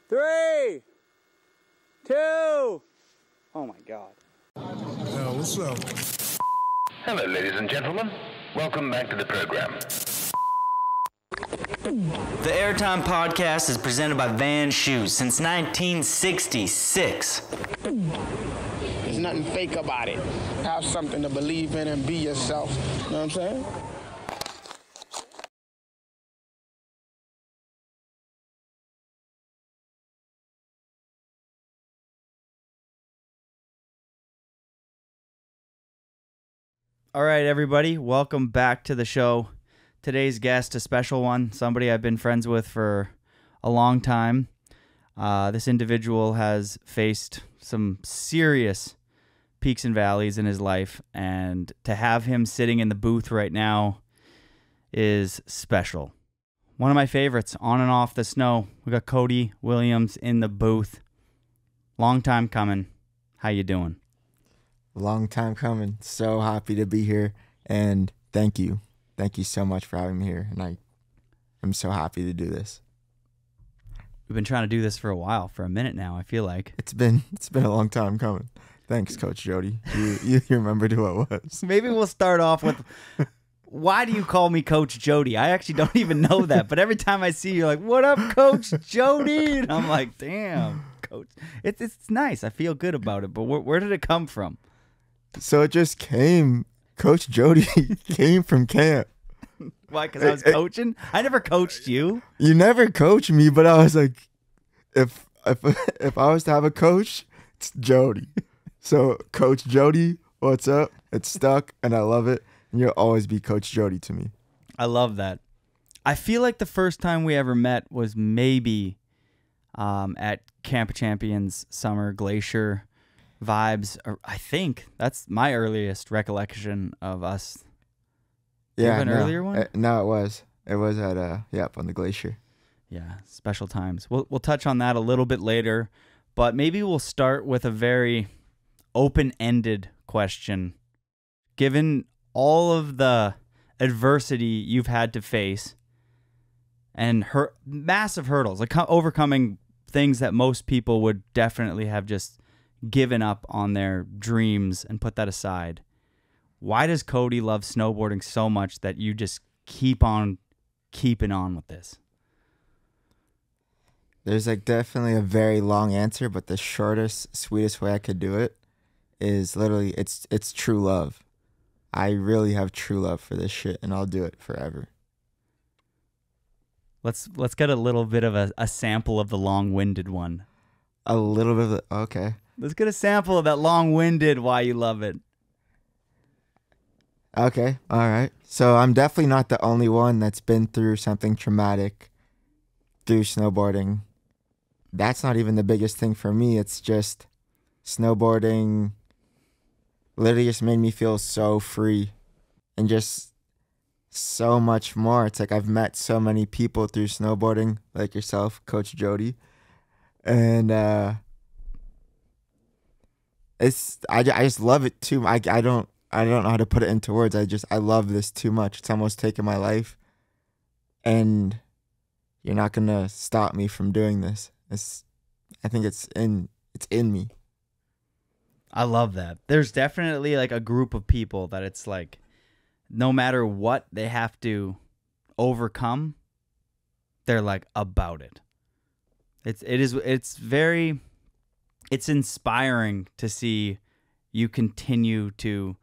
3, 2. Oh my God. Yo, what's up? Hello, ladies and gentlemen. Welcome back to the program. The Airtime Podcast is presented by Van Shoes since 1966. There's nothing fake about it. Have something to believe in and be yourself. You know what I'm saying? All right, everybody, welcome back to the show. Today's guest, a special one, somebody I've been friends with for a long time. This individual has faced some serious peaks and valleys in his life, and to have him sitting in the booth right now is special. One of my favorites, on and off the snow. We got Kody Williams in the booth. Long time coming. How you doing? Long time coming. So happy to be here, and thank you. Thank you so much for having me here, and I'm so happy to do this. We've been trying to do this for a while, for a minute now, I feel like. It's been a long time coming. Thanks, Coach Jody. You remembered who it was. Maybe we'll start off with, why do you call me Coach Jody? I actually don't even know that, but every time I see you, you're like, what up, Coach Jody? And I'm like, damn, Coach. It's nice. I feel good about it, but where did it come from? So it just came. Coach Jody came from camp. Why? Because I was coaching? I never coached you. You never coached me, but I was like, if I was to have a coach, it's Jody. So Coach Jody, what's up? It's stuck, and I love it. And you'll always be Coach Jody to me. I love that. I feel like the first time we ever met was maybe at Camp of Champions Summer Glacier vibes. I think that's my earliest recollection of us. Yeah, an earlier one? No, it was. It was at on the glacier. Yeah, special times. We'll touch on that a little bit later, but maybe we'll start with a very open-ended question. Given all of the adversity you've had to face and massive hurdles, like overcoming things that most people would definitely have just given up on their dreams and put that aside. Why does Kody love snowboarding so much that you just keep on keeping on with this? There's definitely a very long answer, but the shortest, sweetest way I could do it is literally it's true love. I really have true love for this shit, and I'll do it forever. Let's get a little bit of a sample of the long-winded one. A little bit of it, okay. Let's get a sample of that long-winded why you love it. Okay, all right. So I'm definitely not the only one that's been through something traumatic through snowboarding. That's not even the biggest thing for me. It's just snowboarding literally just made me feel so free and just so much more. It's like I've met so many people through snowboarding, like yourself, Coach Jody. And I just love it too. I don't know how to put it into words. I love this too much. It's almost taken my life, and you're not gonna stop me from doing this. I think it's in me. I love that. There's definitely like a group of people that it's like, no matter what they have to overcome, they're like about it. It's inspiring to see you continue to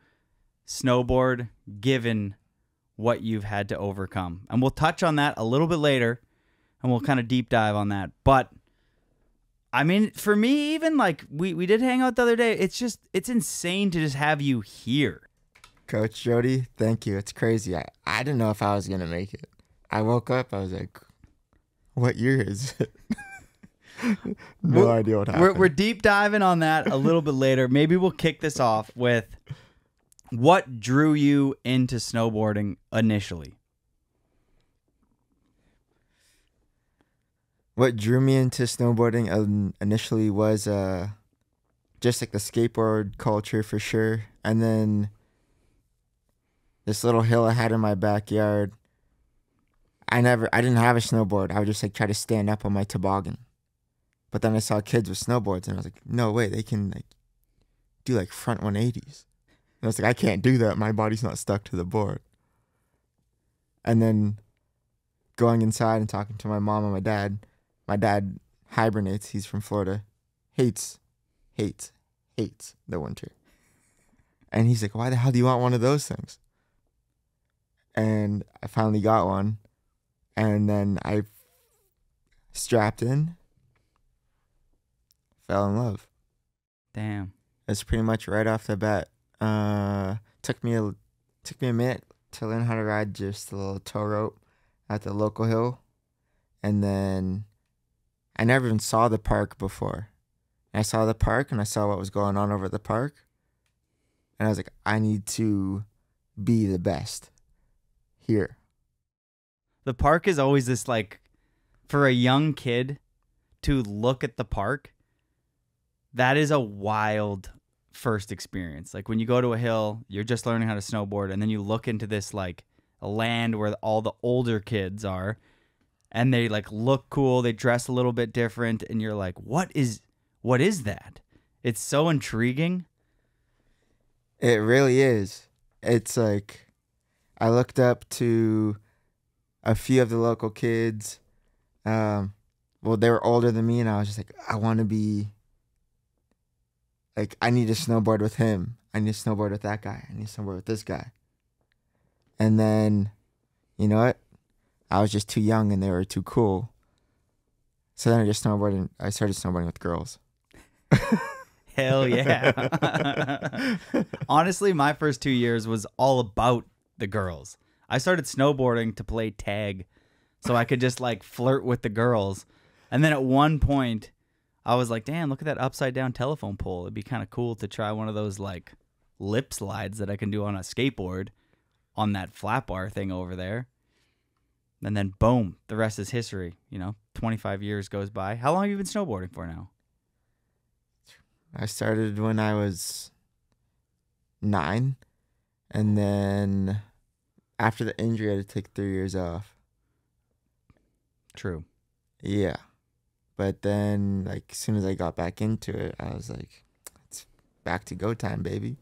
snowboard given what you've had to overcome. And we'll touch on that a little bit later, and we'll kind of deep dive on that. But I mean, for me, even like we did hang out the other day, it's insane to just have you here. Coach Jody, thank you. It's crazy. I didn't know if I was going to make it. I woke up, I was like, what year is it? No idea what happened. We're deep diving on that a little bit later. Maybe we'll kick this off with what drew you into snowboarding initially? What drew me into snowboarding initially was just like the skateboard culture for sure. And then this little hill I had in my backyard. I didn't have a snowboard. I would just like try to stand up on my toboggan. But then I saw kids with snowboards, and I was like, no way, they can like do like front 180s. And I was like, I can't do that. My body's not stuck to the board. And then going inside and talking to my mom and my dad hibernates. He's from Florida. Hates the winter. And he's like, why the hell do you want one of those things? And I finally got one. And then I strapped in, fell in love. Damn. It's pretty much right off the bat. Took me a minute to learn how to ride just a little tow rope at the local hill. And then I never even saw the park before. I saw the park and I saw what was going on over at the park. And I was like, I need to be the best here. The park is always this, like, for a young kid to look at the park, that is a wild first experience. Like, when you go to a hill, you're just learning how to snowboard, and then you look into this, like, a land where all the older kids are, and they, like, look cool, they dress a little bit different, and you're like, what is that? It's so intriguing. It really is. It's like, I looked up to a few of the local kids. Well, they were older than me, and I was just like, I want to be, like, I need to snowboard with him. I need to snowboard with that guy. I need to snowboard with this guy. And then, you know what? I was just too young, and they were too cool. So then I started snowboarding with girls. Hell yeah. Honestly, my first 2 years was all about the girls. I started snowboarding to play tag so I could just like flirt with the girls. And then at one point, I was like, damn, look at that upside down telephone pole. It'd be kind of cool to try one of those like lip slides that I can do on a skateboard on that flat bar thing over there. And then boom, the rest is history. 25 years goes by. How long have you been snowboarding for now? I started when I was 9, and then after the injury, I had to take 3 years off. True. Yeah. But then, like, as soon as I got back into it, I was like, it's back to go time, baby.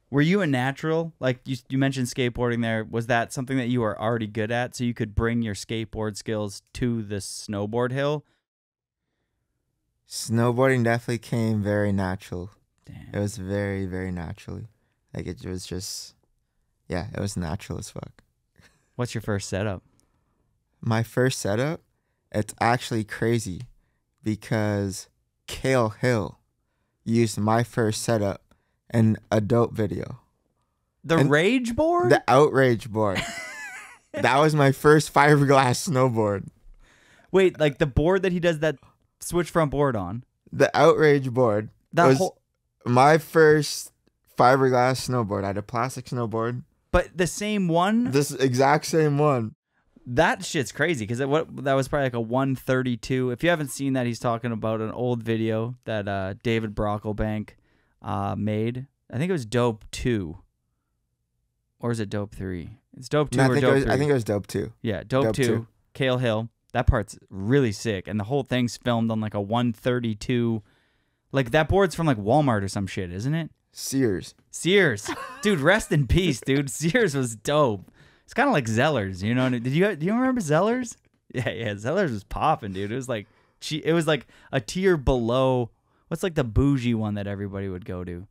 Were you a natural? Like, you mentioned skateboarding there. Was that something that you were already good at, so you could bring your skateboard skills to the snowboard hill? Snowboarding definitely came very natural. Damn. It was very, very naturally. Like, it was just, yeah, it was natural as fuck. What's your first setup? My first setup, it's actually crazy because Kale Hill used my first setup in a dope video. The Rage board? The Outrage board. That was my first fiberglass snowboard. Wait, like the board that he does that switch front board on? The Outrage board was my first fiberglass snowboard. I had a plastic snowboard. But the same one? This exact same one. That shit's crazy because that was probably like a 132. If you haven't seen that, he's talking about an old video that David Brocklebank made. I think it was Dope 2. Or is it Dope 3? It's Dope 2 or Dope 3. I think it was Dope 2. Yeah, Dope 2, Kale Hill. That part's really sick. And the whole thing's filmed on like a 132. Like that board's from like Walmart or some shit, isn't it? Sears. Dude, rest in peace, dude. Sears was dope. It's kind of like Zellers, you know? Do you remember Zellers? Yeah, Zellers was popping, dude. It was like a tier below. What's like the bougie one that everybody would go to?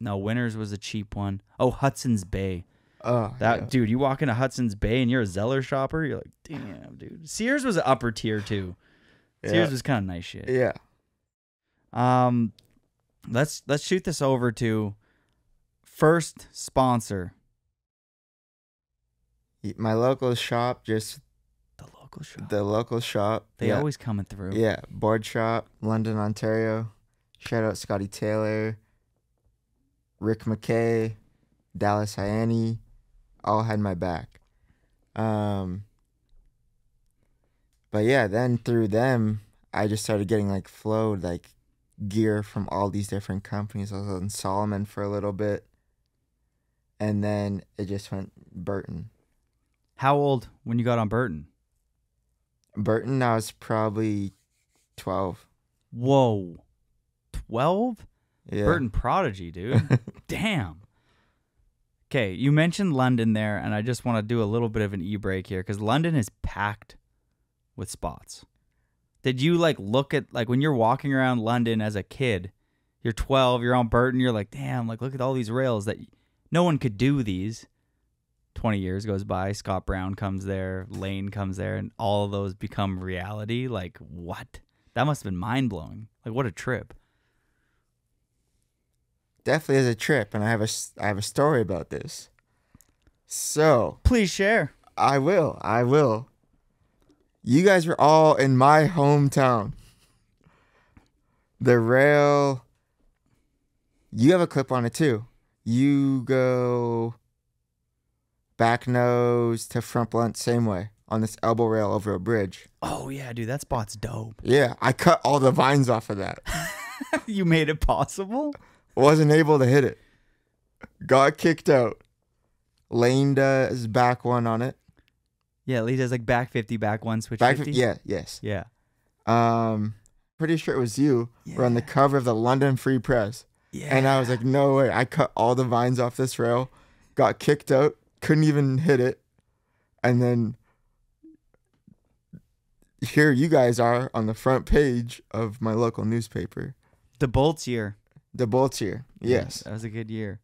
Winners was a cheap one. Oh, Hudson's Bay. Oh, dude, you walk into Hudson's Bay and you're a Zeller shopper, you're like, damn, dude. Sears was an upper tier too. Yeah. Sears was kind of nice shit. Yeah. Let's shoot this over to first sponsor. My local shop, just the local shop. They always coming through. Yeah, Board Shop, London, Ontario. Shout out Scotty Taylor, Rick McKay, Dallas Ianni, all had my back. But yeah, then through them, I just started getting like flowed like gear from all these different companies. I was in Solomon for a little bit, and then it just went Burton. How old when you got on Burton? Burton, I was probably 12. Whoa. 12? Yeah. Burton Prodigy, dude. Damn. Okay, you mentioned London there, and I just want to do a little bit of an e-break here, because London is packed with spots. Did you, like, look at, like, when you're walking around London as a kid, you're 12, you're on Burton, you're like, damn, like, look at all these rails that no one could do these. 20 years goes by, Scott Brown comes there, Lane comes there, and all of those become reality. Like, what? That must have been mind-blowing. Like, what a trip. Definitely is a trip, and I have a story about this. So Please share. I will. You guys were all in my hometown. The rail. You have a clip on it too. You go back nose to front blunt same way on this elbow rail over a bridge. Oh, yeah, dude, that spot's dope. Yeah, I cut all the vines off of that. You made it possible? Wasn't able to hit it. Got kicked out. Lane does back one on it. Yeah, Lee does like back 50, back one, switch Back 50. yeah, yes. Yeah. Pretty sure it was you. Were on the cover of the London Free Press. Yeah. And I was like, no way. I cut all the vines off this rail. Got kicked out. Couldn't even hit it. And then here you guys are on the front page of my local newspaper. The Bolts year. The Bolts year. Yes. That was a good year.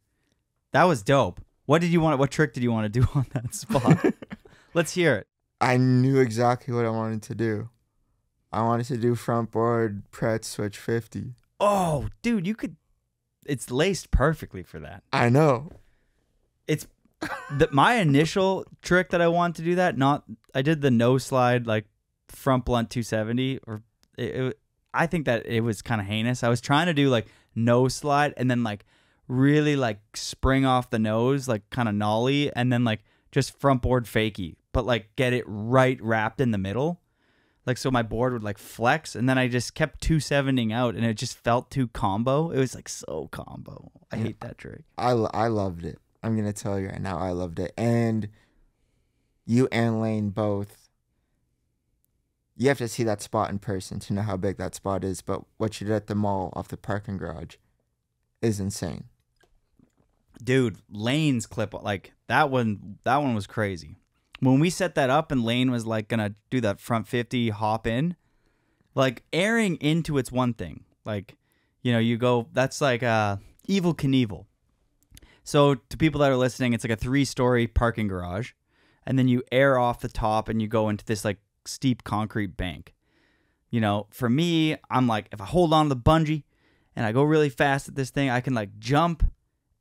That was dope. What trick did you want to do on that spot? Let's hear it. I knew exactly what I wanted to do. I wanted to do front board Pret switch 50. Oh, dude, it's laced perfectly for that. I know. It's my initial trick that I wanted to do that, I did the no slide, like front blunt 270, I think that it was kind of heinous. I was trying to do like no slide and then like really like spring off the nose, like kind of nollie, and then like just front board fakie, but like get it right wrapped in the middle. Like, so my board would like flex, and then I just kept 270ing out, and it just felt too combo. It was like so combo. I hate that trick. I loved it. I'm going to tell you right now, I loved it. And you and Lane both, you have to see that spot in person to know how big that spot is. But what you did at the mall off the parking garage is insane. Dude, Lane's clip, like that one was crazy. When we set that up and Lane was like gonna do that front 50 hop in, like airing into it's one thing. Like, you know, you go, that's like Evel Knievel. So to people that are listening, it's like a 3-story parking garage, and then you air off the top and you go into this like steep concrete bank. You know, for me, I'm like, if I hold on to the bungee and I go really fast at this thing, I can like jump,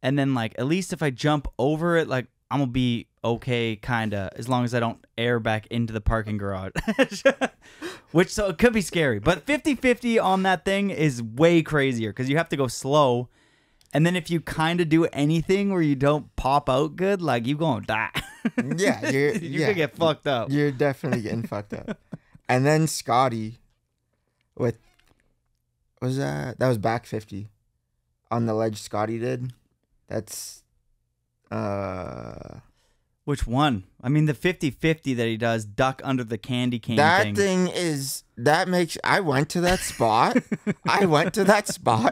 and then like at least if I jump over it, like I'm gonna be okay, kinda, as long as I don't air back into the parking garage. Which, so it could be scary. But 50-50 on that thing is way crazier because you have to go slow. And then if you kind of do anything where you don't pop out good, like you gonna die. Yeah, you're gonna get fucked up. You're definitely getting fucked up. And then Scotty with, that was back 50 on the ledge Scotty did. That's which one? I mean, the 50-50 that he does, duck under the candy cane that thing is, that makes, I went to that spot.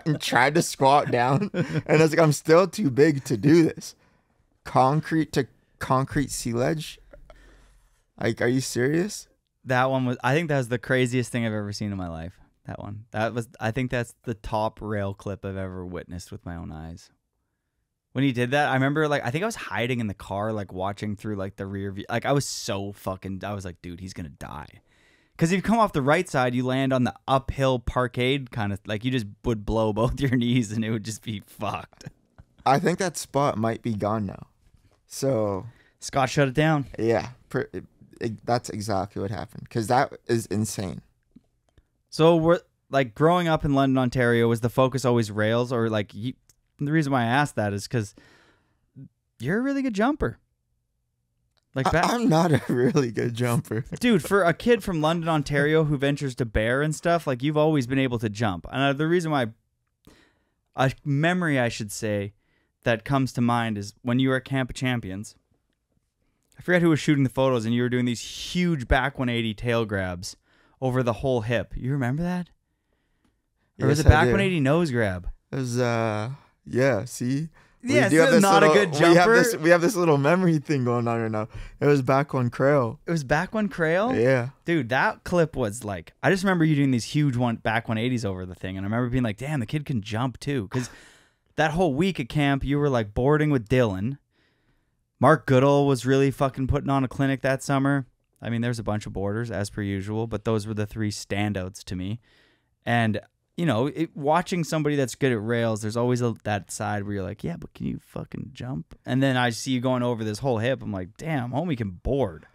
And tried to squat down. And I was like, I'm still too big to do this. Concrete to concrete sea ledge? Like, are you serious? That one was, I think that was the craziest thing I've ever seen in my life. That one. I think that's the top rail clip I've ever witnessed with my own eyes. When he did that, I remember, like, I think I was hiding in the car, like, watching through, like, the rear view. Like, I was like, dude, he's gonna die. Because if you come off the right side, you land on the uphill parkade kind of, like, you just would blow both your knees and it would just be fucked. I think that spot might be gone now. So Scott shut it down. Yeah, that's exactly what happened. Because that is insane. So, we're, like, growing up in London, Ontario, was the focus always rails? Or, like, the reason why I asked that is because you're a really good jumper. Like, I'm not a really good jumper. Dude, for a kid from London, Ontario who ventures to bear and stuff, like, you've always been able to jump. And the reason why, a memory I should say, that comes to mind is when you were at Camp of Champions. I forget who was shooting the photos, and you were doing these huge back 180 tail grabs over the whole hip. You remember that? Or was Yes, it I back do. 180 nose grab? It was yeah, see? Yeah, do have still this not a little- good jumper. We have this little memory thing going on right now. It was back on Crail. It was back one Crail? Yeah. Dude, that clip was like, I just remember you doing these huge back 180s over the thing. And I remember being like, damn, the kid can jump too. Because that whole week at camp, you were like boarding with Dylan. Mark Goodall was really fucking putting on a clinic that summer. I mean, there's a bunch of boarders as per usual, but those were the three standouts to me. And, you know, watching somebody that's good at rails, there's always that side where you're like, yeah, but can you fucking jump? And then I see you going over this whole hip. I'm like, damn, homie can board.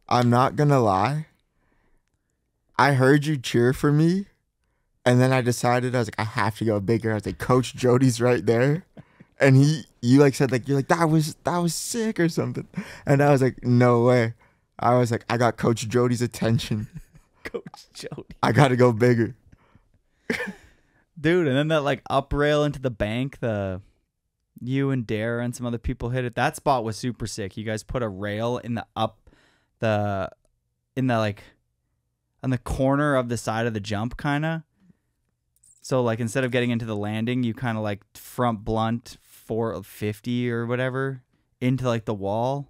I'm not going to lie. I heard you cheer for me. And then I decided, I was like, I have to go bigger. I was like, Coach Jody's right there. And you like said, like, you're like, that was sick or something. And I was like, no way. I was like, I got Coach Jody's attention. Coach Jody. I got to go bigger. Dude, and then that like up rail into the bank, you and Dare and some other people hit it. That spot was super sick. You guys put a rail in the like on the corner of the side of the jump kind of. So like instead of getting into the landing, you kind of like front blunt 450 or whatever into like the wall.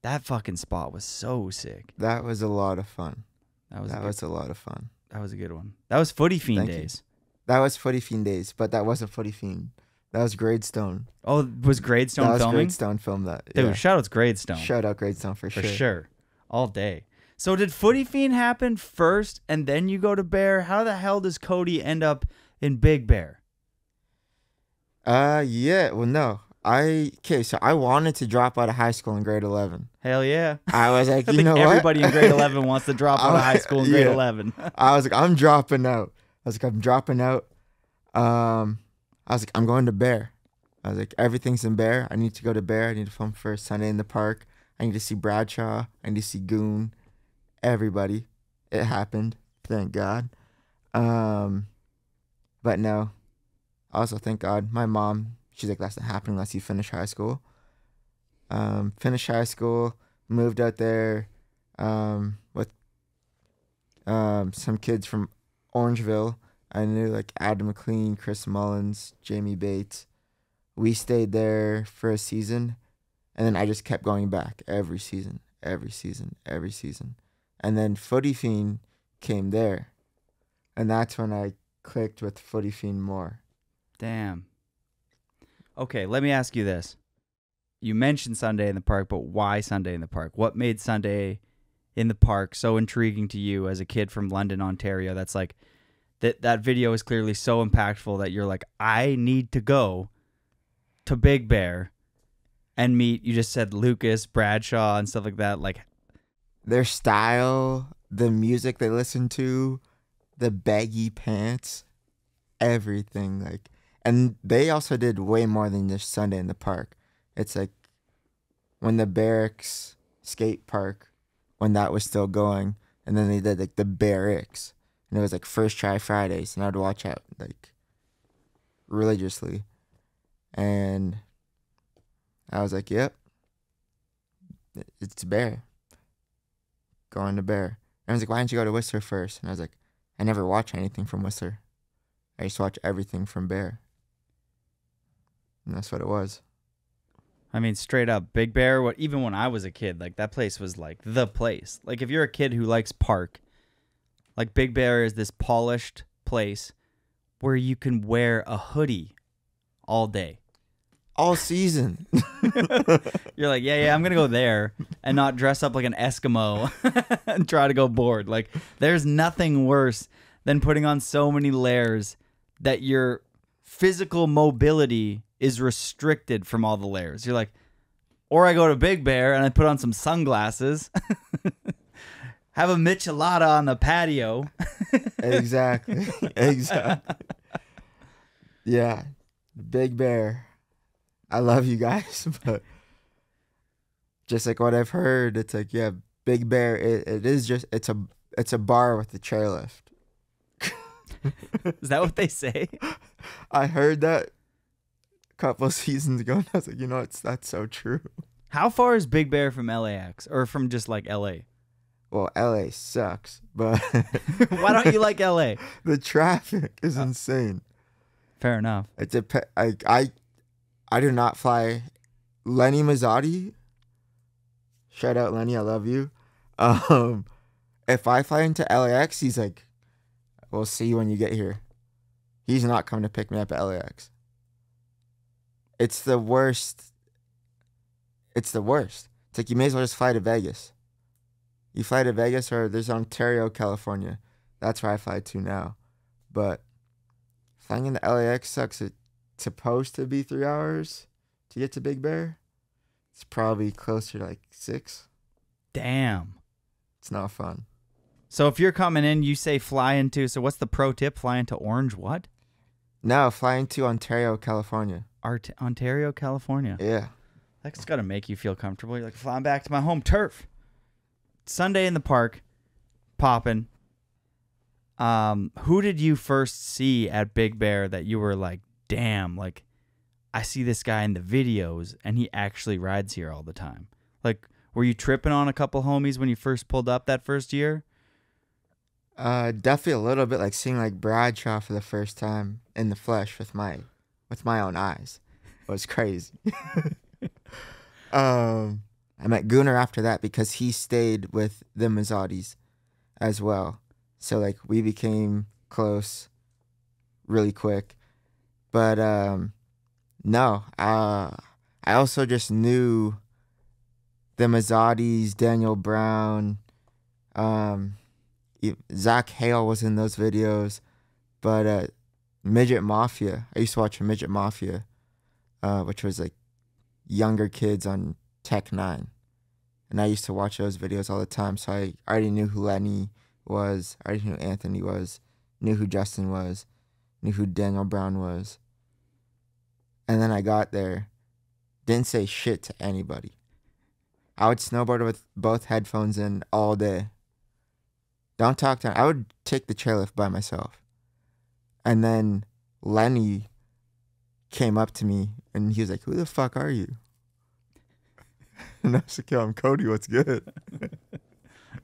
That fucking spot was so sick. That was a lot of fun. That was a lot of fun. That was a good one. That was Footy Fiend Thank you. days. That was Footy Fiend days, but that wasn't Footy Fiend. That was Gradestone. Oh, was Gradestone That was filming? Gradestone filmed that. Dude, Yeah. shout out to Gradestone. Shout out Gradestone for For sure. sure. All day. So did Footy Fiend happen first and then you go to Bear? How the hell does Kody end up in Big Bear? Yeah. Well, no. So I wanted to drop out of high school in grade 11. Hell yeah. I was like, I you think know what? everybody in grade 11 wants to drop out of high school in grade Yeah. 11. I was like, I'm dropping out. I'm dropping out. I was like, I'm going to Bear. I was like, everything's in Bear. I need to go to Bear. I need to film for Sunday in the Park. I need to see Bradshaw. I need to see Goon. Everybody. It happened. Thank God. But no. Also, thank God. My mom, she's like, that's not happening unless you finish high school. Finished high school. Moved out there with some kids from Orangeville. I knew like Adam McLean, Chris Mullins, Jamie Bates. We stayed there for a season, and then I just kept going back every season. And then Footy Fiend came there, and that's when I clicked with Footy Fiend more. Damn. Okay, let me ask you this. You mentioned Sunday in the Park, but why Sunday in the Park? What made Sunday in the Park so intriguing to you as a kid from London, Ontario? That's like, that video is clearly so impactful that you're like, I need to go to Big Bear and meet, you just said Lucas, Bradshaw, and stuff like that. Like, their style, the music they listen to, the baggy pants, everything. Like, and they also did way more than just Sunday in the Park. It's like when the Barracks skate park, when that was still going, and then they did like the Barracks, and it was like First Try Fridays, and I'd watch out like religiously, and I was like, yep, it's Bear. Going to Bear. And I was like, why didn't you go to Whistler first? And I was like, I never watch anything from Whistler. I used to watch everything from Bear. And that's what it was. I mean, straight up, Big Bear, even when I was a kid, like, that place was, like, the place. Like, if you're a kid who likes park, like, Big Bear is this polished place where you can wear a hoodie all day. All season. You're like, yeah, I'm going to go there and not dress up like an Eskimo and try to go board. Like, there's nothing worse than putting on so many layers that your physical mobility is restricted from all the layers. You're like, or I go to Big Bear and I put on some sunglasses, have a michelada on the patio. Exactly. Yeah. Big Bear. I love you guys, but just like what I've heard, it's like, yeah, Big Bear, it is just, it's a bar with a chairlift. Is that what they say? I heard that a couple of seasons ago, and I was like, you know, that's so true. How far is Big Bear from LAX or from just like LA? Well, LA sucks, but Why don't you like LA? the traffic is insane. Fair enough. I do not fly. Lenny Mazzotti, shout out Lenny, I love you. If I fly into LAX, he's like, we'll see you when you get here. He's not coming to pick me up at LAX. It's the worst. It's the worst. It's like you may as well just fly to Vegas. You fly to Vegas, or there's Ontario, California. That's where I fly to now. But flying into LAX sucks. It's supposed to be 3 hours to get to Big Bear. It's probably closer to like 6. Damn. It's not fun. So if you're coming in, you say fly into, so what's the pro tip? Fly into Orange what? No, flying to Ontario, California. Ontario, California. Yeah. That's got to make you feel comfortable. You're like, flying back to my home turf. Sunday in the park, popping. Who did you first see at Big Bear that you were like, damn, like, I see this guy in the videos and he actually rides here all the time? Like, were you tripping on a couple homies when you first pulled up that first year? Definitely a little bit, like seeing like Bradshaw for the first time in the flesh with my own eyes. It was crazy. I met Gunnar after that because he stayed with the Mazzottis as well. So like we became close really quick. But no, I also just knew the Mazzottis, Daniel Brown, Zach Hale was in those videos. But Midget Mafia, I used to watch Midget Mafia, which was like younger kids on Tech 9. And I used to watch those videos all the time. So I already knew who Lenny was. I already knew who Anthony was. Knew who Justin was. Knew who Daniel Brown was. And then I got there. Didn't say shit to anybody. I would snowboard with both headphones in all day. Don't talk to him. I would take the chairlift by myself. And then Lenny came up to me and he was like, "Who the fuck are you?" And I was like, "Yo, I'm Kody, what's good?"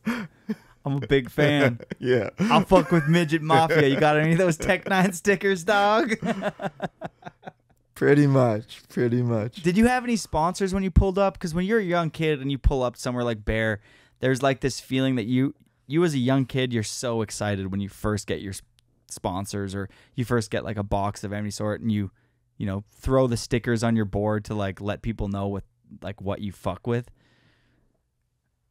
I'm a big fan. Yeah. I'll fuck with Midget Mafia. You got any of those Tech 9 stickers, dog? Pretty much. Did you have any sponsors when you pulled up? Because when you're a young kid and you pull up somewhere like Bear, there's like this feeling that you as a young kid, you're so excited when you first get your sponsors, or you first get like a box of any sort, and you throw the stickers on your board to like let people know what you fuck with.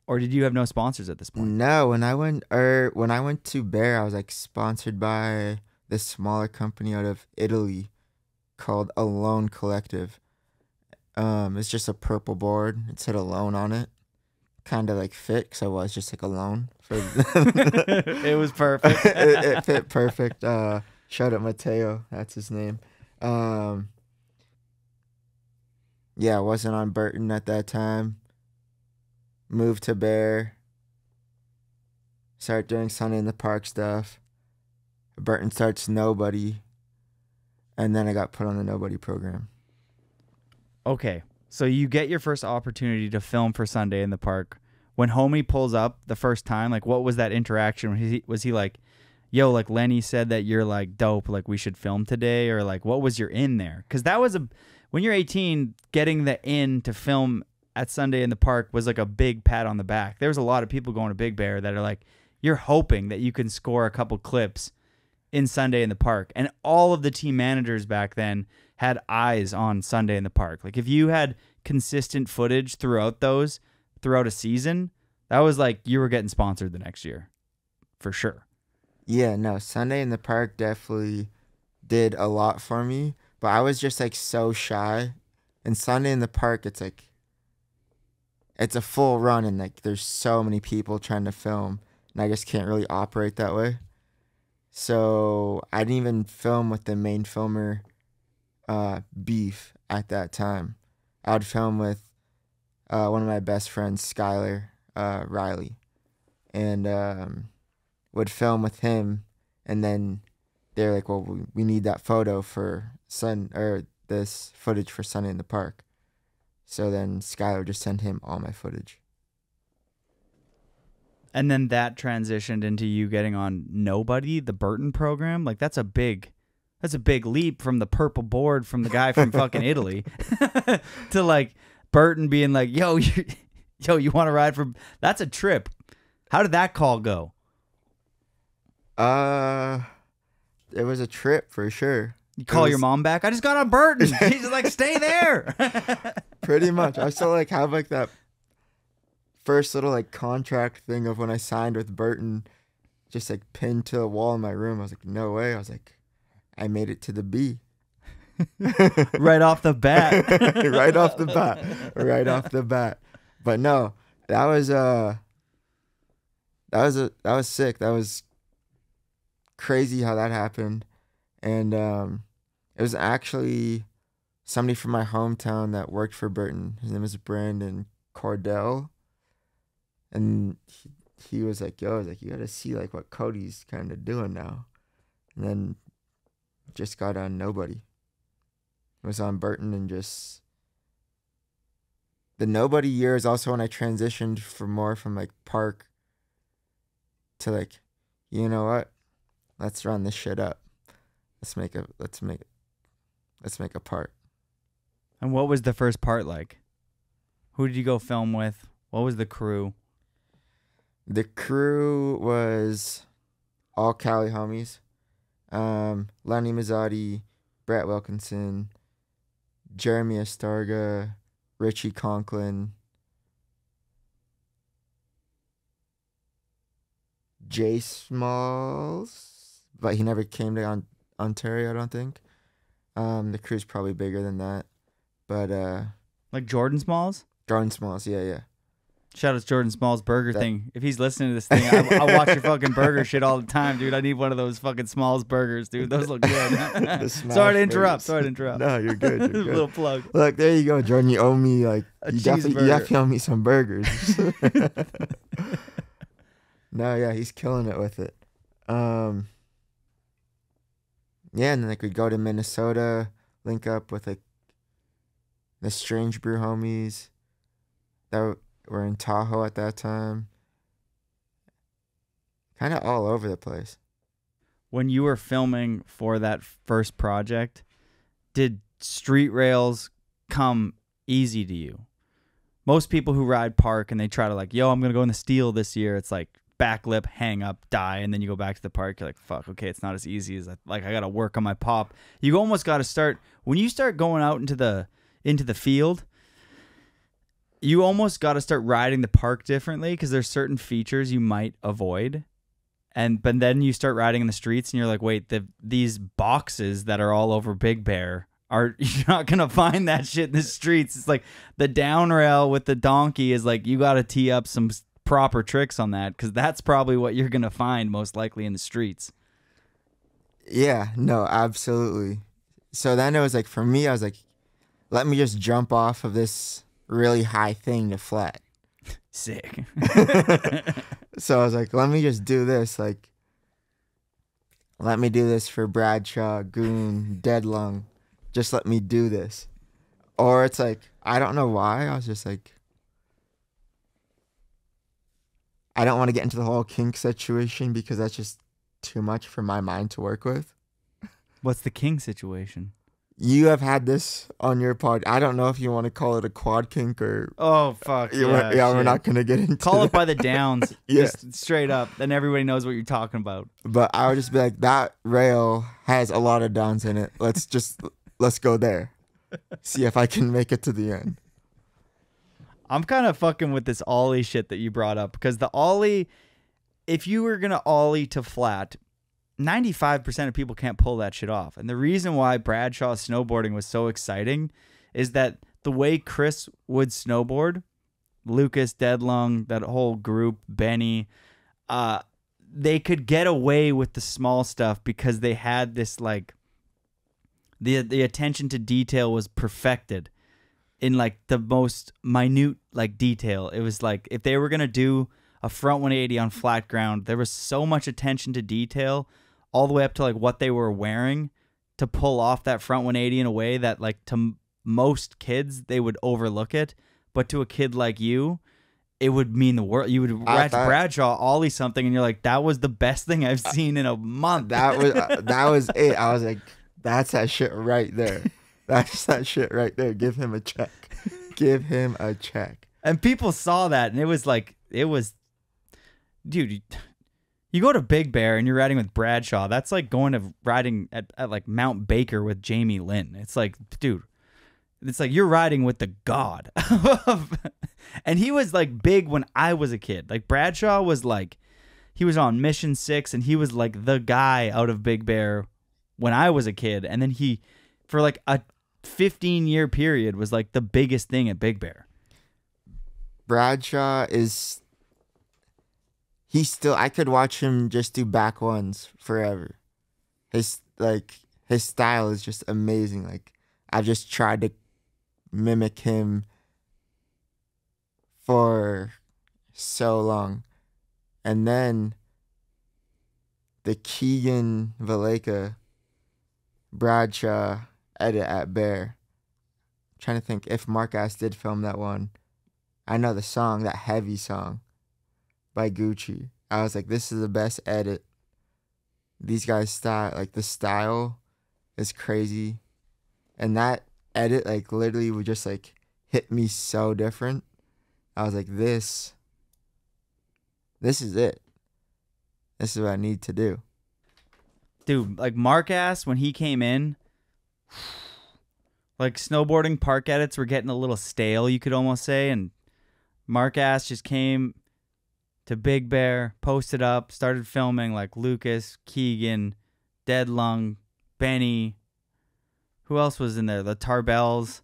Or did you have no sponsors at this point? No, when I went to Bear, I was like sponsored by this smaller company out of Italy called Alone Collective. It's just a purple board. It said Alone on it. Kind of like fit, because I was just like alone. It was perfect. it fit perfect. Shout out Mateo. That's his name. Yeah, I wasn't on Burton at that time. Moved to Bear. Start doing Sunday in the Park stuff. Burton starts Nobody. And then I got put on the Nobody program. Okay, so you get your first opportunity to film for Sunday in the Park. When homie pulls up the first time, like, what was that interaction? Was he like, "Yo, like Lenny said that you're like dope, like we should film today," or like what was your in there? Because that was when you're 18, getting the in to film at Sunday in the Park was like a big pat on the back. There was a lot of people going to Big Bear that are like, you're hoping that you can score a couple clips in Sunday in the Park. And all of the team managers back then had eyes on Sunday in the Park. Like if you had consistent footage throughout a season, that was like you were getting sponsored the next year for sure. Yeah, no, Sunday in the Park definitely did a lot for me, but I was just like so shy. And Sunday in the Park, it's like, it's a full run and like there's so many people trying to film, and I just can't really operate that way. So I didn't even film with the main filmer beef at that time. I would film with one of my best friends, Skylar Riley, and would film with him, and then they're like, "Well, we need that photo for this footage for Sunday in the Park." So then Skylar just sent him all my footage. And then that transitioned into you getting on Nobody, the Burton program. Like that's a big leap from the purple board from the guy from fucking Italy to like Burton being like, yo, you want to ride for? That's a trip. How did that call go? It was a trip for sure. You call your mom back? I just got on Burton. She's like, stay there. Pretty much. I still like have like that first little like contract thing of when I signed with Burton, just like pinned to the wall in my room. I was like, no way. I was like, I made it to the B. Right off the bat. Right off the bat. Right off the bat. But no, that was sick. That was crazy how that happened. And it was actually somebody from my hometown that worked for Burton. His name is Brandon Cordell. And he was like, yo, I was like, you gotta see like what Kody's kind of doing now. And then just got on Nobody. Was on Burton and just the Nobody year is also when I transitioned from like park to like, you know what? Let's run this shit up. Let's make a part. And what was the first part like? Who did you go film with? What was the crew? The crew was all Cali homies. Lenny Mazzotti, Brett Wilkinson, Jeremy Astarga, Richie Conklin, Jay Smalls, but he never came to Ontario, I don't think. The crew's probably bigger than that, but like Jordan Smalls? Jordan Smalls, yeah. Shout out to Jordan Smalls burger thing. If he's listening to this thing, I watch your fucking burger shit all the time, dude. I need one of those fucking Smalls burgers, dude. Those look good. Sorry to interrupt. No, you're good. You're good. Little plug. Look, there you go, Jordan. You owe me like you definitely owe me some burgers. No, yeah, he's killing it with it. Yeah, and then like we'd go to Minnesota, link up with like the Strange Brew homies that were in Tahoe at that time. Kind of all over the place. When you were filming for that first project, did street rails come easy to you? Most people who ride park and they try to like, yo, I'm going to go in the steel this year. It's like back lip, hang up, die. And then you go back to the park. You're like, fuck, okay, it's not as easy as I got to work on my pop. You almost got to start, when you start going out into the field, you almost got to start riding the park differently because there's certain features you might avoid. But then you start riding in the streets and you're like, wait, these boxes that are all over Big Bear you're not going to find that shit in the streets. It's like the down rail with the donkey is like, you got to tee up some proper tricks on that because that's probably what you're going to find most likely in the streets. Yeah, no, absolutely. So then it was like, for me, I was like, let me just jump off of this really high thing to flat. Sick. So I was like, let me just do this. Like, let me do this for Bradshaw, Goon, Deadlung. Just let me do this. Or it's like, I don't know why. I was just like, I don't want to get into the whole kink situation because that's just too much for my mind to work with. What's the king situation? You have had this on your pod. I don't know if you want to call it a quad kink or... Oh, fuck. Yeah, we're not going to get into Call it by the downs. Yeah. Just straight up. Then everybody knows what you're talking about. But I would just be like, that rail has a lot of downs in it. Let's go there. See if I can make it to the end. I'm kind of fucking with this ollie shit that you brought up because the ollie, if you were going to ollie to flat, 95% of people can't pull that shit off. And the reason why Bradshaw snowboarding was so exciting is that the way Chris would snowboard, Lucas, Deadlung, that whole group, Benny, they could get away with the small stuff because they had this like the attention to detail was perfected in like the most minute like detail. It was like if they were going to do a front 180 on flat ground, there was so much attention to detail all the way up to like what they were wearing to pull off that front 180 in a way that like to most kids they would overlook it, but to a kid like you it would mean the world. You would watch Bradshaw ollie something, and you're like, that was the best thing I've seen in a month. That was it. I was like, that's that shit right there. That's that shit right there. Give him a check. Give him a check. And people saw that, and it was, dude, you go to Big Bear and you're riding with Bradshaw. That's like going to riding at like Mount Baker with Jamie Lynn. It's like, dude, it's like you're riding with the god. And he was like big when I was a kid. Like Bradshaw was like, he was on Mission 6 and he was like the guy out of Big Bear when I was a kid. And then he, for like a 15-year period, was like the biggest thing at Big Bear. Bradshaw is, I could watch him just do back ones forever. His style is just amazing. Like, I've just tried to mimic him for so long. And then the Keegan Valleca Bradshaw edit at Bear. I'm trying to think if Mark Ass did film that one. I know the song, that Heavy song by Gucci. I was like, this is the best edit. These guys' style, like the style is crazy. And that edit, like literally would just like hit me so different. I was like, this is it. This is what I need to do. Dude, like Mark Ass, when he came in, like snowboarding park edits were getting a little stale, you could almost say. And Mark Ass just came to Big Bear, posted up, started filming like Lucas, Keegan, Dead Lung, Benny. Who else was in there? The Tarbells.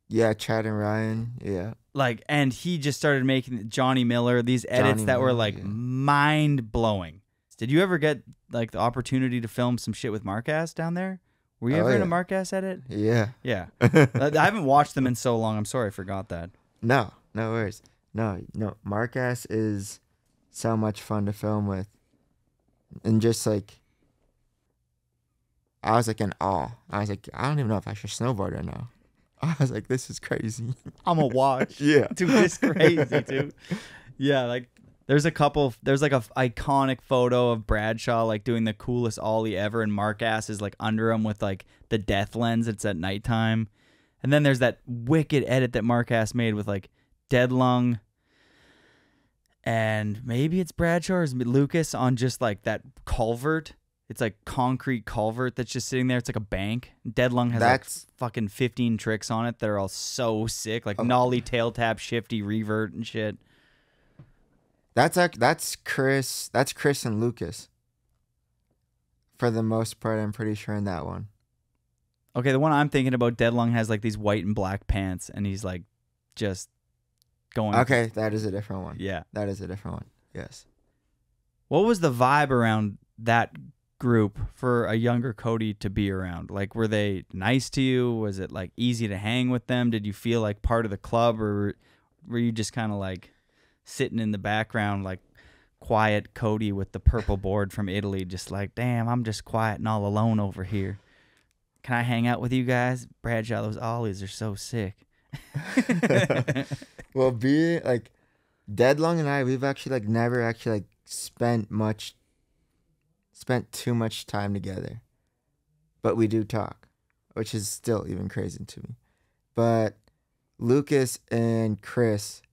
Yeah, Chad and Ryan. Yeah. Like, and he just started making Johnny Miller, these edits that were like mind blowing. Did you ever get like the opportunity to film some shit with Mark Ass down there? Were you ever in a Mark Ass edit? Yeah. Yeah. I haven't watched them in so long. I'm sorry I forgot that. No worries. No. Mark Ass is so much fun to film with. And just like, I was like in awe. I was like, I don't even know if I should snowboard right now. I was like, this is crazy. I'm a watch. Yeah. Dude, this crazy, dude. Yeah, like there's like a iconic photo of Bradshaw like doing the coolest ollie ever, and Mark Ass is like under him with like the death lens. It's at nighttime. And then there's that wicked edit that Mark Ass made with like Dead Lung and maybe it's Bradshaw or Lucas on just like that culvert. It's like concrete culvert that's just sitting there. It's like a bank. Dead Lung has like fucking 15 tricks on it that are all so sick, like nollie, tail tap, shifty, revert, and shit. That's Chris. That's Chris and Lucas. For the most part, I'm pretty sure in that one. Okay, the one I'm thinking about, Dead Lung has like these white and black pants, and he's like just going. Okay, that is a different one. Yeah, that is a different one. Yes. What was the vibe around that group for a younger Kody to be around? Like, were they nice to you? Was it like easy to hang with them? Did you feel like part of the club, or were you just kind of like sitting in the background, like quiet Kody with the purple board from Italy, just like, damn, I'm just quiet and all alone over here. Can I hang out with you guys? Bradshaw, those ollies are so sick. Well, being like Dead Lung and I, we've actually like never actually like spent too much time together, but we do talk, which is still even crazy to me. But Lucas and Chris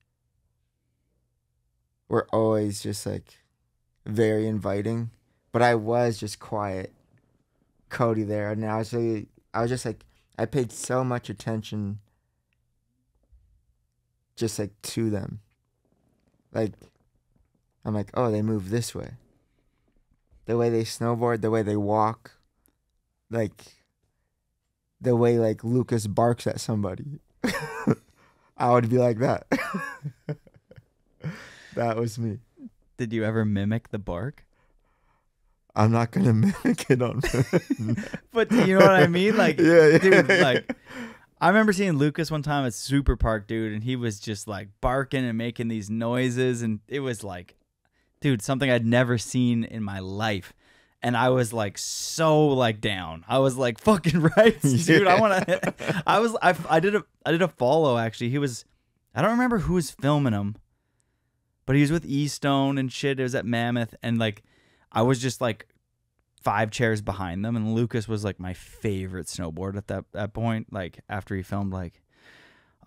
were always just like very inviting, but I was just quiet Kody there, and I was just like, I paid so much attention just like to them. Like, I'm like, oh, they move this way. The way they snowboard, the way they walk, like the way like Lucas barks at somebody. I would be like that. That was me. Did you ever mimic the bark? I'm not gonna mimic it on. But you know what I mean? Like, yeah. Dude, like I remember seeing Lucas one time at Super Park, dude, and he was just like barking and making these noises, and it was like, dude, something I'd never seen in my life. And I was like so like down. I was like, fucking right, dude. I did a follow actually. I don't remember who was filming him. But he was with E-Stone and shit. It was at Mammoth. And, like, I was just, like, 5 chairs behind them. And Lucas was, like, my favorite snowboard at that point. Like, after he filmed, like,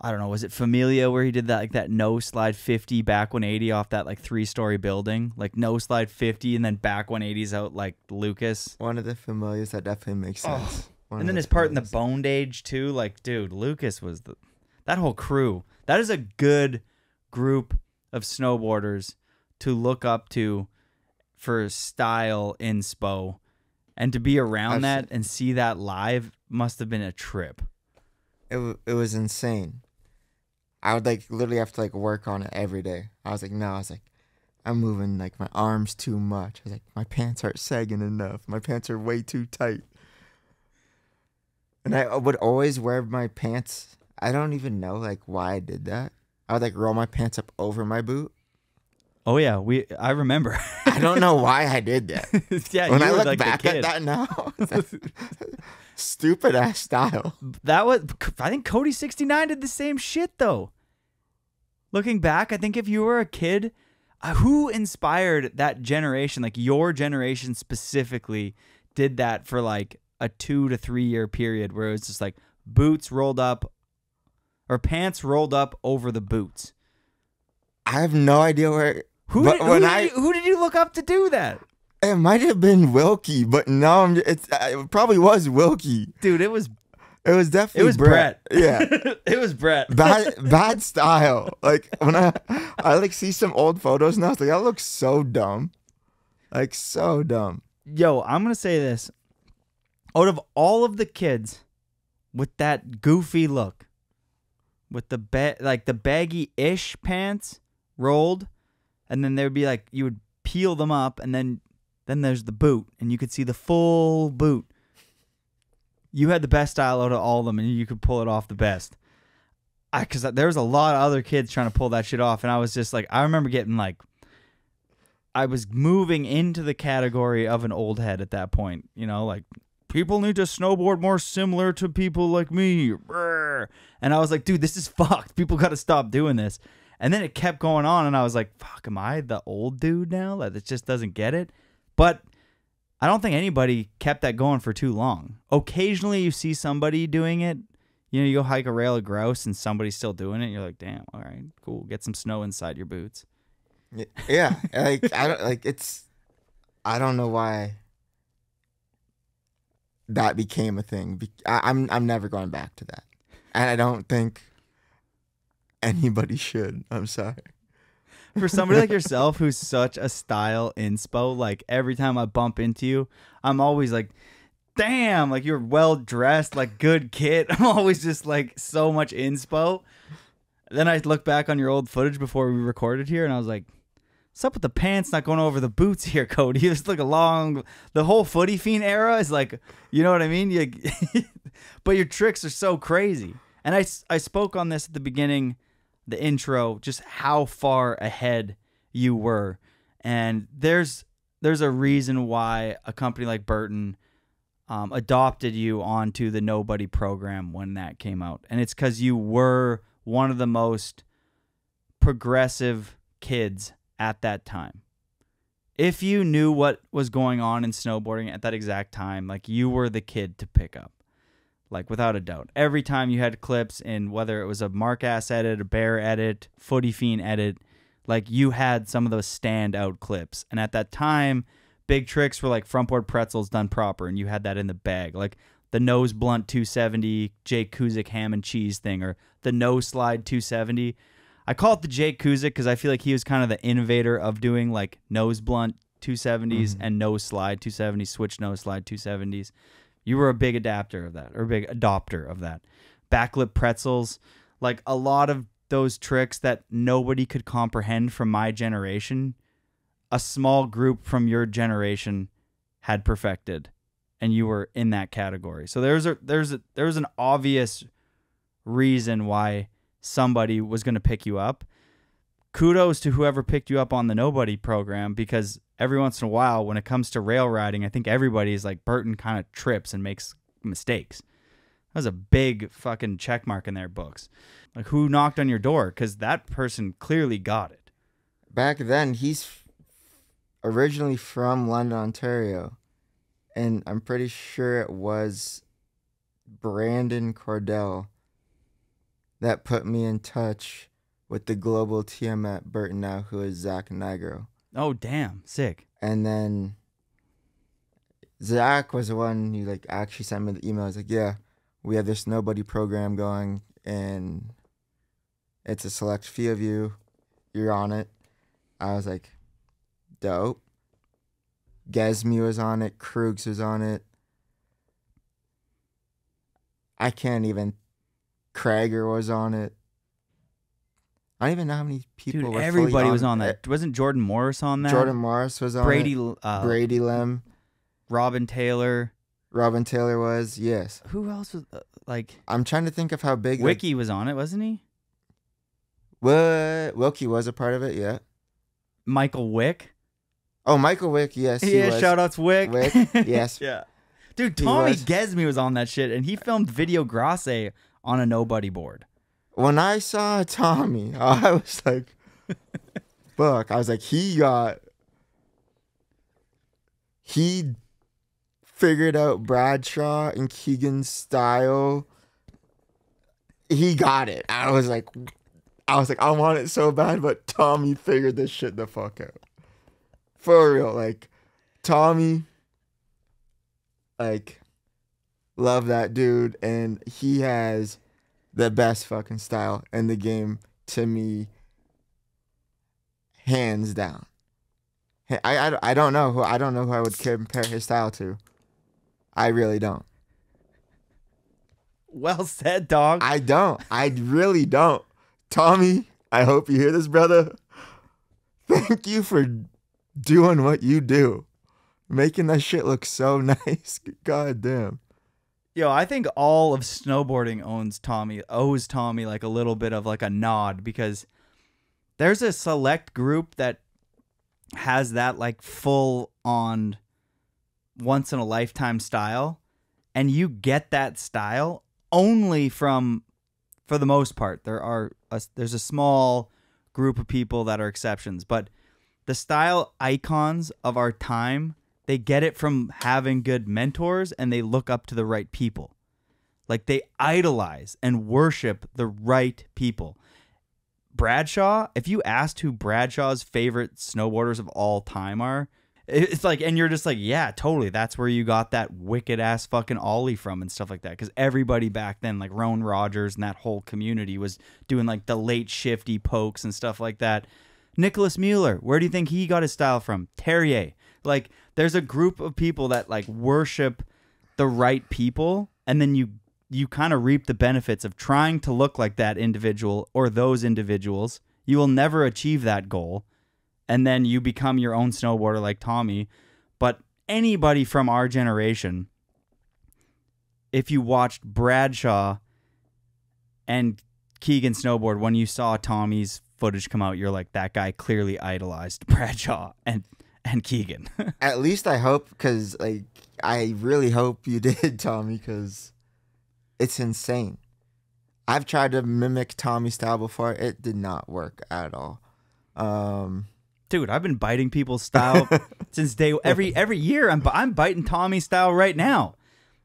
I don't know, was it Familia where he did that, like, that no slide 50 back 180 off that, like, 3-story building? Like, no slide 50 and then back 180s out like Lucas. One of the Familias, that definitely makes sense. And then his part in the Boned Age, too. Like, dude, Lucas was that whole crew. That is a good group of snowboarders to look up to for style inspo. And to be around that and see that live must have been a trip. It was insane. I would, like, literally have to, like, work on it every day. I was like, I'm moving, like, my arms too much. I was like, my pants aren't sagging enough. My pants are way too tight. And I would always wear my pants. I don't even know, like, why I did that. I would, like, roll my pants up over my boot. Oh, yeah. I remember. I don't know why I did that. Yeah, when you I were look like back at that now, stupid ass style. I think Kody 69 did the same shit, though. Looking back, I think if you were a kid, who inspired that generation, like your generation specifically, did that for like a 2 to 3 year period where it was just like boots rolled up or pants rolled up over the boots? I have no idea where. Who did you look up to do that? It might have been Wilkie, but no, it probably was Wilkie. Dude, it was definitely Brett. Yeah. It was Brett. Bad style. Like, when I like see some old photos now, it's like, that looks so dumb. Like, so dumb. Yo, I'm going to say this. Out of all of the kids with that goofy look, with the baggy-ish pants rolled, and then there would be like, you would peel them up, and then there's the boot, and you could see the full boot. You had the best style out of all of them, and you could pull it off the best. Because there was a lot of other kids trying to pull that shit off, and I was just like, I remember getting like, I was moving into the category of an old head at that point. You know, like, people need to snowboard more similar to people like me. And I was like, dude, this is fucked. People got to stop doing this. And then it kept going on, and I was like, fuck, am I the old dude now that just doesn't get it? But I don't think anybody kept that going for too long. Occasionally you see somebody doing it. You know, you go hike a rail of grouse and somebody's still doing it. And you're like, damn, all right, cool. Get some snow inside your boots. Yeah. Like, I don't know why that became a thing. I'm never going back to that. And I don't think anybody should. I'm sorry. For somebody like yourself who's such a style inspo, like every time I bump into you, I'm always like, damn, like you're well dressed, like good kid. I'm always just like so much inspo. Then I look back on your old footage before we recorded here, and I was like, what's up with the pants not going over the boots here, Kody? It's like the whole Footy Fiend era is like, you know what I mean? But your tricks are so crazy. And I spoke on this at the beginning, the intro, just how far ahead you were. And there's a reason why a company like Burton adopted you onto the Nobody program when that came out. And it's because you were one of the most progressive kids at that time. If you knew what was going on in snowboarding at that exact time, like, you were the kid to pick up. Like, without a doubt. Every time you had clips in, whether it was a Mark Ass edit, a Bear edit, Footy Fiend edit, like, you had some of those standout clips. And at that time, big tricks were like frontboard pretzels done proper, and you had that in the bag. Like the nose blunt 270 Jake Kuzik ham and cheese thing, or the nose slide 270. I call it the Jake Kuzik because I feel like he was kind of the innovator of doing like nose blunt 270s and nose slide 270s, switch nose slide 270s. You were a big adapter of that, or a big adopter of that. Backlip pretzels, like a lot of those tricks that nobody could comprehend from my generation, a small group from your generation had perfected, and you were in that category. So there's an obvious reason why somebody was going to pick you up. Kudos to whoever picked you up on the Nobody program, because every once in a while, when it comes to rail riding, I think everybody's like, Burton kind of trips and makes mistakes. That was a big fucking check mark in their books. Like, who knocked on your door? Because that person clearly got it. back then, he's originally from London, Ontario. And I'm pretty sure it was Brandon Cordell that put me in touch with the global TM at Burton now, who is Zach Nigro. Oh, damn. Sick. And then Zach was the one who like actually sent me the email. He's like, yeah, we have this Nobody program going, and it's a select few of you. You're on it. I was like, dope. Gesme was on it. Krugs was on it. I can't even. Krager was on it. I don't even know how many people Dude, were everybody was on it. that. Wasn't Jordan Morris on that? Jordan Morris was on Brady, it. Brady Lem. Robin Taylor. Robin Taylor was, yes. Who else was, like... I'm trying to think of how big... Wiki was on it, wasn't he? Wilkie was a part of it, yeah. Michael Wick. Oh, Michael Wick, yes, he was. Shout outs Wick. Wick, yes. Yeah. Dude, Tommy Gesme was on that shit, and he filmed Video Grasse on a nobody board. When I saw Tommy, I was like, fuck. I was like, he figured out Bradshaw and Keegan's style. He got it. I was like, I want it so bad, but Tommy figured this shit the fuck out. For real. Like, Tommy, like, love that dude. And he has the best fucking style in the game to me, hands down. I don't know who I would compare his style to. I really don't. Well said, dog. I don't. I really don't. Tommy, I hope you hear this, brother. Thank you for doing what you do. Making that shit look so nice. God damn. Yo, I think all of snowboarding owes Tommy like a little bit of like a nod, because there's a select group that has that like full on once in a lifetime style, and you get that style only from, for the most part, there's a small group of people that are exceptions, but the style icons of our time, they get it from having good mentors, and they look up to the right people. Like, they idolize and worship the right people. Bradshaw, if you asked who Bradshaw's favorite snowboarders of all time are, it's like, and you're just like, yeah, totally. That's where you got that wicked ass fucking ollie from and stuff like that. Because everybody back then, like Roan Rogers and that whole community, was doing like the late shifty pokes and stuff like that. Nicholas Mueller, where do you think he got his style from? Terrier. Like, there's a group of people that like worship the right people, and then you kind of reap the benefits of trying to look like that individual or those individuals. You will never achieve that goal, and then you become your own snowboarder like Tommy. But anybody from our generation, if you watched Bradshaw and Keegan snowboard, when you saw Tommy's footage come out, you're like, that guy clearly idolized Bradshaw and Keegan. At least I hope, because like, I really hope you did, Tommy, because it's insane. I've tried to mimic Tommy's style before. It did not work at all. Dude, I've been biting people's style since every year. I'm biting Tommy's style right now.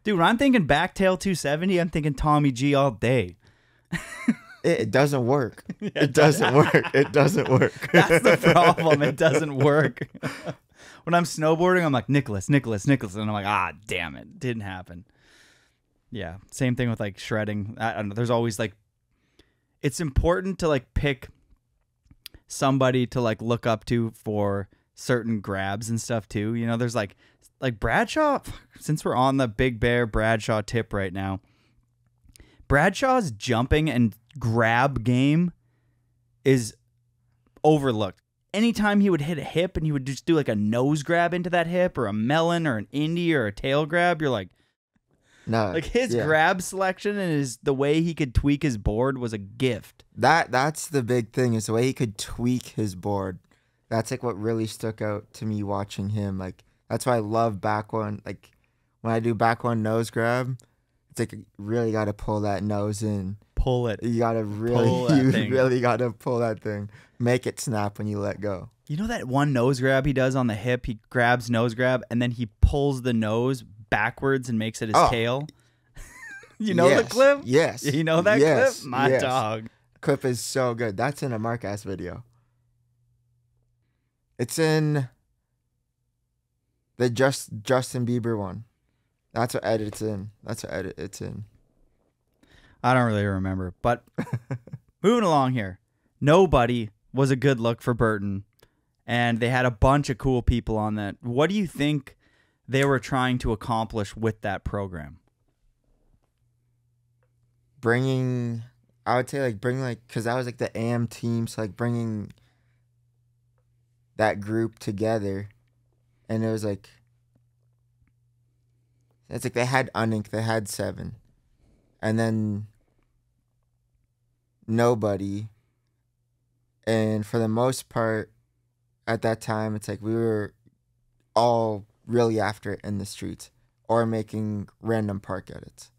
Dude, when I'm thinking backtail 270, I'm thinking Tommy G all day. It doesn't work. It doesn't work. It doesn't work. That's the problem. It doesn't work. When I'm snowboarding, I'm like, Nicholas. And I'm like, damn it. Didn't happen. Yeah. Same thing with like shredding. I don't know. There's always like, it's important to like pick somebody to like look up to for certain grabs and stuff too. You know, there's like Bradshaw, since we're on the Big Bear Bradshaw tip right now, Bradshaw's jumping and grab game is overlooked. Anytime he would hit a hip and he would just do like a nose grab into that hip, or a melon, or an indie, or a tail grab, you're like, no, like his grab selection and the way he could tweak his board was a gift. That's the big thing, is the way he could tweak his board. That's like what really stuck out to me watching him. Like, that's why I love back one. Like, when I do back one nose grab, it's like, you really got to pull that nose in. pull it. You gotta really gotta pull that thing. Make it snap when you let go. You know that one nose grab he does on the hip? He grabs nose grab and then he pulls the nose backwards and makes it his tail. You know the clip? Yes. You know that clip? My dog. Clip is so good. That's in a Mark-ass video. It's in the Justin Bieber one. That's what edit it's in. I don't really remember. But moving along here. Nobody was a good look for Burton. And they had a bunch of cool people on that. What do you think they were trying to accomplish with that program? I would say because that was like the AM team, so like bringing that group together, and it was like, it's like they had Unink, they had Seven, and then nobody, and for the most part, at that time, it's like we were all really after it in the streets or making random park edits.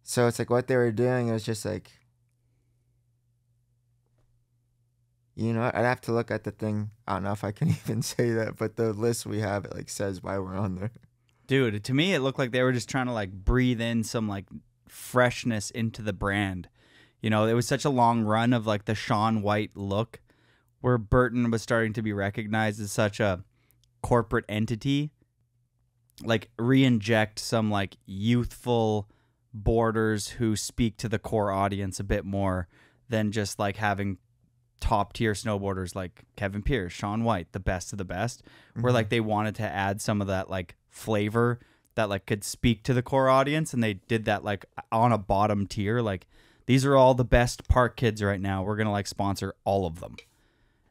So it's like what they were doing, it was just like, you know, I'd have to look at the thing. I don't know if I can even say that, but the list we have, it like says why we're on there. Dude, to me, it looked like they were just trying to like breathe in some like freshness into the brand. You know, it was such a long run of like the Shaun White look where Burton was starting to be recognized as such a corporate entity. Like re-inject some like youthful boarders who speak to the core audience a bit more than just like having top tier snowboarders like Kevin Pierce, Shaun White, the best of the best, where like they wanted to add some of that like flavor that like could speak to the core audience, and they did that like on a bottom tier. Like, these are all the best park kids right now. We're gonna like sponsor all of them.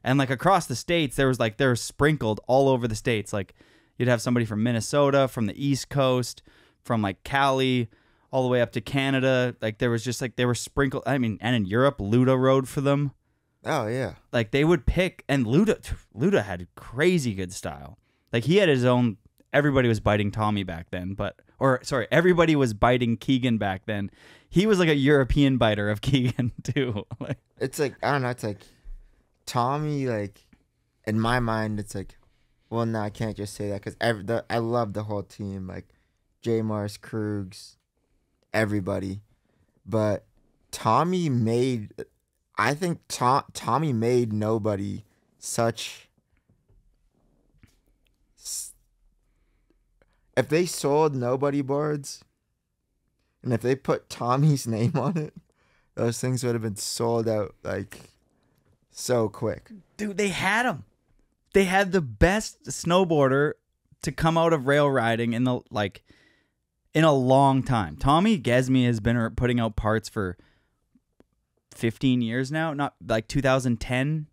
And like across the states, there was sprinkled all over the states. Like you'd have somebody from Minnesota, from the East Coast, from like Cali, all the way up to Canada. Like there was just like they were sprinkled. I mean, and in Europe, Luda rode for them. Oh yeah. Like they would pick, and Luda had crazy good style. Like he had his own. Everybody was biting Tommy back then, everybody was biting Keegan back then. He was like a European biter of Keegan too. Like, it's like, I don't know. It's like Tommy. Like in my mind, it's like, well, no, I can't just say that because I love the whole team. Like J. Mars, Krugs, everybody, but Tommy made. I think Tommy made nobody such. If they sold nobody boards, and if they put Tommy's name on it, those things would have been sold out like so quick. Dude, they had him. They had the best snowboarder to come out of rail riding in a long time. Tommy Gesme has been putting out parts for 15 years now, not like 2010.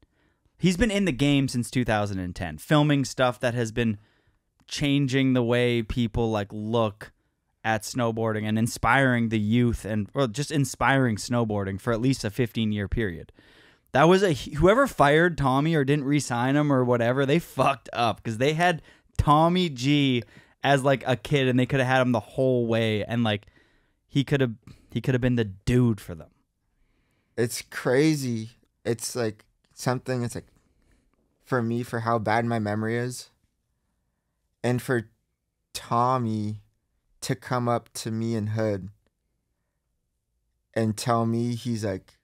He's been in the game since 2010, filming stuff that has been changing the way people like look at snowboarding and inspiring the youth or just inspiring snowboarding for at least a 15-year period. That was whoever fired Tommy or didn't re-sign him or whatever, they fucked up because they had Tommy G as like a kid and they could have had him the whole way, and like he could have been the dude for them. It's crazy. It's like something. It's like for me, for how bad my memory is, and for Tommy to come up to me in Hood and tell me, he's like,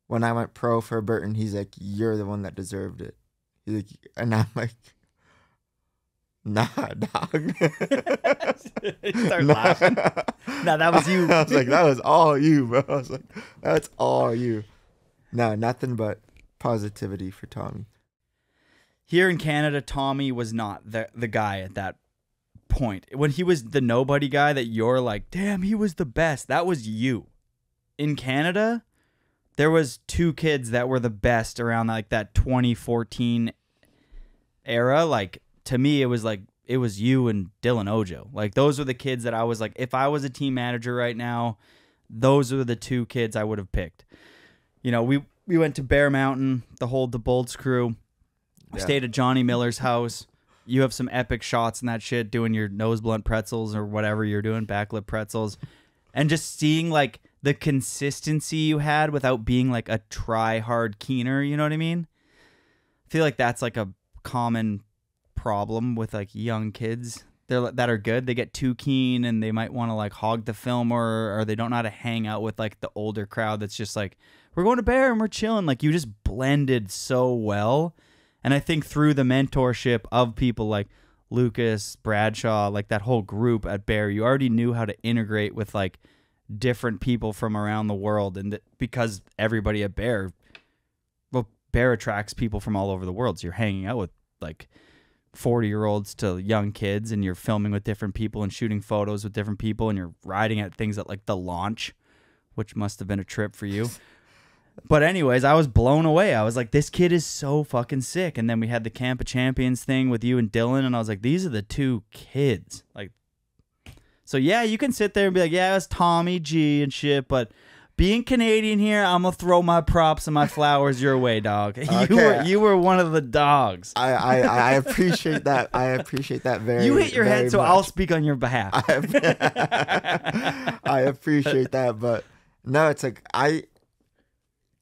when I went pro for Burton, he's like, you're the one that deserved it. He's like, and I'm like, nah, dog. You start laughing. No, that was you. I was like, that was all you, bro. I was like, that's all you. No, nothing but positivity for Tommy. Here in Canada, Tommy was not the guy at that point. When he was the nobody guy that you're like, damn, he was the best. That was you. In Canada, there was two kids that were the best around like that 2014 era. Like, to me, it was you and Dylan Ojo. Like, those were the kids that I was like, if I was a team manager right now, those are the two kids I would have picked. You know, we went to Bear Mountain, the whole DeBolt's crew. Yeah. Stayed at Johnny Miller's house. You have some epic shots in that shit, doing your nose blunt pretzels or whatever you're doing, backlip pretzels. And just seeing like the consistency you had without being like a try hard keener, you know what I mean? I feel like that's like a common problem with like young kids that are good. They get too keen and they might want to like hog the film, or they don't know how to hang out with like the older crowd that's just like, we're going to Bear and we're chilling. Like you just blended so well. And I think through the mentorship of people like Lucas, Bradshaw, like that whole group at Bear, you already knew how to integrate with like different people from around the world. And because everybody at Bear, well, Bear attracts people from all over the world. So you're hanging out with like 40-year-olds to young kids, and you're filming with different people and shooting photos with different people, and you're riding at things at like the launch, which must have been a trip for you. But anyways, I was blown away. I was like, this kid is so fucking sick. And then we had the Camp of Champions thing with you and Dylan, and I was like, these are the two kids. Like, so yeah, you can sit there and be like, yeah, it's Tommy G and shit, but being Canadian here, I'm gonna throw my props and my flowers your way, dog. Okay. You were one of the dogs. I appreciate that. I appreciate that very. You hit your head, so much. I'll speak on your behalf. I appreciate that, but no, it's like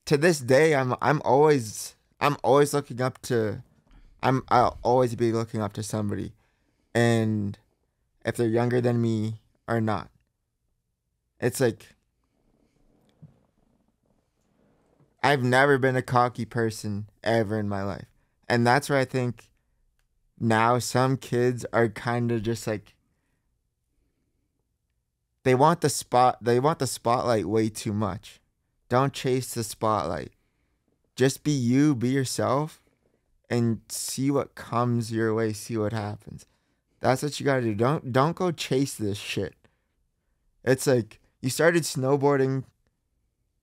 to this day, I'm always looking up to, I'll always be looking up to somebody, and if they're younger than me or not, it's like I've never been a cocky person ever in my life, and that's where I think now some kids are kind of just like they want the spotlight way too much. Don't chase the spotlight. Just be you, be yourself, and see what comes your way, see what happens. That's what you gotta do. Don't go chase this shit. It's like you started snowboarding.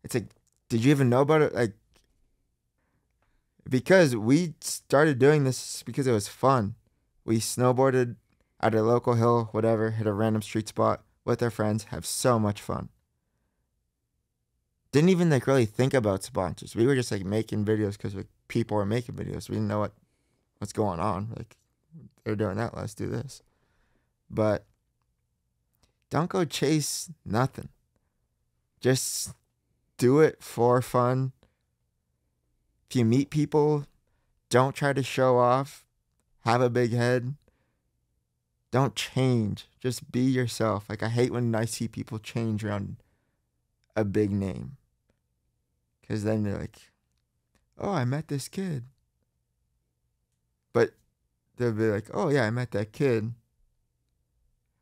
It's like, did you even know about it? Like, because we started doing this because it was fun. We snowboarded at a local hill, whatever, hit a random street spot with our friends, have so much fun. Didn't even like really think about sponsors. We were just like making videos because like, people were making videos. We didn't know what's going on. Like, they're doing that, let's do this. But don't go chase nothing. Just do it for fun. If you meet people, don't try to show off. Have a big head. Don't change. Just be yourself. Like, I hate when I see people change around a big name. Because then they're like, oh, I met this kid. But they'll be like, oh, yeah, I met that kid.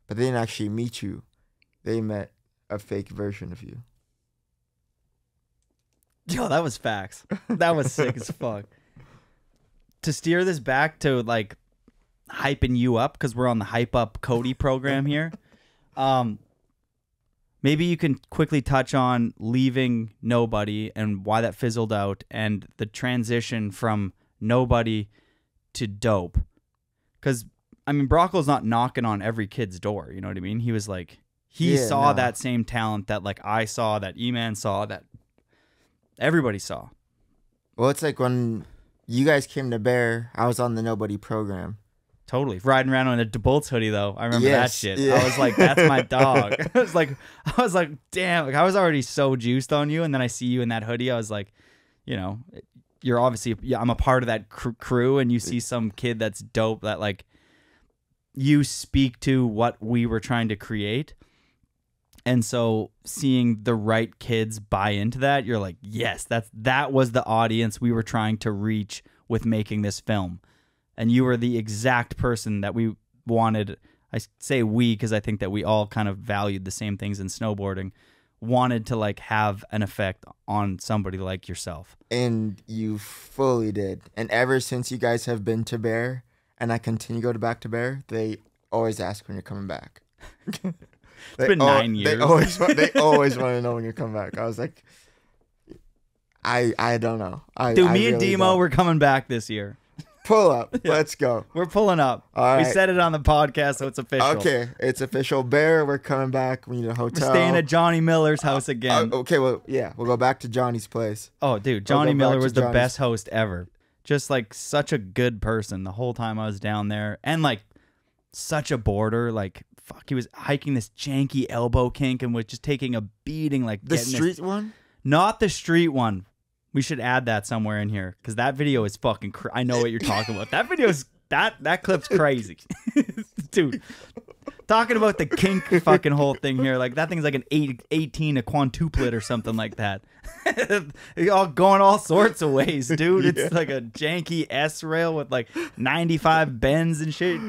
But they didn't actually meet you. They met a fake version of you. Yo, that was facts. That was sick as fuck. To steer this back to like hyping you up, because we're on the Hype Up Kody program here. Maybe you can quickly touch on leaving Nobody and why that fizzled out, and the transition from Nobody to Dope. Because, I mean, Brockle's not knocking on every kid's door, you know what I mean? He was like, he saw that same talent that like I saw, that E-Man saw, that everybody saw. Well, it's like when you guys came to Bear, I was on the Nobody program. Totally. Riding around in a DeBoltz hoodie, though. I remember that shit. Yeah. I was like, that's my dog. I was like, damn. Like, I was already so juiced on you, and then I see you in that hoodie. I was like, you know, you're obviously, I'm a part of that crew, and you see some kid that's dope that, like, you speak to what we were trying to create. And so seeing the right kids buy into that, you're like, yes, that was the audience we were trying to reach with making this film. And you were the exact person that we wanted. I say we because I think that we all kind of valued the same things in snowboarding. Wanted to like have an effect on somebody like yourself. And you fully did. And ever since you guys have been to Bear, and I continue to go back to Bear, they always ask when you're coming back. It's been 9 years. They always want to know when you're coming back. I was like, I don't know. Dude, me and Demo, we're coming back this year. Pull up. Yeah. Let's go. We're pulling up. All right. We said it on the podcast, so it's official. Okay, it's official. Bear, we're coming back. We need a hotel. We're staying at Johnny Miller's house again. Okay, well, yeah, we'll go back to Johnny's place. Oh, dude, Johnny Miller was the best host ever. Just like such a good person the whole time I was down there, and like such a boarder. Like, fuck, he was hiking this janky elbow kink and was just taking a beating. Like The street one? Not the street one. We should add that somewhere in here because that video is fucking. I know what you're talking about. That video is that clip's crazy, dude. Talking about the kink fucking whole thing here, like that thing's like an 18, a quintuplet or something like that. All going all sorts of ways, dude. It's like a janky S rail with like 95 bends and shit.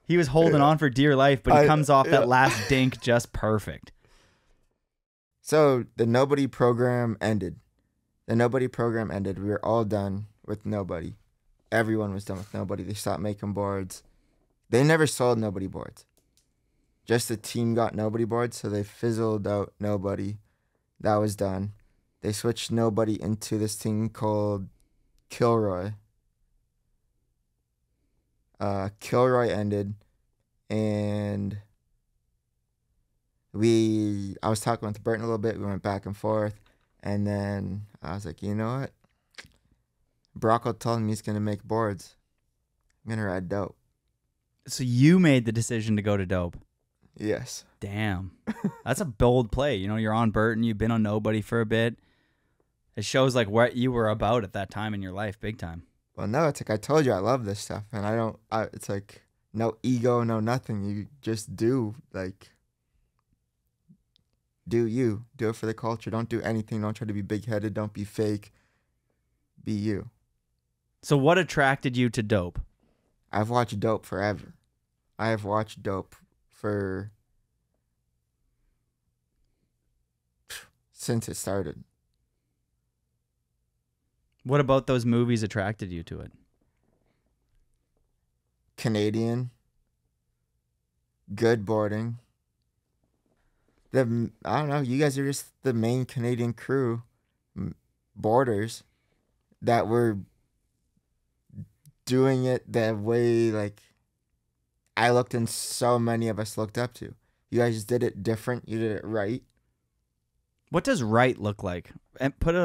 He was holding on for dear life, but he comes off that last dink just perfect. So the Nobody program ended. We were all done with Nobody. Everyone was done with Nobody. They stopped making boards. They never sold Nobody boards. Just the team got Nobody boards, so they fizzled out Nobody. That was done. They switched Nobody into this thing called Kilroy. Kilroy ended, and I was talking with Burton a little bit. We went back and forth, and then I was like, you know what? Brocco told me he's going to make boards. I'm going to ride Dope. So you made the decision to go to Dope. Yes. Damn. That's a bold play. You know, you're on Burton, you've been on Nobody for a bit. It shows like what you were about at that time in your life, big time. Well, no, it's like I told you I love this stuff, and it's like no ego, no nothing. You just do, like, do you. Do it for the culture. Don't do anything. Don't try to be big-headed. Don't be fake. Be you. So what attracted you to Dope? I've watched Dope forever. I have watched Dope since it started. What about those movies attracted you to it? Canadian. Good boarding. I don't know. You guys are just the main Canadian crew, boarders, that were doing it the way, like, I looked and so many of us looked up to. You guys did it different. You did it right. What does right look like? And put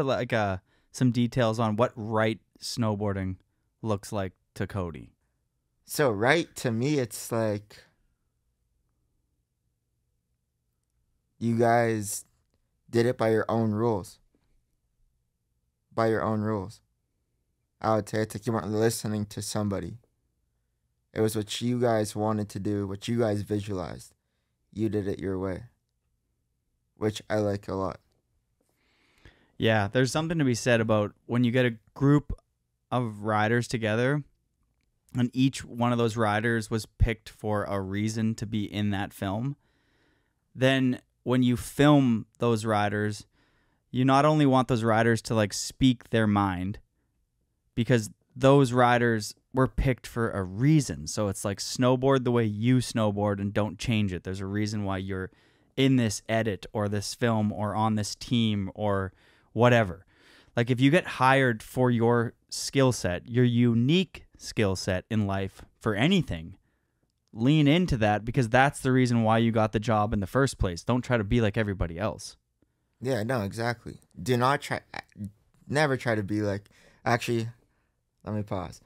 some details on what right snowboarding looks like to Kody. So right, to me, it's like you guys did it by your own rules. By your own rules. I would say it's like you weren't listening to somebody. It was what you guys wanted to do, what you guys visualized. You did it your way, which I like a lot. Yeah, there's something to be said about when you get a group of riders together and each one of those riders was picked for a reason to be in that film. Then when you film those riders, you not only want those riders to like speak their mind, because those riders were picked for a reason. So it's like snowboard the way you snowboard and don't change it. There's a reason why you're in this edit or this film or on this team or whatever. Like if you get hired for your skill set, your unique skill set in life for anything, lean into that because that's the reason why you got the job in the first place. Don't try to be like everybody else. Yeah, no, exactly. Do not try, never try to be like, actually, let me pause.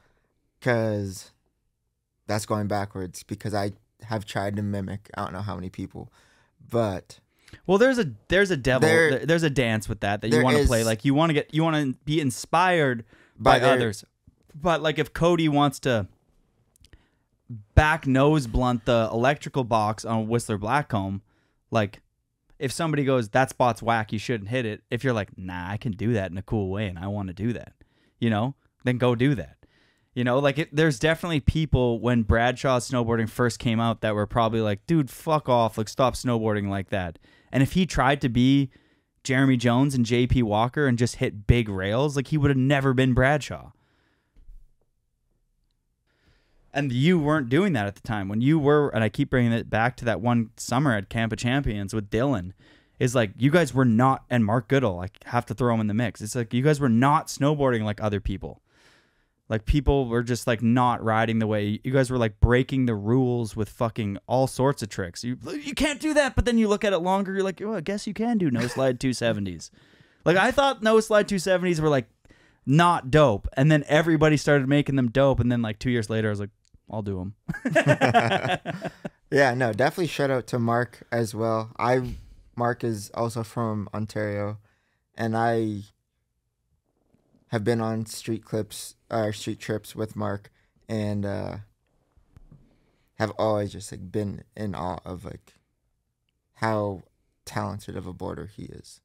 Because that's going backwards because I have tried to mimic, I don't know how many people, but... Well, there's a devil, there's a dance with that you want to play. Like you want to be inspired by others. But like if Kody wants to back nose blunt the electrical box on Whistler Blackcomb, like if somebody goes, that spot's whack, you shouldn't hit it. If you're like, nah, I can do that in a cool way and I want to do that, then go do that. There's definitely people when Bradshaw snowboarding first came out that were probably like, dude, fuck off. Like, stop snowboarding like that. And if he tried to be Jeremy Jones and JP Walker and just hit big rails, like he would have never been Bradshaw. And you weren't doing that at the time. When you were, and I keep bringing it back to that one summer at Camp of Champions with Dylan, is like you guys were not, and Mark Goodall, like have to throw him in the mix. It's like you guys were not snowboarding like other people. Like people were just like not riding the way you guys were, like breaking the rules with fucking all sorts of tricks. You can't do that, but then you look at it longer, you're like, oh, I guess you can do no slide 270s. Like I thought no slide 270s were like not dope, and then everybody started making them dope, and then like 2 years later I was like, I'll do them. Yeah, no, definitely shout out to Mark as well. Mark is also from Ontario, and I have been on street trips with Mark, and have always just like been in awe of like how talented of a boarder he is.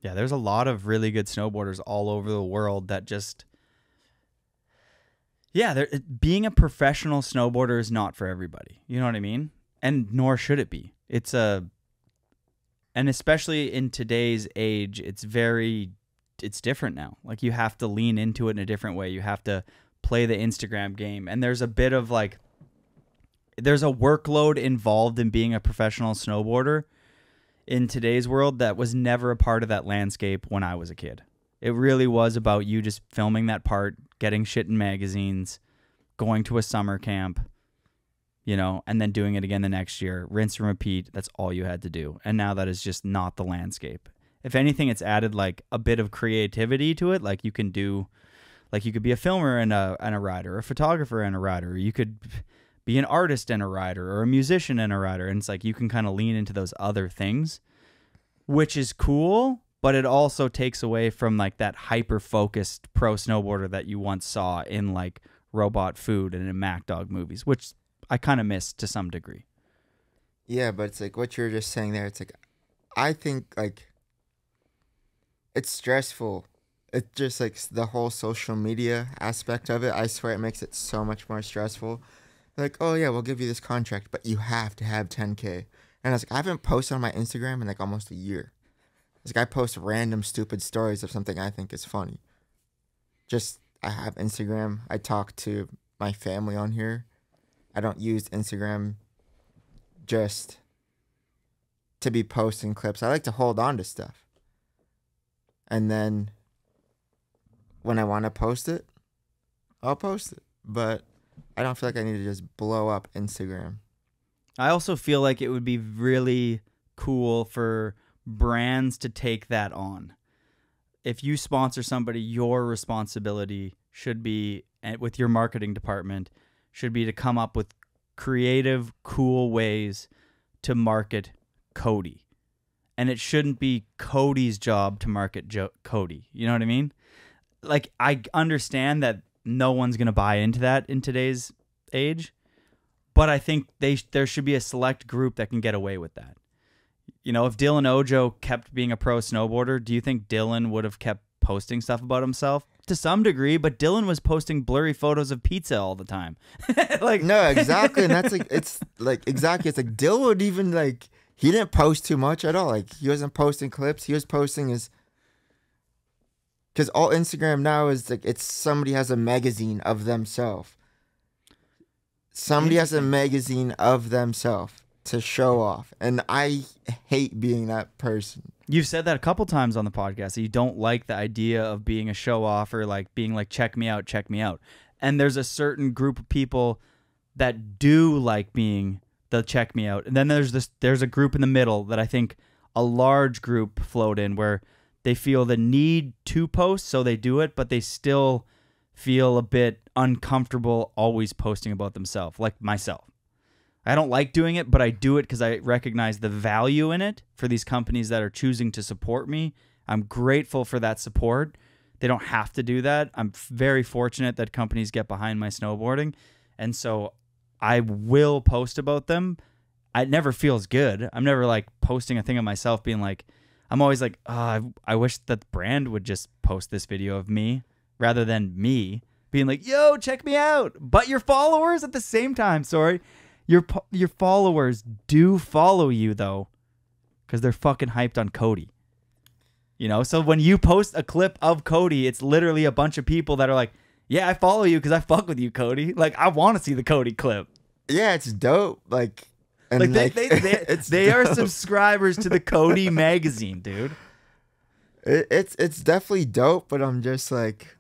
Yeah, there's a lot of really good snowboarders all over the world that just... Yeah, being a professional snowboarder is not for everybody. You know what I mean? And nor should it be. And especially in today's age, it's different now. Like, you have to lean into it in a different way. You have to play the Instagram game. And there's a bit of like, there's a workload involved in being a professional snowboarder in today's world that was never a part of that landscape when I was a kid. It really was about you just filming that part, getting shit in magazines, going to a summer camp, you know, and then doing it again the next year. Rinse and repeat. That's all you had to do. And now that is just not the landscape. If anything, it's added like a bit of creativity to it. Like you can be a filmer and a rider, a photographer and a rider. You could be an artist and a rider, or a musician and a rider. And it's like you can kind of lean into those other things, which is cool. But it also takes away from like that hyper-focused pro snowboarder that you once saw in like Robot Food and in Mac Dog movies, which I kind of miss to some degree. Yeah, but it's like what you were just saying there. It's like, I think like it's stressful. It's just like the whole social media aspect of it. I swear it makes it so much more stressful. Like, oh yeah, we'll give you this contract, but you have to have 10K. And I was like, I haven't posted on my Instagram in like almost a year. Like, I post random stupid stories of something I think is funny. I have Instagram. I talk to my family on here. I don't use Instagram just to be posting clips. I like to hold on to stuff. And then when I want to post it, I'll post it. But I don't feel like I need to just blow up Instagram. I also feel like it would be really cool for brands to take that on. If you sponsor somebody, your responsibility should be, with your marketing department, should be to come up with creative, cool ways to market Kody. And it shouldn't be Kody's job to market Kody. You know what I mean? Like, I understand that no one's going to buy into that in today's age, but I think there should be a select group that can get away with that. You know, if Dylan Ojo kept being a pro snowboarder, do you think Dylan would have kept posting stuff about himself? To some degree, but Dylan was posting blurry photos of pizza all the time. Like, no, exactly. And that's like, it's like, exactly. It's like Dylan would even like, he didn't post too much at all. Like, he wasn't posting clips. He was posting because all Instagram now is like, it's somebody has a magazine of themselves. Somebody has a magazine of themselves to show off. And I hate being that person. You've said that a couple times on the podcast, that you don't like the idea of being a show off or like being like, check me out, check me out. And there's a certain group of people that do like being the check me out. And then there's a group in the middle that I think a large group float in, where they feel the need to post, so they do it, but they still feel a bit uncomfortable always posting about themselves, like myself. I don't like doing it, but I do it because I recognize the value in it for these companies that are choosing to support me. I'm grateful for that support. They don't have to do that. I'm very fortunate that companies get behind my snowboarding, and so I will post about them. It never feels good. I'm never like posting a thing of myself being like, I'm always like, oh, I wish that the brand would just post this video of me rather than me being like, yo, check me out. But your followers at the same time, sorry. Your followers do follow you, though, because they're fucking hyped on Kody. You know, so when you post a clip of Kody, it's literally a bunch of people that are like, yeah, I follow you because I fuck with you, Kody. Like, I want to see the Kody clip. Yeah, it's dope. Like, and they are subscribers to the Kody magazine, dude. It's definitely dope, but I'm just like,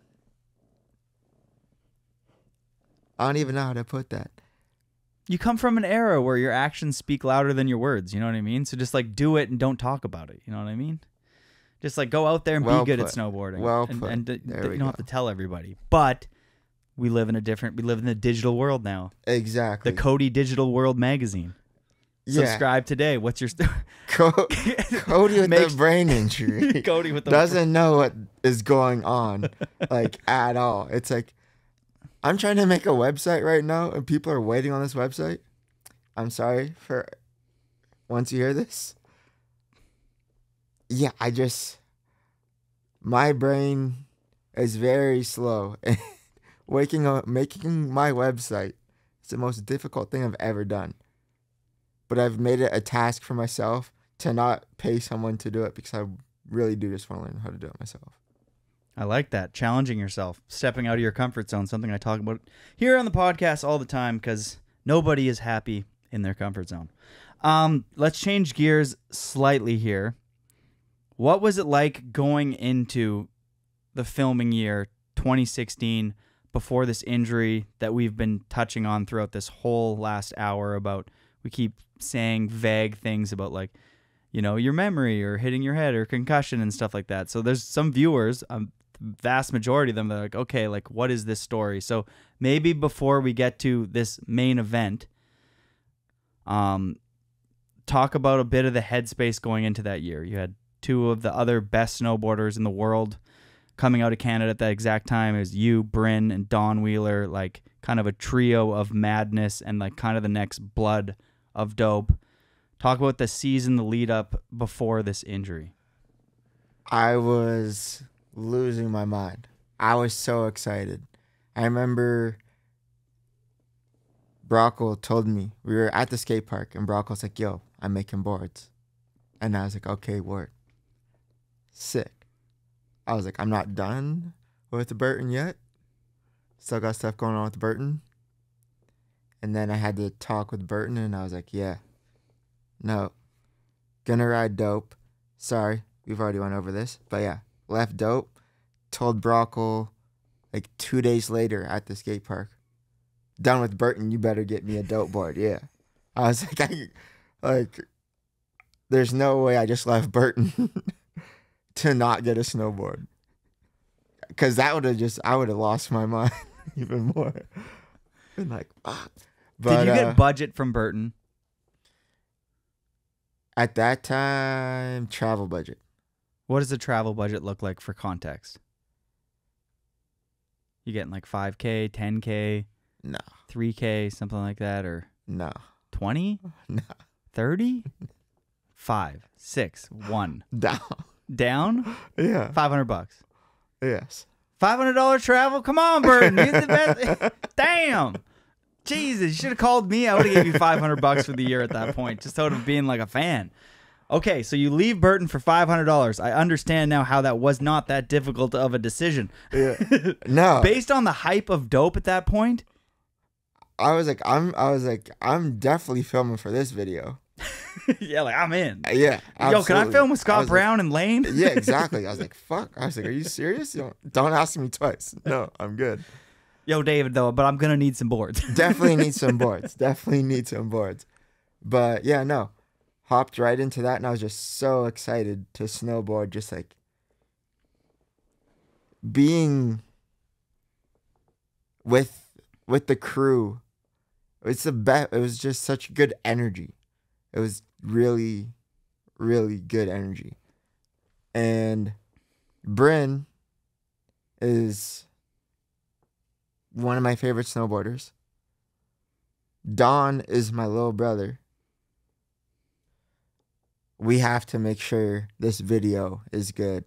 I don't even know how to put that. You come from an era where your actions speak louder than your words. You know what I mean? So just like do it and don't talk about it. You know what I mean? Just like go out there and be good at snowboarding. Well put. And you There don't we go. have to tell everybody. But we live in the digital world now. Exactly. The Kody Digital World magazine. Yeah. Subscribe today. What's your Cody with the brain injury. Cody with the doesn't know what is going on, like, at all. It's like, I'm trying to make a website right now, and people are waiting on this website. I'm sorry for once you hear this. Yeah, my brain is very slow. Waking up, making my website is the most difficult thing I've ever done. But I've made it a task for myself to not pay someone to do it because I really do just want to learn how to do it myself. I like that. Challenging yourself, stepping out of your comfort zone, something I talk about here on the podcast all the time because nobody is happy in their comfort zone. Let's change gears slightly here. What was it like going into the filming year 2016 before this injury that we've been touching on throughout this whole last hour about? We keep saying vague things about, like, you know, your memory or hitting your head or concussion and stuff like that. So there's some viewers, the vast majority of them, that are like, okay, like, what is this story? So maybe before we get to this main event, talk about a bit of the headspace going into that year. You had two of the other best snowboarders in the world coming out of Canada at that exact time. It was you, Bryn, and Don Wheeler, like kind of a trio of madness and like kind of the next blood of dope. Talk about the season, the lead up before this injury. I was losing my mind. I was so excited. I remember Brockle told me, we were at the skate park, and Brockle's like, yo, I'm making boards. And I was like, okay, word. Sick. I was like, I'm not done with the Burton yet. Still got stuff going on with Burton. And then I had to talk with Burton, and I was like, yeah, no, gonna ride dope. Sorry, we've already went over this. But yeah, left dope. Told Brockle like 2 days later at the skate park, done with Burton, you better get me a dope board. Yeah. I was like, there's no way I just left Burton to not get a snowboard. Because that would have I would have lost my mind even more. Been like, fuck. But, did you get budget from Burton? At that time, travel budget. What does a travel budget look like for context? You getting like 5K, 10K? No. 3K, something like that? Or no. 20? No. 30? 5, 6, 1. Down. Down? Yeah. $500. Yes. $500 travel? Come on, Burton. You're the best. Damn. Jesus, you should have called me. I would have gave you $500 for the year at that point, just out of being like a fan. Okay, so you leave Burton for $500. I understand now how that was not that difficult of a decision. Yeah. No. Based on the hype of dope at that point, I was like, I'm definitely filming for this video. Yeah, like I'm in. Yeah. Absolutely. Yo, can I film with Scott Brown and Lane? Yeah, exactly. I was like, fuck. I was like, are you serious? Don't ask me twice. No, I'm good. Yo, David, though, but I'm going to need some boards. Definitely need some boards. Definitely need some boards. But yeah, no. Hopped right into that, and I was just so excited to snowboard, just like being with the crew. It's the best. It was just such good energy. It was really, really good energy. And Bryn is one of my favorite snowboarders. Don is my little brother. We have to make sure this video is good.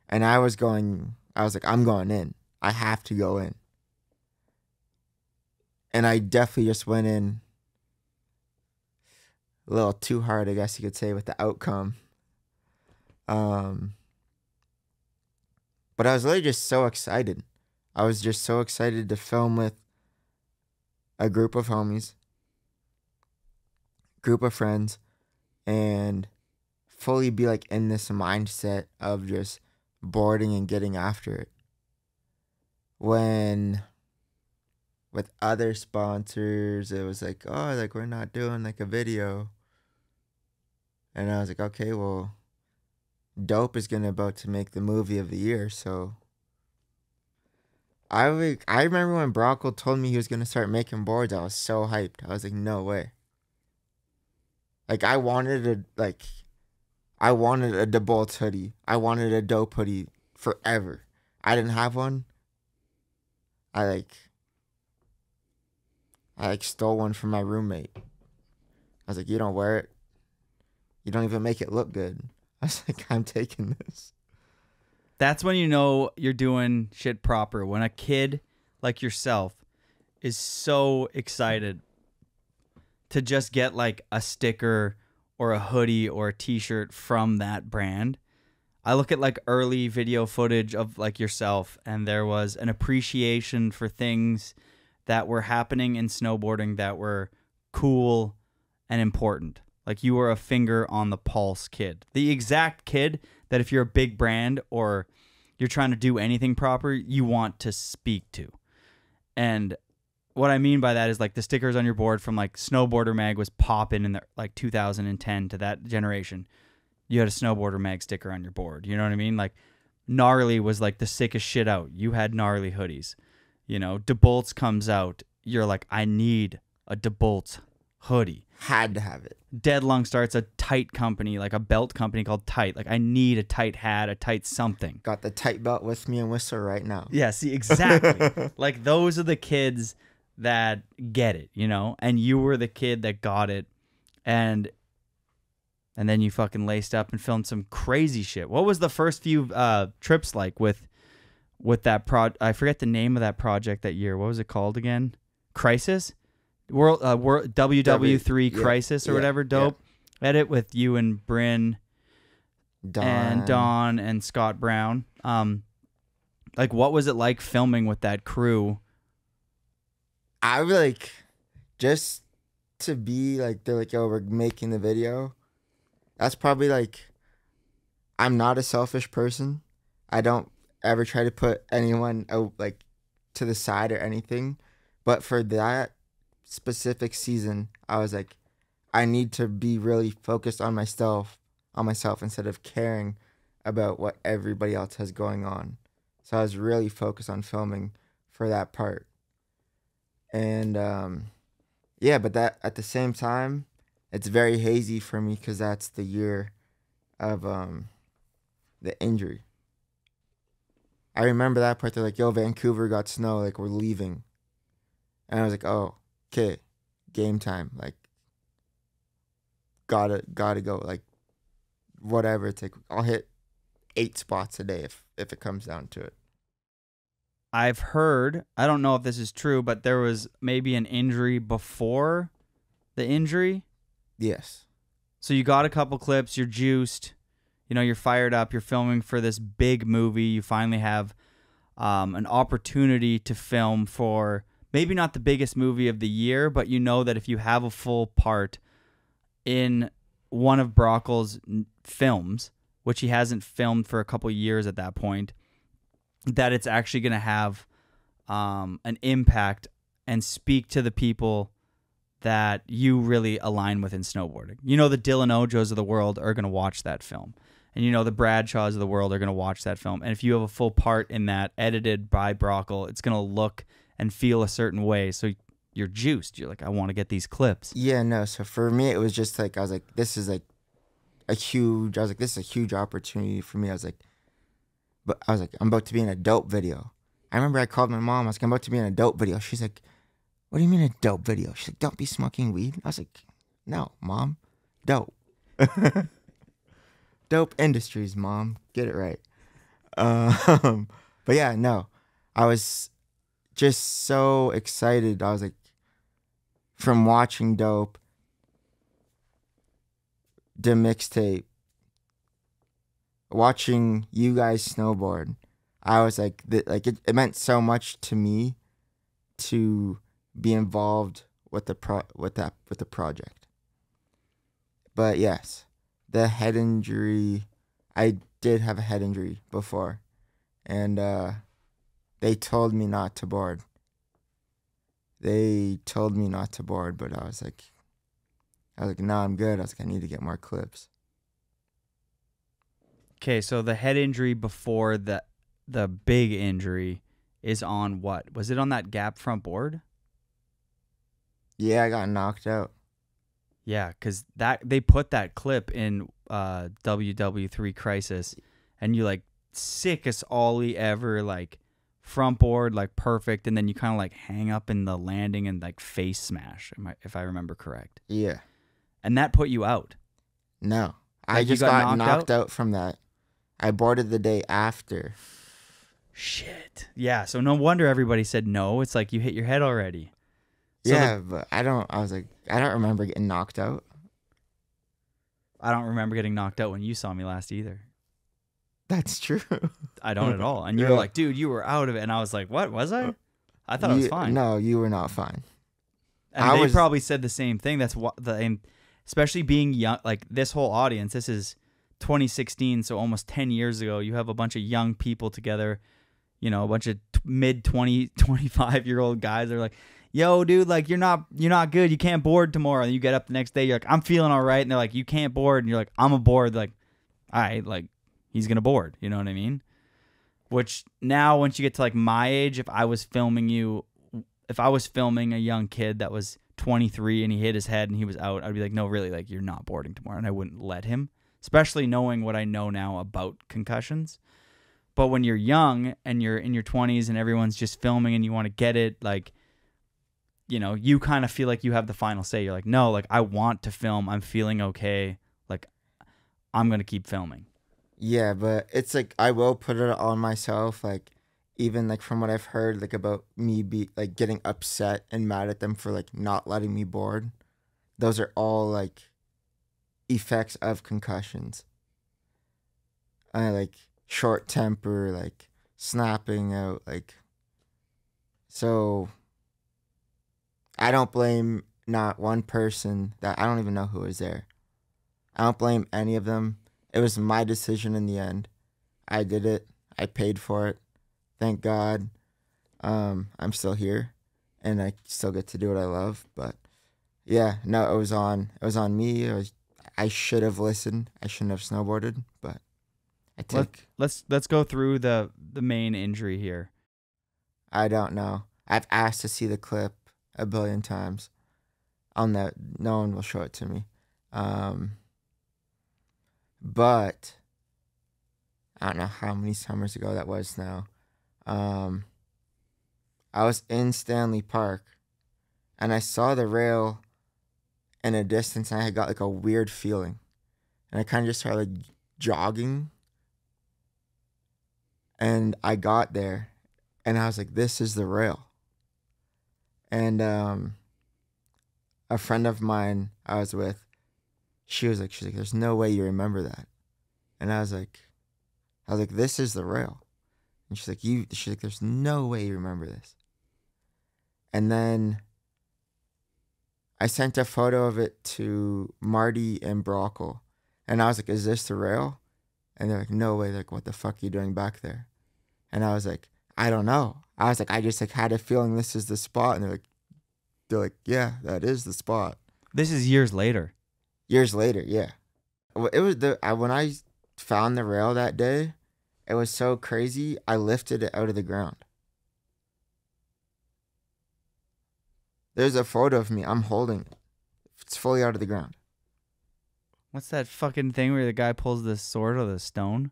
And I was like, I'm going in. I have to go in. And I definitely just went in a little too hard, I guess you could say, with the outcome. But I was really just so excited. I was just so excited to film with a group of homies, group of friends, and fully be like in this mindset of just boarding and getting after it. When with other sponsors, it was like, oh, like we're not doing like a video. And I was like, okay, well, Dope is about to make the movie of the year, so I remember when Brockle told me he was gonna start making boards. I was so hyped. I was like, no way. Like I wanted a DeBolt's hoodie. I wanted a Dope hoodie forever. I didn't have one. I stole one from my roommate. I was like, you don't wear it. You don't even make it look good. I was like, I'm taking this. That's when you know you're doing shit proper. When a kid like yourself is so excited to just get like a sticker or a hoodie or a t-shirt from that brand. I look at like early video footage of like yourself, and there was an appreciation for things that were happening in snowboarding that were cool and important. Like you were a finger on the pulse kid. The exact kid that if you're a big brand or you're trying to do anything proper, you want to speak to. And what I mean by that is like the stickers on your board from like Snowboarder Mag was popping in the like 2010 to that generation. You had a Snowboarder Mag sticker on your board. You know what I mean? Like Gnarly was like the sickest shit out. You had Gnarly hoodies. You know, DeBolt's comes out. You're like, I need a DeBolt's hoodie. Had to have it. Dead Lung starts a tight company, like a belt company called Tight. Like, I need a tight hat, a tight something. Got the tight belt with me and Whistler right now. Yeah, see, exactly. Like, those are the kids that get it, you know? And you were the kid that got it. And then you fucking laced up and filmed some crazy shit. What was the first few trips like with that I forget the name of that project that year. What was it called again? Crisis? World WW3 Crisis or whatever. Dope. Yeah. Edit with you and Bryn and Don and Scott Brown. Like, what was it like filming with that crew? I would like just to be like, they're like, yo, we're making the video. That's probably like, I'm not a selfish person. I don't ever try to put anyone like to the side or anything. But for that specific season, I was like, I need to be really focused on myself instead of caring about what everybody else has going on. So I was really focused on filming for that part. And yeah, but that at the same time, it's very hazy for me because that's the year of the injury. I remember that part. They're like, yo, Vancouver got snow, like we're leaving. And I was like, oh, okay, game time. Like, gotta go. Like, whatever. It's like, I'll hit 8 spots a day if it comes down to it. I've heard, I don't know if this is true, but there was maybe an injury before the injury. Yes. So you got a couple clips, you're juiced, you know, you're fired up, you're filming for this big movie. You finally have an opportunity to film for maybe not the biggest movie of the year, but you know that if you have a full part in one of Brockle's films, which he hasn't filmed for a couple years at that point, that it's actually going to have an impact and speak to the people that you really align with in snowboarding. You know, the Dylan Ojos of the world are going to watch that film. And you know, the Bradshaws of the world are going to watch that film. And if you have a full part in that, edited by Brockle, it's going to look and feel a certain way. So you're juiced. You're like, I want to get these clips. Yeah, no. So for me, it was just like, I was like, this is a huge opportunity for me. I was like, I'm about to be in a dope video. I remember I called my mom. I was like, I'm about to be in a dope video. She's like, what do you mean a dope video? She's like, don't be smoking weed. I was like, no, Mom, dope. Dope Industries, Mom. Get it right. But yeah, no. I was just so excited. I was like, from watching Dope, the mixtape, watching you guys snowboard, I was like, it meant so much to me to be involved with the project. But yes, the head injury, I did have a head injury before, and they told me not to board. But I was like, no, I'm good. I was like, I need to get more clips. Okay, so the head injury before the big injury is on what? Was it on that gap front board? Yeah, I got knocked out. Yeah, because they put that clip in WW3 Crisis, and you like sickest ollie ever, like front board, like perfect, and then you kind of like hang up in the landing and like face smash, if I remember correct. Yeah. And that put you out. No, I Like, you just got got knocked knocked out from that. I boarded the day after. Shit. Yeah, so no wonder everybody said no. It's like you hit your head already. So Yeah, but I don't remember getting knocked out. I don't remember getting knocked out when you saw me last either. That's true. I don't at all. And you Yeah. were like, dude, you were out of it. And I was like, what, was I? I thought I was fine. No, you were not fine. And they probably said the same thing. That's what and especially being young, like this whole audience, this is 2016, so almost 10 years ago. You have a bunch of young people together, you know, a bunch of mid 20, 25-year-old guys. They're like, yo, dude, like you're not good. You can't board tomorrow. And you get up the next day, you're like, I'm feeling all right. And they're like, you can't board. And you're like, I'm aboard. They're like, all right, like he's gonna board. You know what I mean? Which now, once you get to like my age, if I was filming a young kid that was 23 and he hit his head and he was out, I'd be like, no, really, like you're not boarding tomorrow. And I wouldn't let him, especially knowing what I know now about concussions. But when you're young and you're in your 20s and everyone's just filming and you want to get it, like, you know, you kind of feel like you have the final say. You're like, no, like I want to film. I'm feeling okay. Like I'm going to keep filming. Yeah, but it's like I will put it on myself, like even like from what I've heard, like about me getting upset and mad at them for like not letting me board. Those are all like effects of concussions. Like short temper, like snapping out, like so I don't blame not one person that I don't even know who was there. I don't blame any of them. It was my decision in the end. I did it. I paid for it. Thank God. I'm still here and I still get to do what I love. But yeah, no, it was on me. I should have listened. I shouldn't have snowboarded, but I take. Let's go through the main injury here. I don't know. I've asked to see the clip a billion times. No one will show it to me. But I don't know how many summers ago that was now. I was in Stanley Park and I saw the rail in a distance and I got like a weird feeling. And I kind of just started like jogging. And I got there and I was like, this is the rail. And a friend of mine I was with, she's like, there's no way you remember that. And I was like, this is the rail. And she's like, there's no way you remember this. And then I sent a photo of it to Marty and Brockle. And I was like, is this the rail? And they're like, no way. They're like, what the fuck are you doing back there? And I was like, I don't know. I was like, I just like had a feeling this is the spot. And they're like, yeah, that is the spot. This is years later. Years later, yeah. It was when I found the rail that day, it was so crazy. I lifted it out of the ground. There's a photo of me. I'm holding it. It's fully out of the ground. What's that fucking thing where the guy pulls the sword out of the stone?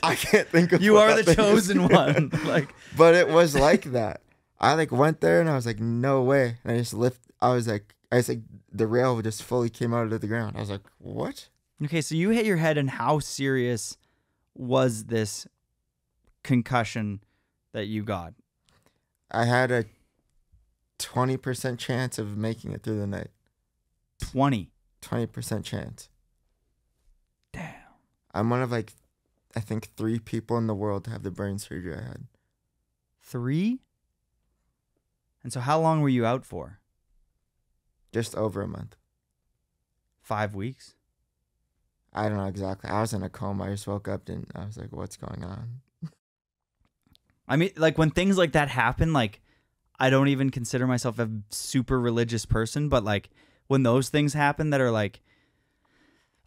I can't think of. You are the chosen one. Like, but it was like that. I like went there and I was like, no way. And I just I was like, the rail just fully came out of the ground. I was like, what? Okay, so you hit your head, and how serious was this concussion that you got? I had a 20% chance of making it through the night. 20% chance. Damn. I'm one of like, I think 3 people in the world to have the brain surgery I had. 3? And so how long were you out for? Just over a month. 5 weeks? I don't know exactly. I was in a coma. I just woke up and I was like, what's going on? I mean, like when things like that happen, like I don't even consider myself a super religious person, but like when those things happen that are like,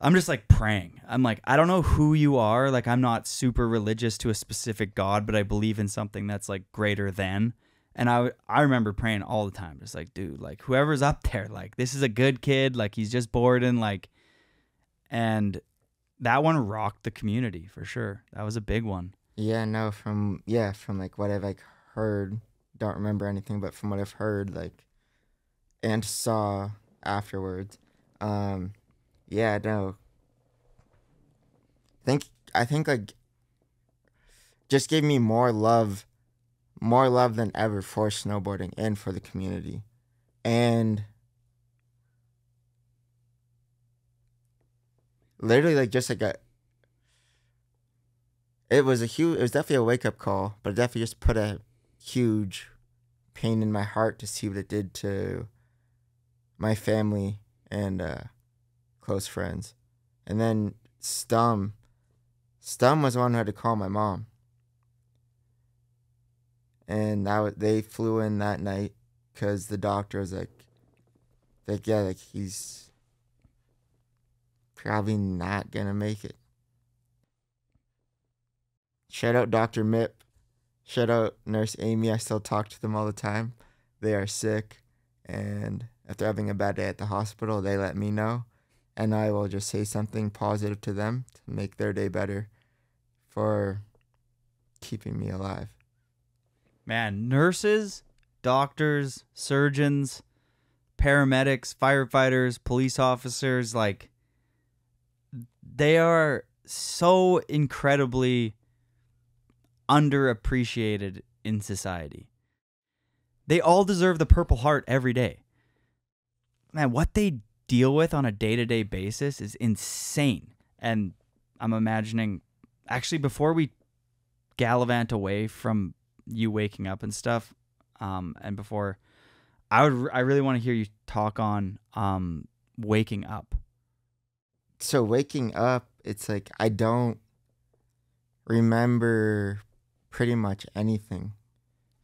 I'm just like praying. I'm like, I don't know who you are. Like, I'm not super religious to a specific God, but I believe in something that's like greater than. And I remember praying all the time, just like, dude, like whoever's up there, like this is a good kid. Like he's just bored and like, and that one rocked the community for sure. That was a big one. Yeah, no, from like what I've like heard, don't remember anything, but from what I've heard, like, and saw afterwards, yeah, no. I think like just gave me more love than ever for snowboarding and for the community. And literally like just like it was definitely a wake up call, but it definitely just put a huge pain in my heart to see what it did to my family and close friends. And then Stum was the one who had to call my mom. And they flew in that night because the doctor was like, yeah, like he's probably not gonna make it. Shout out Dr. Mipp. Shout out Nurse Amy. I still talk to them all the time. They are sick, and if they're having a bad day at the hospital, they let me know, and I will just say something positive to them to make their day better for keeping me alive. Man, nurses, doctors, surgeons, paramedics, firefighters, police officers, like, they are so incredibly underappreciated in society. They all deserve the Purple Heart every day. Man, what they deal with on a day-to-day basis is insane. And I'm imagining, actually, before we gallivant away from you waking up and stuff, and before, I really want to hear you talk on waking up. So waking up, it's like I don't remember pretty much anything.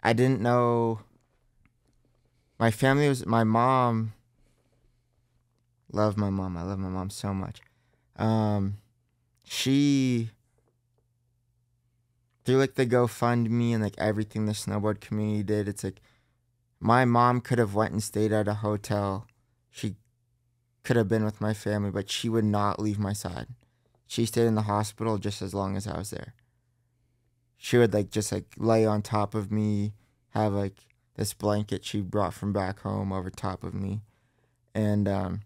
I didn't know. My mom. Love my mom. I love my mom so much. She, through like the GoFundMe and like everything the snowboard community did, it's like my mom could have went and stayed at a hotel. She could have been with my family, but she would not leave my side. She stayed in the hospital just as long as I was there. She would like just like lay on top of me, have like this blanket she brought from back home over top of me. And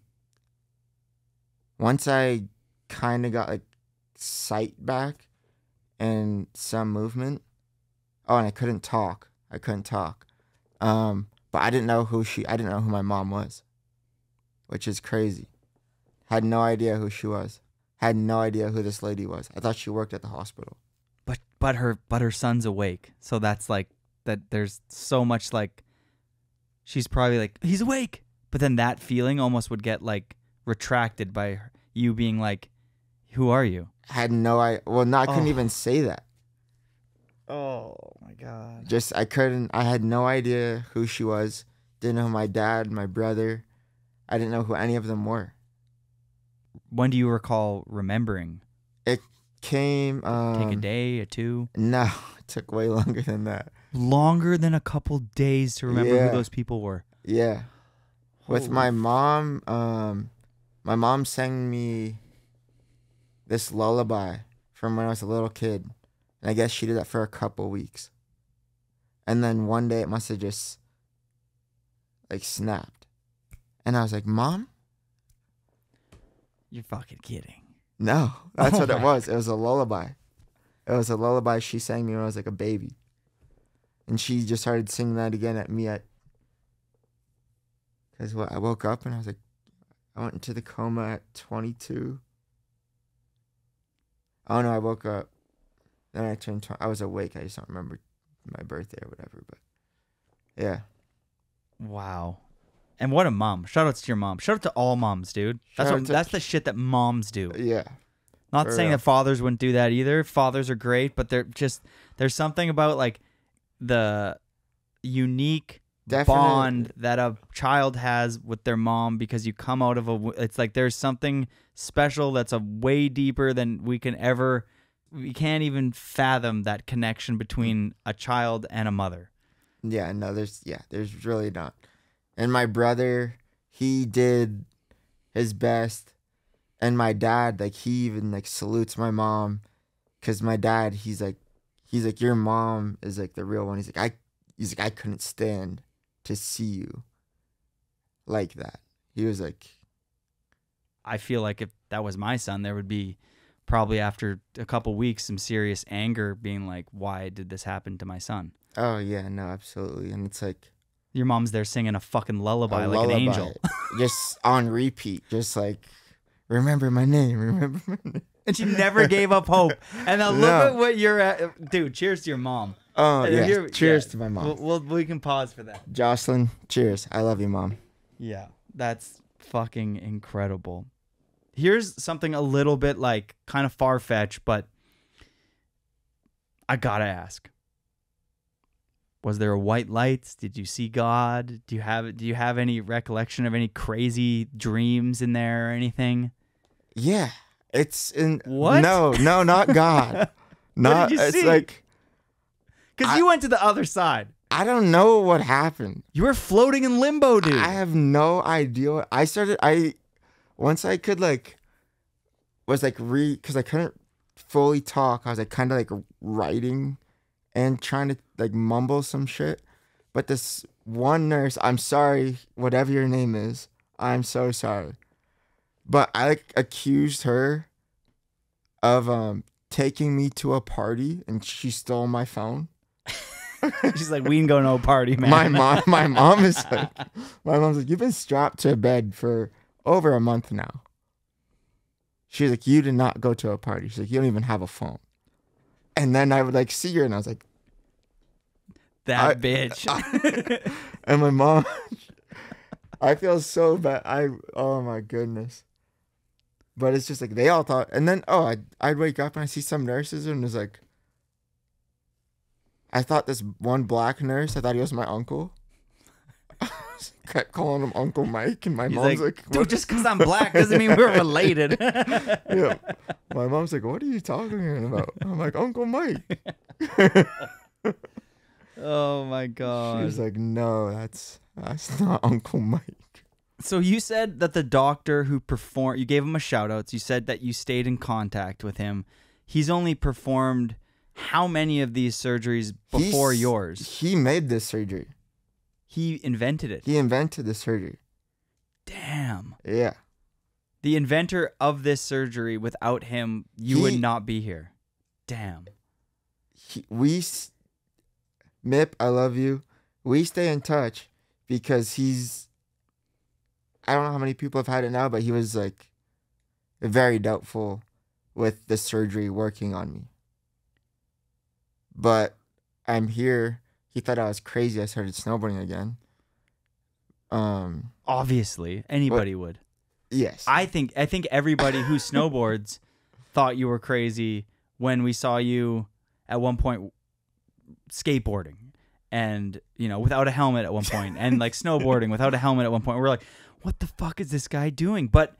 once I kind of got like sight back and some movement, and I couldn't talk. But I didn't know who my mom was, which is crazy. Had no idea who she was. Had no idea who this lady was. I thought she worked at the hospital. But her son's awake. So that's like that. There's so much like she's probably like, he's awake. But then that feeling almost would get like retracted by you being like, who are you? Had no idea. Well, no, I couldn't even say that. Oh my God. I had no idea who she was. Didn't know my dad, my brother. I didn't know who any of them were. When do you recall remembering? It came... Take a day, a two? No, it took way longer than that. Longer than a couple days to remember who those people were? Yeah. With my mom sang me this lullaby from when I was a little kid. And I guess she did that for a couple weeks. And then one day it must have just like snapped. And I was like, Mom? You're fucking kidding. No, that's what it was. It was a lullaby. It was a lullaby she sang me when I was like a baby. And she just started singing that again at me because I woke up and I was like, I went into the coma at 22. Oh no, I woke up. Then I turned 20. I was awake. I just don't remember my birthday or whatever. But yeah. Wow. And what a mom. Shout outs to your mom. Shout out to all moms, dude. That's the shit that moms do. Yeah. Not saying that fathers wouldn't do that either. Fathers are great, but there's something about like the unique bond that a child has with their mom because you come out of it's like there's something special that's a way deeper than we can't even fathom that connection between a child and a mother. Yeah, no, there's really not. And my brother, he did his best, and my dad, like, he even like salutes my mom, because my dad, he's like your mom is like the real one. He's like I couldn't stand to see you like that. He was like, I feel like if that was my son, there would be probably after a couple weeks some serious anger, being like, why did this happen to my son? oh yeah, no, absolutely. And it's like Your mom's there singing a fucking lullaby like an angel. Just on repeat, just like, remember my name. And she never gave up hope. And now look at what you're at. Dude, cheers to your mom. Oh, yeah. Cheers to my mom. We can pause for that. Jocelyn, cheers. I love you, Mom. Yeah, that's fucking incredible. Here's something a little bit like kind of far-fetched, but I gotta ask. Was there a white lights? Did you see God? Do you have any recollection of any crazy dreams in there or anything? Yeah. It's in what? No, not God. What did you see? It's like, because you went to the other side. I don't know what happened. You were floating in limbo, dude. I have no idea. Once I could because I couldn't fully talk. I was like kind of like writing and trying to like mumble some shit. But this one nurse, I'm sorry, whatever your name is, I'm so sorry. But I like accused her of taking me to a party, and she stole my phone. She's like, we can go to no party, man. My mom's like, you've been strapped to a bed for over a month now. She's like, you did not go to a party. She's like, you don't even have a phone. And then I would like see her, and I was like, that bitch. And my mom, I feel so bad. Oh my goodness. But it's just like they all thought, and then I'd wake up and I see some nurses, and it's like, I thought this one black nurse, I thought he was my uncle. I kept calling him Uncle Mike, and my mom's like, dude, just because I'm black doesn't mean we're related. Yeah. My mom's like, what are you talking about? I'm like, Uncle Mike. Oh my God. She was like, no, that's not Uncle Mike. So you said that the doctor who performed, you gave him a shout out. You said that you stayed in contact with him. He's only performed how many of these surgeries before yours? He made this surgery. He invented it. He invented the surgery. Damn. Yeah. The inventor of this surgery, without him, you would not be here. Damn. Mip, I love you. We stay in touch because I don't know how many people have had it now, but he was like very doubtful with the surgery working on me. But I'm here. He thought I was crazy. I started snowboarding again. Obviously, anybody would. Yes. I think everybody who snowboards thought you were crazy when we saw you at one point skateboarding and, without a helmet at one point and like snowboarding without a helmet at one point. We're like, what the fuck is this guy doing? But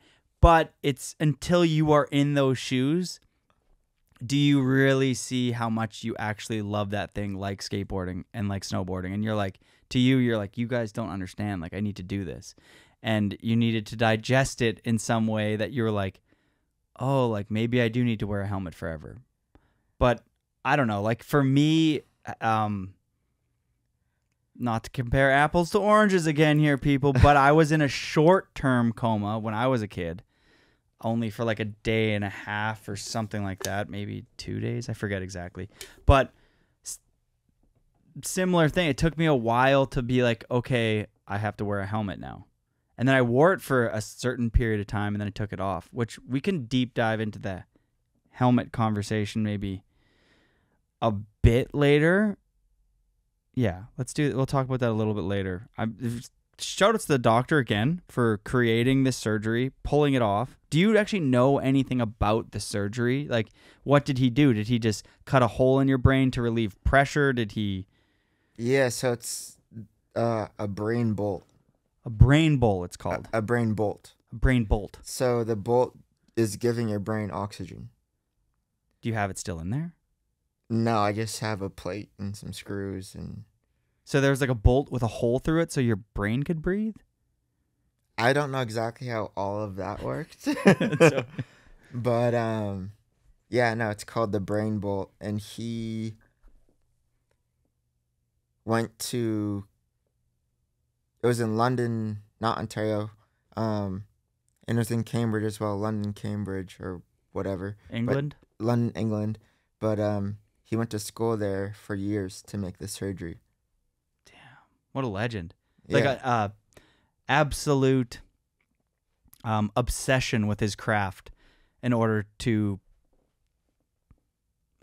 it's until you are in those shoes, do you really see how much you actually love that thing, like skateboarding and like snowboarding? And you're like, you guys don't understand. Like, I need to do this. And you needed to digest it in some way that you were like, oh, like maybe I do need to wear a helmet forever. But I don't know. Like for me, not to compare apples to oranges again here, people, but I was in a short-term coma when I was a kid. Only for like a day and a half or something like that. Maybe 2 days. I forget exactly. But similar thing. It took me a while to be like, okay, I have to wear a helmet now. And then I wore it for a certain period of time and then I took it off, which we can deep dive into the helmet conversation maybe a bit later. Yeah, we'll talk about that a little bit later. Shout out to the doctor again for creating this surgery, pulling it off. Do you actually know anything about the surgery? Like, what did he do? Did he just cut a hole in your brain to relieve pressure? Did he? Yeah, so a brain bolt. A brain bowl, it's called. A brain bolt. A brain bolt. So the bolt is giving your brain oxygen. Do you have it still in there? No, I just have a plate and some screws and. So there's like a bolt with a hole through it so your brain could breathe? I don't know exactly how all of that worked. But yeah, no, it's called the brain bolt, and he went to. It was in London, not Ontario, and it was in Cambridge as well, London, Cambridge, or whatever. England? But London, England. But he went to school there for years to make the surgery. Damn, what a legend! Yeah. Like a absolute obsession with his craft in order to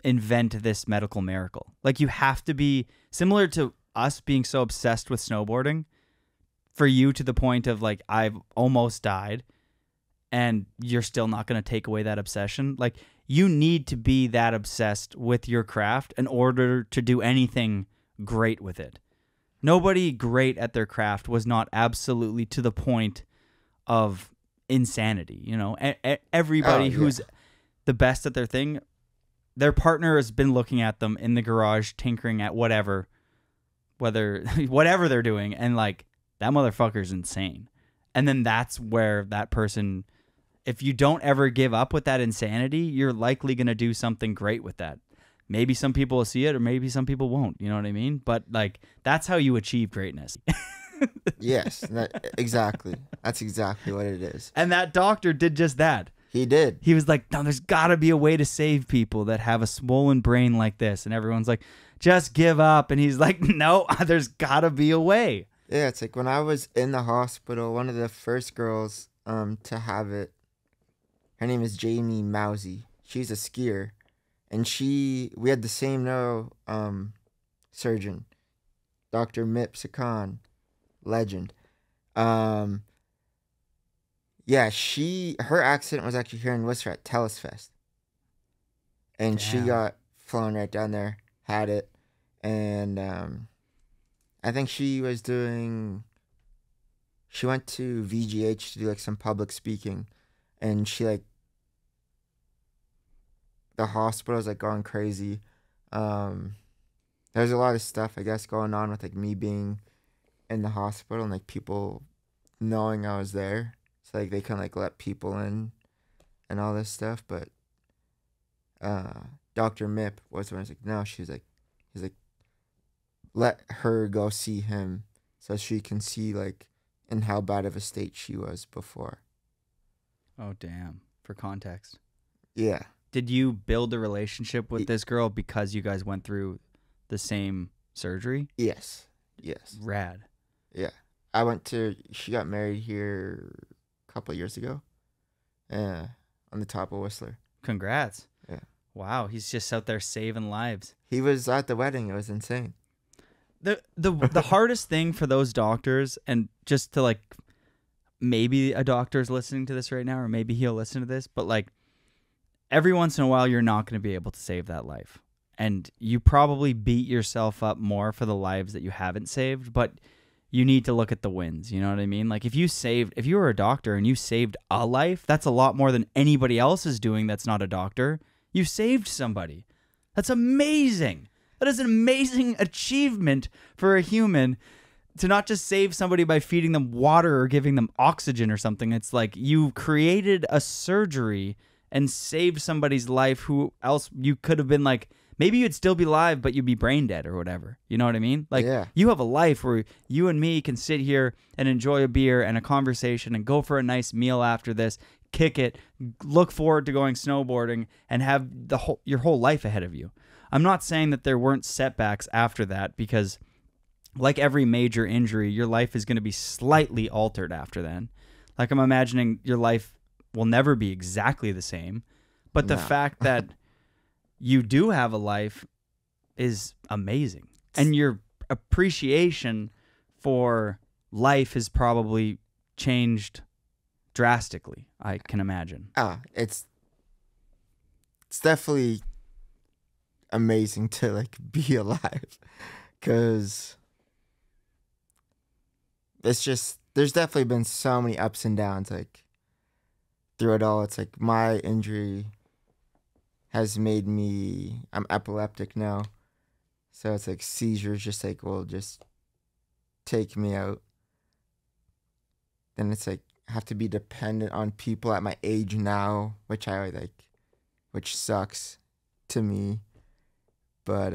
invent this medical miracle. Like, you have to be similar to us being so obsessed with snowboarding. For you, to the point of like, I've almost died, and you're still not going to take away that obsession. Like, you need to be that obsessed with your craft in order to do anything great with it. Nobody great at their craft was not absolutely to the point of insanity. You know, everybody who's the best at their thing, their partner has been looking at them in the garage, tinkering at whatever they're doing, and like, that motherfucker's insane. And then that's where that person, if you don't ever give up with that insanity, you're likely going to do something great with that. Maybe some people will see it, or maybe some people won't. You know what I mean? But like, that's how you achieve greatness. Yes, exactly. That's exactly what it is. And that doctor did just that. He did. He was like, no, there's got to be a way to save people that have a swollen brain like this. And everyone's like, just give up. And he's like, no, there's got to be a way. Yeah, it's like when I was in the hospital, one of the first girls to have it, her name is Jamie Mousy. She's a skier. And we had the same neuro surgeon, Dr. Mip Sakan, legend. Yeah, her accident was actually here in Worcester at Telesfest. And she got flown right down there, had it, and I think she went to VGH to do like some public speaking, and the hospital was like going crazy. There's a lot of stuff, I guess, going on with like me being in the hospital and like people knowing I was there. So like they couldn't like let people in and all this stuff. But Dr. Mip was the one who's like, no, he's like, let her go see him so she can see like in how bad of a state she was before. Oh, damn. For context. Yeah. Did you build a relationship with this girl because you guys went through the same surgery? Yes. Rad. Yeah. She got married here a couple of years ago. On the top of Whistler. Congrats. Yeah. Wow, he's just out there saving lives. He was at the wedding. It was insane. The hardest thing for those doctors, and just to like, maybe a doctor's listening to this right now, or maybe he'll listen to this, but like, every once in a while, you're not going to be able to save that life. And you probably beat yourself up more for the lives that you haven't saved, but you need to look at the wins. You know what I mean? Like, if you were a doctor and you saved a life, that's a lot more than anybody else is doing that's not a doctor. You saved somebody. That's amazing. That is an amazing achievement for a human, to not just save somebody by feeding them water or giving them oxygen or something. It's like you created a surgery and saved somebody's life who else you could have been like, maybe you'd still be alive, but you'd be brain dead or whatever. You know what I mean? Like, You have a life where you and me can sit here and enjoy a beer and a conversation and go for a nice meal after this, kick it, look forward to going snowboarding, and have your whole life ahead of you. I'm not saying that there weren't setbacks after that, because like every major injury, your life is going to be slightly altered after then. Like, I'm imagining your life will never be exactly the same, but the fact that you do have a life is amazing. And your appreciation for life has probably changed drastically, I can imagine. It's definitely amazing to like be alive, because it's just, there's definitely been so many ups and downs, like, through it all. It's like my injury has made me, I'm epileptic now. So it's like seizures just like, will just take me out. Then it's like, I have to be dependent on people at my age now, which which sucks to me. But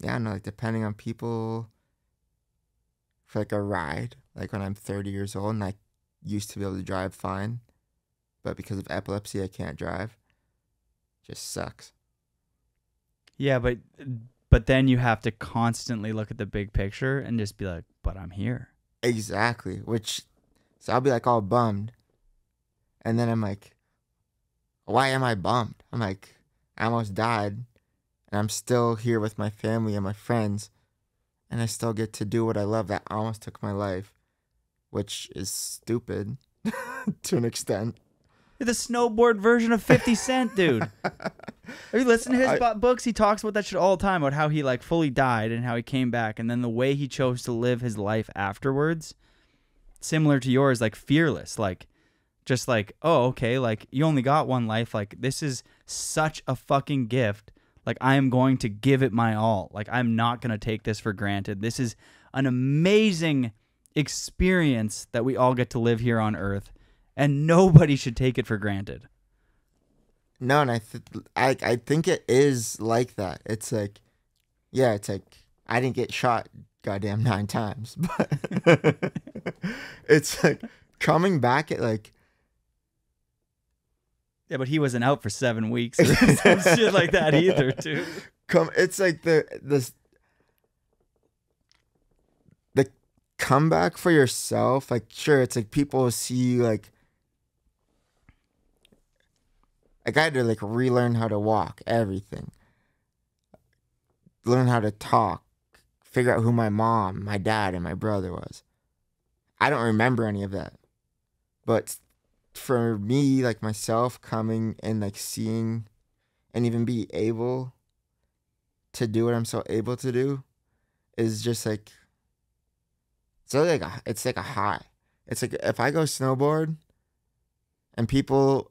yeah, no, like depending on people for like a ride, like when I'm 30 years old and I used to be able to drive fine, but because of epilepsy, I can't drive. Just sucks. Yeah, but then you have to constantly look at the big picture and just be like, but I'm here. Exactly. So I'll be like all bummed. And then I'm like, why am I bummed? I'm like, I almost died. And I'm still here with my family and my friends. And I still get to do what I love that almost took my life. Which is stupid to an extent. You're the snowboard version of 50 Cent, dude. Have you listened to his books? He talks about that shit all the time, about how he like fully died and how he came back, and then the way he chose to live his life afterwards, similar to yours, like fearless, like just like, oh, okay, like you only got one life, like this is such a fucking gift, like I am going to give it my all, like I'm not going to take this for granted. This is an amazing experience that we all get to live here on Earth. And nobody should take it for granted. No, and I think it is like that. It's like, yeah, it's like, I didn't get shot goddamn 9 times. But it's like, coming back at like... Yeah, but he wasn't out for 7 weeks or some shit like that either, too. It's like the comeback for yourself. Like, sure, it's like people will see you like I had to like relearn how to walk, everything. Learn how to talk, figure out who my mom, my dad, and my brother was. I don't remember any of that. But for me, like myself, coming and like seeing and even be able to do what I'm so able to do is just like, it's like a high. It's like if I go snowboard and people,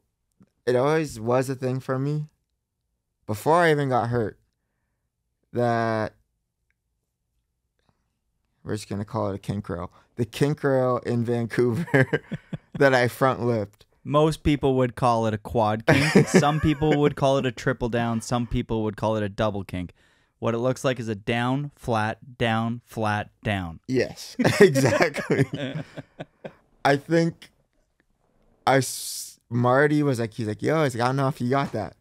it always was a thing for me before I even got hurt that we're just going to call it a kink rail. The kink rail in Vancouver that I front lipped. Most people would call it a quad kink. Some people would call it a triple down. Some people would call it a double kink. What it looks like is a down, flat, down, flat, down. Yes, exactly. I think Marty was like, he's like, yo, I don't know if you got that.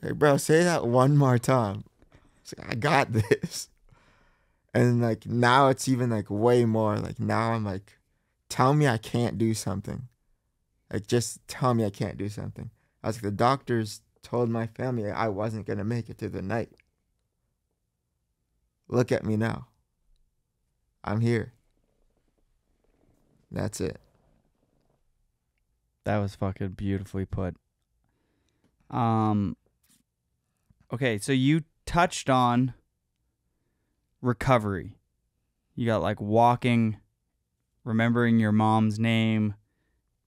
Like, bro, say that one more time. He's like, I got this. And like now it's even like way more. Like now I'm like, tell me I can't do something. Like just tell me I can't do something. I was like, the doctors told my family I wasn't gonna make it through the night. Look at me now. I'm here. That's it. That was fucking beautifully put. Okay, so you touched on recovery. You got like walking, remembering your mom's name,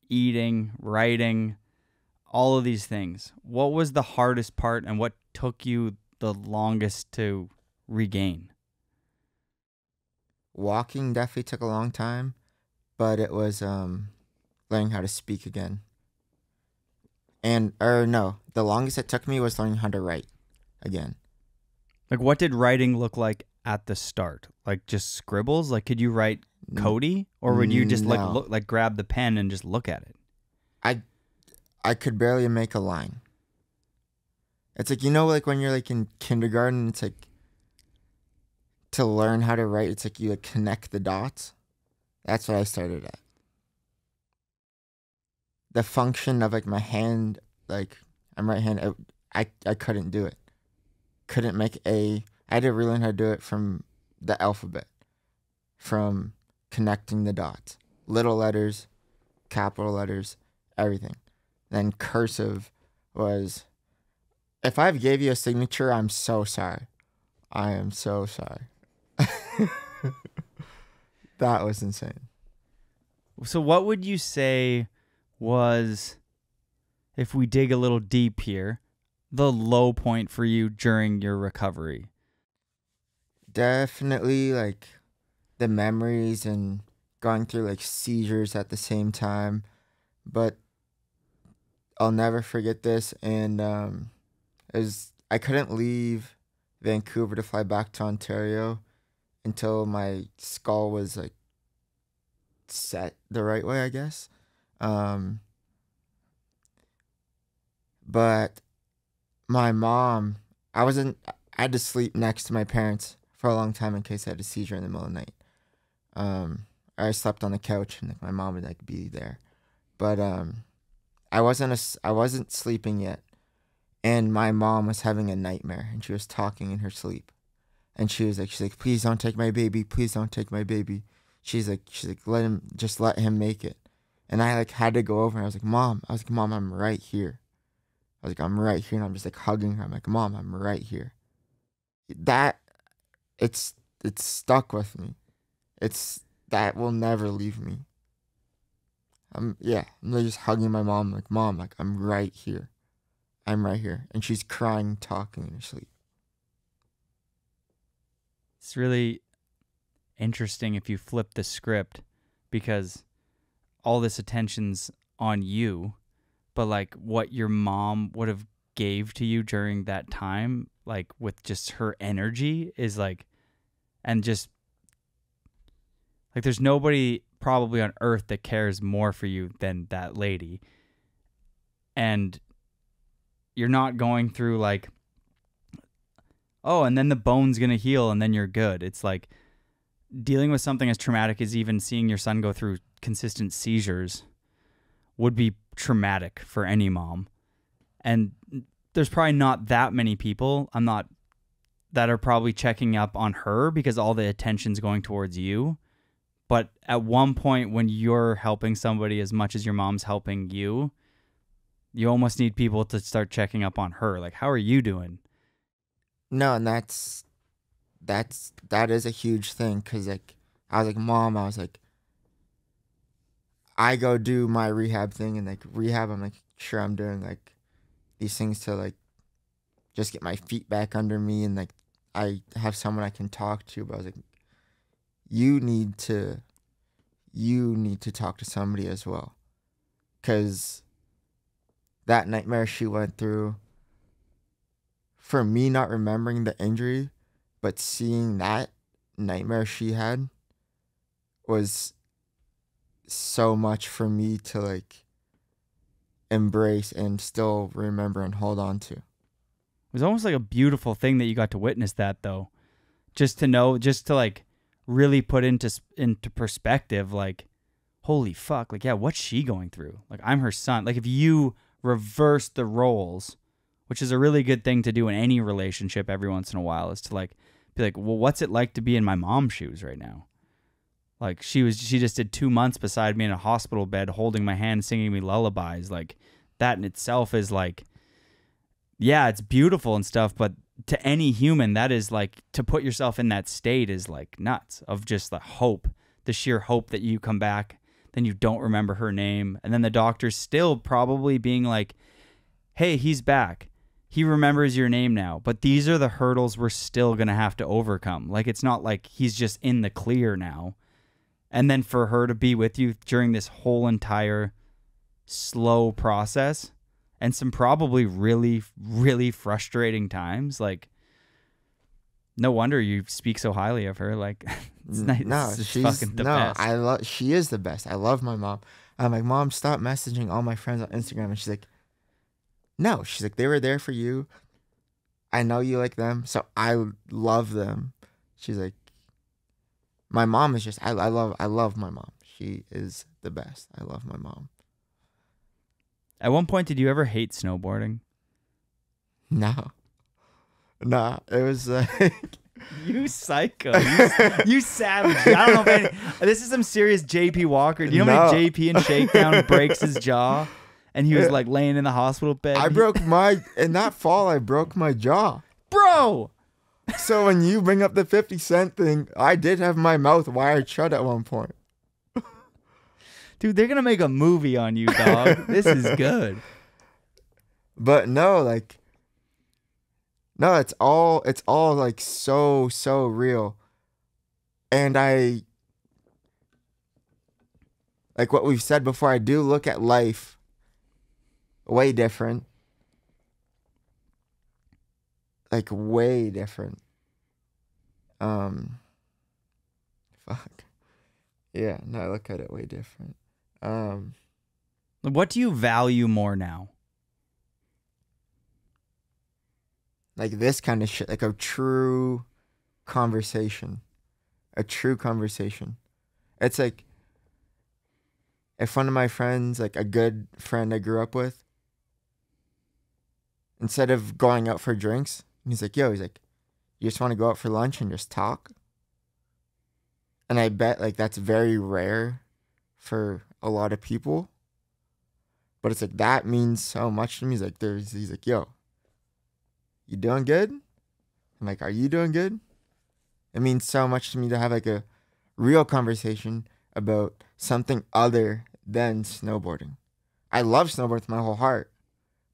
eating, writing, all of these things. What was the hardest part and what took you the longest to regain? Walking definitely took a long time, but it was learning how to speak again. The longest it took me was learning how to write again. Like, what did writing look like at the start? Like, just scribbles? Like, could you write Kody? Or would you just, No. like grab the pen and just look at it? I could barely make a line. It's like, like when you're, like, in kindergarten, it's like, to learn how to write, it's like you, like, connect the dots. That's what I started at. The function of like my hand, like I'm right-handed, I couldn't do it. Couldn't make I had to relearn how to do it from the alphabet, from connecting the dots, little letters, capital letters, everything. Then cursive was, if I gave you a signature, I'm so sorry. I am so sorry. That was insane. So what would you say was, if we dig a little deep here, the low point for you during your recovery? Definitely like the memories and going through like seizures at the same time. But I'll never forget this. And I couldn't leave Vancouver to fly back to Ontario until my skull was like set the right way, I guess. But my mom, I had to sleep next to my parents for a long time in case I had a seizure in the middle of the night. I slept on the couch and like my mom would like be there. But I wasn't sleeping yet. And my mom was having a nightmare and she was talking in her sleep. And she's like, please don't take my baby. Please don't take my baby. She's like, let him make it. And I like had to go over and I was like, Mom, I'm right here. I was like, I'm right here. And I'm just like hugging her. I'm like, Mom, I'm right here. It's stuck with me. That will never leave me. I'm just hugging my mom. Like, Mom, like, I'm right here. I'm right here. And she's crying, talking in her sleep. It's really interesting if you flip the script, because all this attention's on you, but like what your mom would have gave to you during that time, like with just her energy, is like, and just like there's nobody probably on earth that cares more for you than that lady. And you're not going through like, oh, and then the bone's gonna heal and then you're good. It's like dealing with something as traumatic as even seeing your son go through consistent seizures would be traumatic for any mom. And there's probably not that many people that are probably checking up on her because all the attention's going towards you. But at one point when you're helping somebody as much as your mom's helping you, you almost need people to start checking up on her. Like, how are you doing? No, and that is a huge thing, because like I was like, Mom, I go do my rehab thing, and like rehab, I'm like, sure, I'm doing like these things to like just get my feet back under me, and like I have someone I can talk to. But I was like, you need to talk to somebody as well, because that nightmare she went through, for me not remembering the injury, but seeing that nightmare she had was so much for me to like embrace and still remember and hold on to. It was almost like a beautiful thing that you got to witness that, though. Just to know, just to like really put into perspective, like, holy fuck, like, yeah, what's she going through? Like, I'm her son. Like, if you reverse the roles, which is a really good thing to do in any relationship every once in a while, is to like be like, well, what's it like to be in my mom's shoes right now? Like, she just did 2 months beside me in a hospital bed, holding my hand, singing me lullabies. Like, that in itself is like, yeah, it's beautiful and stuff, but to any human, that is like, to put yourself in that state is like nuts, of just the hope, the sheer hope that you come back, then you don't remember her name, and then the doctor's still probably being like, hey, he's back. He remembers your name now, but these are the hurdles we're still going to have to overcome. Like, it's not like he's just in the clear now. And then for her to be with you during this whole entire slow process and some probably really, really frustrating times, like, no wonder you speak so highly of her. Like, it's nice. No, she's fucking the best. She is the best. I love my mom. I'm like, Mom, stop messaging all my friends on Instagram. And she's like, no, she's like, they were there for you. I know you like them, so I love them. She's like, my mom is just, I love my mom. She is the best. I love my mom. At one point, did you ever hate snowboarding? No, it was like, you psycho, you savage. I don't know if this is some serious JP Walker. Do you know how many JP in Shakedown breaks his jaw? And he was like laying in the hospital bed. In that fall, I broke my jaw. Bro! So when you bring up the 50 Cent thing, I did have my mouth wired shut at one point. Dude, they're gonna make a movie on you, dog. This is good. But no, like, no, it's all like so real. And I, like what we've said before, I do look at life way different. Like way different. Fuck. Yeah, no, I look at it way different. What do you value more now? Like this kind of shit, like a true conversation. A true conversation. It's like if one of my friends, like a good friend I grew up with, instead of going out for drinks, he's like, you just want to go out for lunch and just talk? And I bet like that's very rare for a lot of people. But it's like that means so much to me. He's like, yo, you doing good? I'm like, are you doing good? It means so much to me to have like a real conversation about something other than snowboarding. I love snowboarding with my whole heart,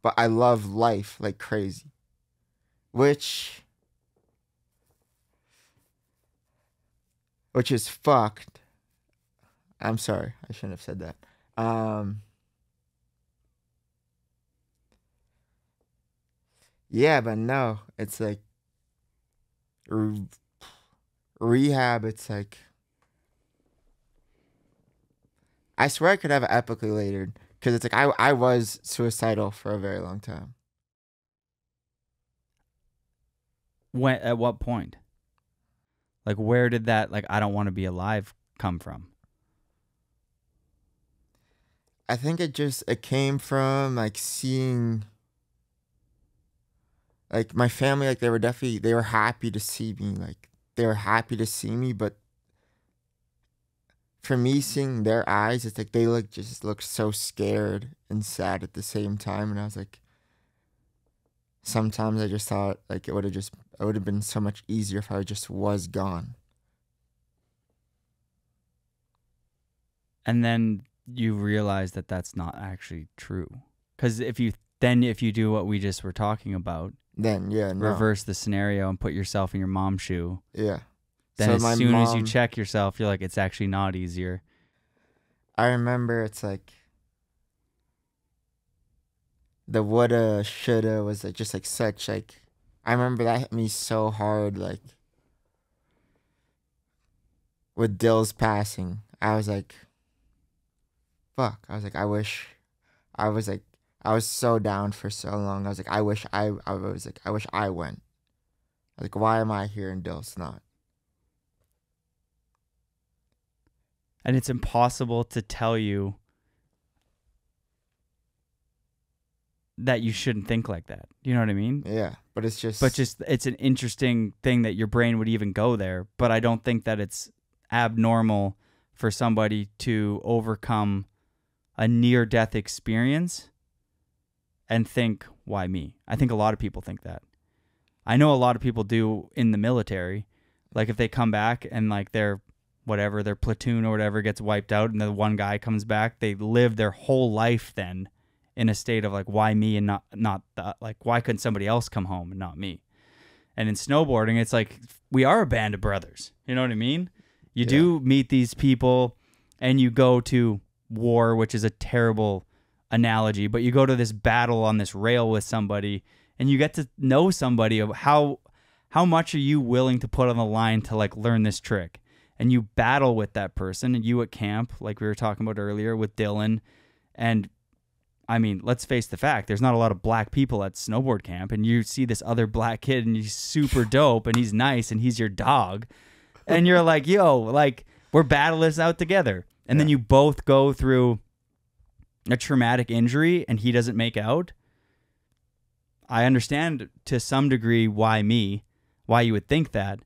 but I love life like crazy. Which is fucked. I'm sorry, I shouldn't have said that. Yeah, but no, it's like rehab. It's like I swear I could have it epically later because it's like I was suicidal for a very long time. When? At what point? Like, where did that, like, I don't want to be alive come from? I think it came from, like, seeing, like, my family, like, they were happy to see me. Like, they were happy to see me, but for me, seeing their eyes, it's like they just look so scared and sad at the same time. And I was like, sometimes I just thought, like, it would have been so much easier if I just was gone. And then you realize that that's not actually true. Because if you do what we just were talking about, then yeah, no. Reverse the scenario and put yourself in your mom's shoe. Yeah. Then as soon as you check yourself, you're like, it's actually not easier. I remember it's like the woulda, shoulda was like just like such like I remember that hit me so hard, like with Dill's passing. I was like, fuck. I was like, I was so down for so long. I was like, I wish I went. I was like, why am I here and Dill's not? And it's impossible to tell you that you shouldn't think like that. You know what I mean? Yeah, but it's an interesting thing that your brain would even go there. But I don't think that it's abnormal for somebody to overcome a near-death experience and think, why me? I think a lot of people think that. I know a lot of people do in the military. Like if they come back and like their platoon or whatever gets wiped out and the one guy comes back, they live their whole life then in a state of like, why me and not like, why couldn't somebody else come home and not me? And in snowboarding, it's like, we are a band of brothers. You know what I mean? You do meet these people and you go to war, which is a terrible analogy, but you go to this battle on this rail with somebody and you get to know somebody of how much are you willing to put on the line to like learn this trick. And you battle with that person, and you at camp, like we were talking about earlier with Dylan. And I mean, let's face the fact, there's not a lot of black people at snowboard camp, and you see this other black kid and he's super dope and he's nice and he's your dog. And you're like, yo, like we're battling this out together. And then you both go through a traumatic injury and he doesn't make out. I understand to some degree why you would think that.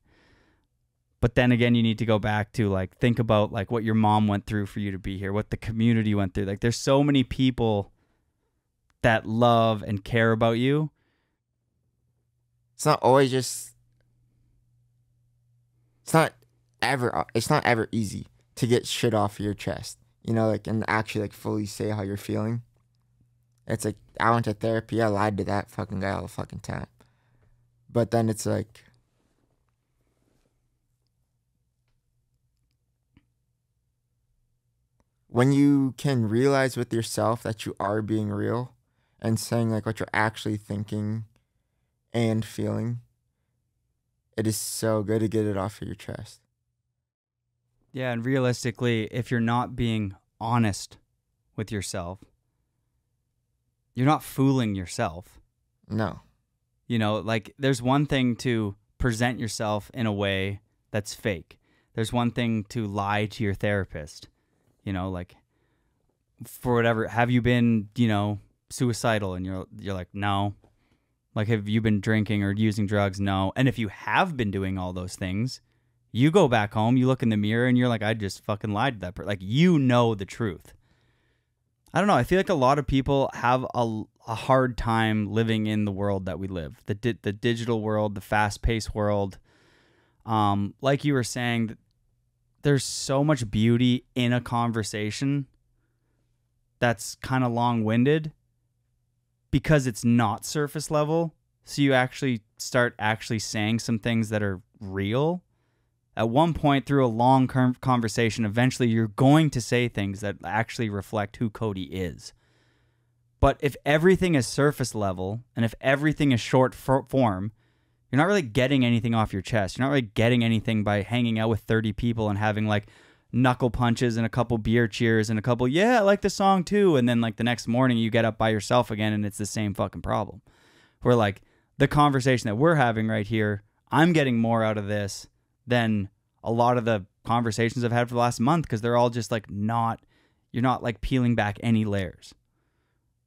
But then again, you need to go back to like think about like what your mom went through for you to be here, what the community went through. Like there's so many people that love and care about you. It's not always just. It's not ever easy to get shit off your chest. you know, like, and actually, like, fully say how you're feeling. It's like, I went to therapy, I lied to that fucking guy all the fucking time. But then it's like, when you can realize with yourself that you are being real and saying, like, what you're actually thinking and feeling, it is so good to get it off of your chest. Yeah, and realistically, if you're not being honest with yourself, you're not fooling yourself. No. You know, like, there's one thing to present yourself in a way that's fake. There's one thing to lie to your therapist. You know, like, for whatever, have you been, you know, suicidal? And you're like, no. Like, have you been drinking or using drugs? No. And if you have been doing all those things, you go back home, you look in the mirror, and you're like, I just fucking lied to that person. Like, you know the truth. I don't know. I feel like a lot of people have a hard time living in the world that we live. The digital world, the fast-paced world. Like you were saying, there's so much beauty in a conversation that's kind of long-winded because it's not surface level. So you actually start saying some things that are real. At one point through a long conversation, eventually you're going to say things that actually reflect who Kody is. But if everything is surface level and if everything is short form, you're not really getting anything off your chest. You're not really getting anything by hanging out with 30 people and having like knuckle punches and a couple beer cheers and a couple, yeah, I like the song too. And then like the next morning you get up by yourself again and it's the same fucking problem. Where like the conversation that we're having right here, I'm getting more out of this than a lot of the conversations I've had for the last month because they're all just like you're not like peeling back any layers.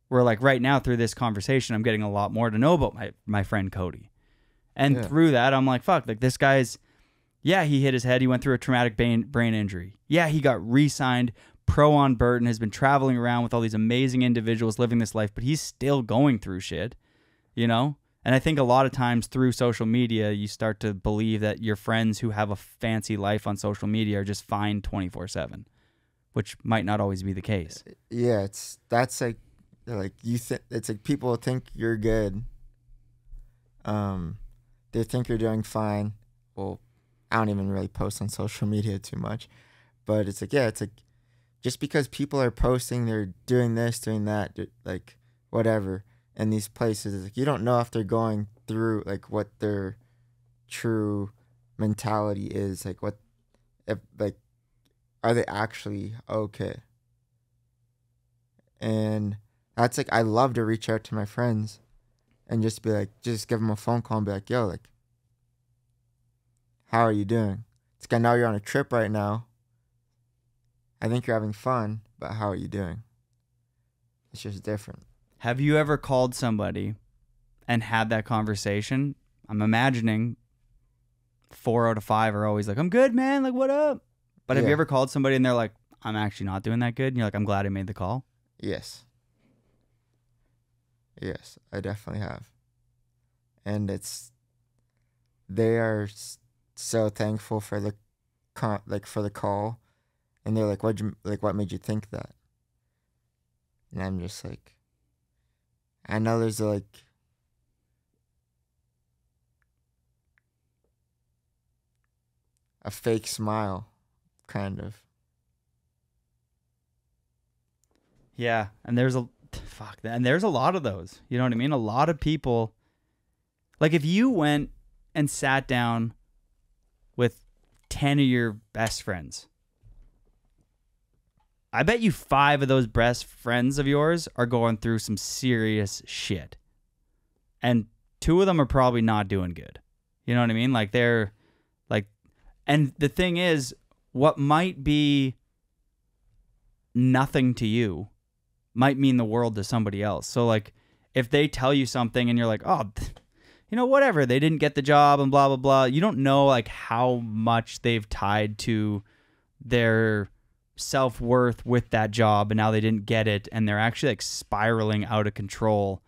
Where like right now through this conversation, I'm getting a lot more to know about my friend Kody. And through that, I'm like, fuck, like this guy's, yeah, he hit his head. He went through a traumatic brain injury. Yeah, he got re-signed, pro on Burton, has been traveling around with all these amazing individuals living this life, but he's still going through shit, you know? And I think a lot of times through social media, you start to believe that your friends who have a fancy life on social media are just fine 24/7, which might not always be the case. Yeah, that's like you think it's like people think you're good. They think you're doing fine. Well, I don't even really post on social media too much, but it's like, yeah, it's like just because people are posting, they're doing this, doing that, like whatever. In these places, it's like you don't know if they're going through like what their true mentality is, like what if like are they actually okay? And that's like I love to reach out to my friends and just be like, just give them a phone call and be like, yo, like, how are you doing? It's like I know you're on a trip right now. I think you're having fun, but how are you doing? It's just different. Have you ever called somebody and had that conversation? I'm imagining 4 out of 5 are always like, I'm good, man. Like, what up? But have you ever called somebody and they're like, I'm actually not doing that good? And you're like, I'm glad I made the call. Yes. Yes, I definitely have. And they are so thankful for the for the call. And they're like, what made you think that? And I'm just like, I know there's like a fake smile, kind of. Yeah, and there's a lot of those. You know what I mean? A lot of people, like if you went and sat down with 10 of your best friends, I bet you 5 of those best friends of yours are going through some serious shit. And 2 of them are probably not doing good. You know what I mean? Like they're like, and the thing is, what might be nothing to you might mean the world to somebody else. So like if they tell you something and you're like, oh, you know, whatever, they didn't get the job and blah, blah, blah. You don't know like how much they've tied to their self-worth with that job and now they didn't get it and they're actually like spiraling out of control.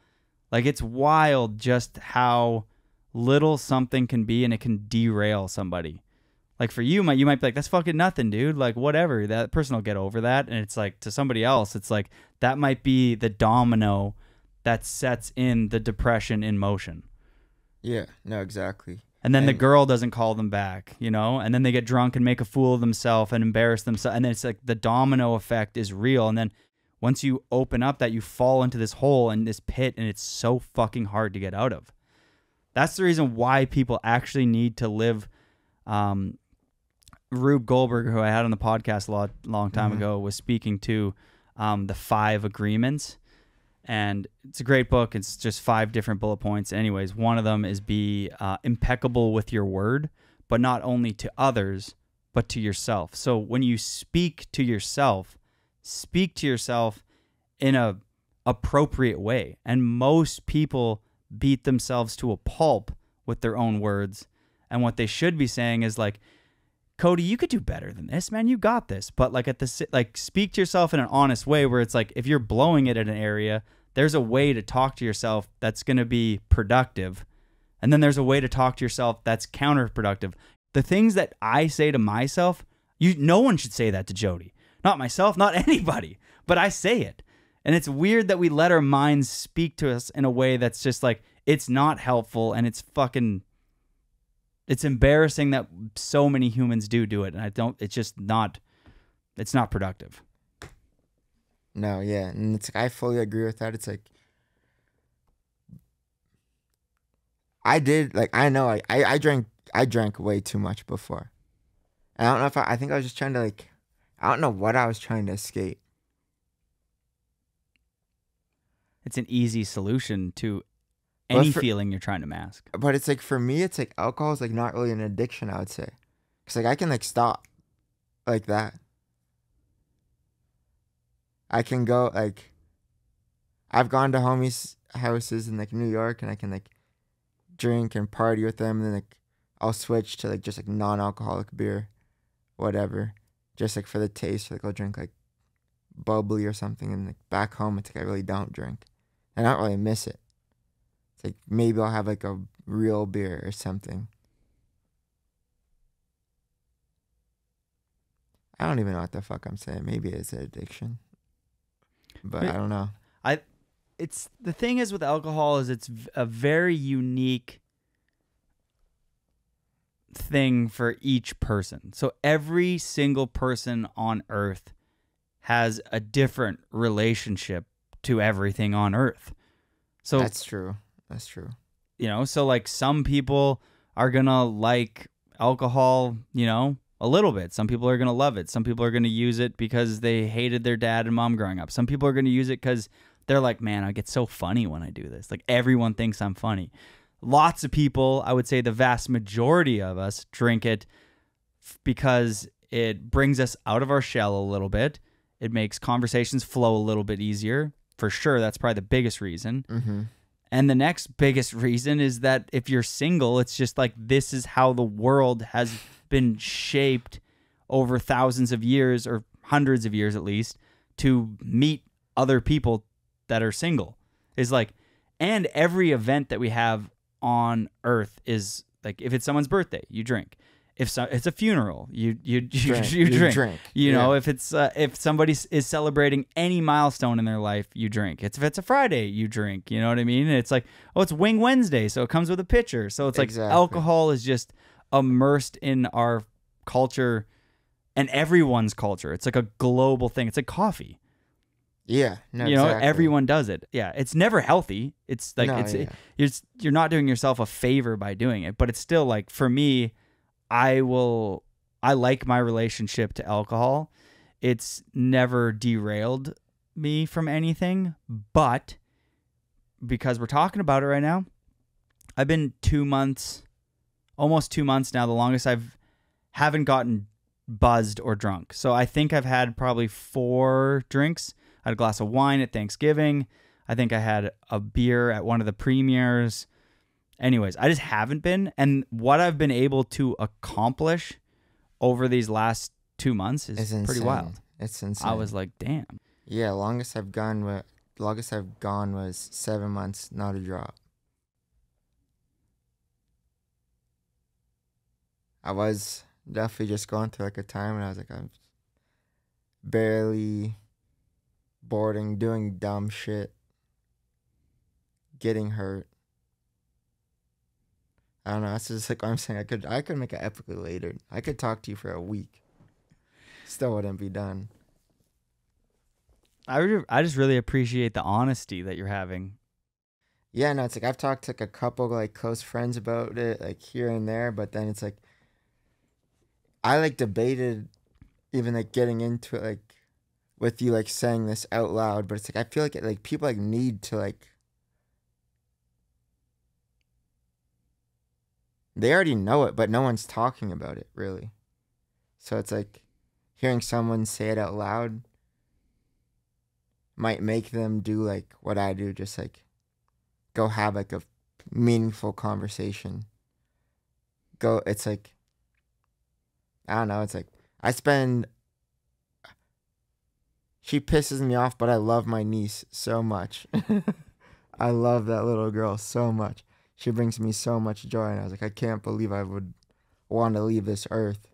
Like it's wild just how little something can be and it can derail somebody. Like for you might be like, that's fucking nothing, dude. Like whatever, that person will get over that. And it's like to somebody else, it's like that might be the domino that sets in the depression in motion. Yeah, no, exactly. And then the girl doesn't call them back, you know, and then they get drunk and make a fool of themselves and embarrass themselves. And then it's like the domino effect is real. And then once you open up that, you fall into this hole and this pit, and it's so fucking hard to get out of. That's the reason why people actually need to live. Rube Goldberg, who I had on the podcast a long time ago, was speaking to the 5 agreements. And it's a great book. It's just 5 different bullet points. Anyways, one of them is be impeccable with your word, but not only to others, but to yourself. So when you speak to yourself in a appropriate way. And most people beat themselves to a pulp with their own words. And what they should be saying is like, Kody, you could do better than this, man. You got this. But like speak to yourself in an honest way where it's like, if you're blowing it in an area, there's a way to talk to yourself that's going to be productive. And then there's a way to talk to yourself that's counterproductive. The things that I say to myself, no one should say that to Jody. Not myself, not anybody. But I say it. And it's weird that we let our minds speak to us in a way that's just like, it's not helpful, and it's embarrassing that so many humans do it. And it's not productive. No, yeah. And it's like, I fully agree with that. It's like, I drank way too much before. And I don't know if I think I was just trying to I don't know what I was trying to escape. It's an easy solution to any feeling you're trying to mask. But it's like, for me, it's like alcohol is like not really an addiction, I would say. Because like I can like stop like that. I can go like, I've gone to homies' houses in like New York, and I can like drink and party with them, and then like I'll switch to like just like non-alcoholic beer, whatever, just like for the taste. Like I'll drink like bubbly or something, and like back home it's like I really don't drink. I don't really miss it. It's like maybe I'll have like a real beer or something. I don't even know what the fuck I'm saying. Maybe it's an addiction, but I don't know. It's the thing is with alcohol is it's a very unique thing for each person. So every single person on earth has a different relationship to everything on earth. So That's true. You know, so like some people are going to like alcohol, you know, a little bit. Some people are going to love it. Some people are going to use it because they hated their dad and mom growing up. Some people are going to use it because they're like, man, I get so funny when I do this. Like everyone thinks I'm funny. Lots of people, I would say the vast majority of us, drink it because it brings us out of our shell a little bit. It makes conversations flow a little bit easier. For sure, that's probably the biggest reason. Mm-hmm. And the next biggest reason is that if you're single, it's just like this is how the world has been shaped over thousands of years, or hundreds of years at least, to meet other people that are single. Is like, and every event that we have on Earth is like, if it's someone's birthday, you drink. If it's a funeral, you drink. You know, if it's if somebody is celebrating any milestone in their life, you drink. If it's a Friday, you drink. You know what I mean? And it's like, oh, it's Wing Wednesday, so it comes with a pitcher. So it's like alcohol is just immersed in our culture and everyone's culture. It's like a global thing. It's like coffee. Yeah, no, you know, everyone does it. Yeah, it's never healthy. It's like you're not doing yourself a favor by doing it, but it's still like, for me, I like my relationship to alcohol. It's never derailed me from anything, but because we're talking about it right now, I've been 2 months, almost 2 months now, the longest haven't gotten buzzed or drunk. So I think I've had probably 4 drinks. I had a glass of wine at Thanksgiving. I think I had a beer at one of the premieres. Anyways, I just haven't been. And what I've been able to accomplish over these last 2 months is pretty wild. It's insane. I was like, damn. Yeah, longest I've gone was 7 months, not a drop. I was definitely just going through like a time when I was like, I'm barely boarding, doing dumb shit, getting hurt. I don't know. That's just like what I'm saying. I could make it epically later. I could talk to you for a week. Still wouldn't be done. I just really appreciate the honesty that you're having. Yeah, no, it's like I've talked to like a couple like close friends about it, like here and there, but then it's like I like debated even like getting into it like with you like saying this out loud, but it's like I feel like like people like need to like they already know it, but no one's talking about it really. So it's like hearing someone say it out loud might make them do like what I do, just like go have like a meaningful conversation. It's like, I don't know, it's like, she pisses me off, but I love my niece so much. I love that little girl so much. She brings me so much joy, and I was like, I can't believe I would want to leave this earth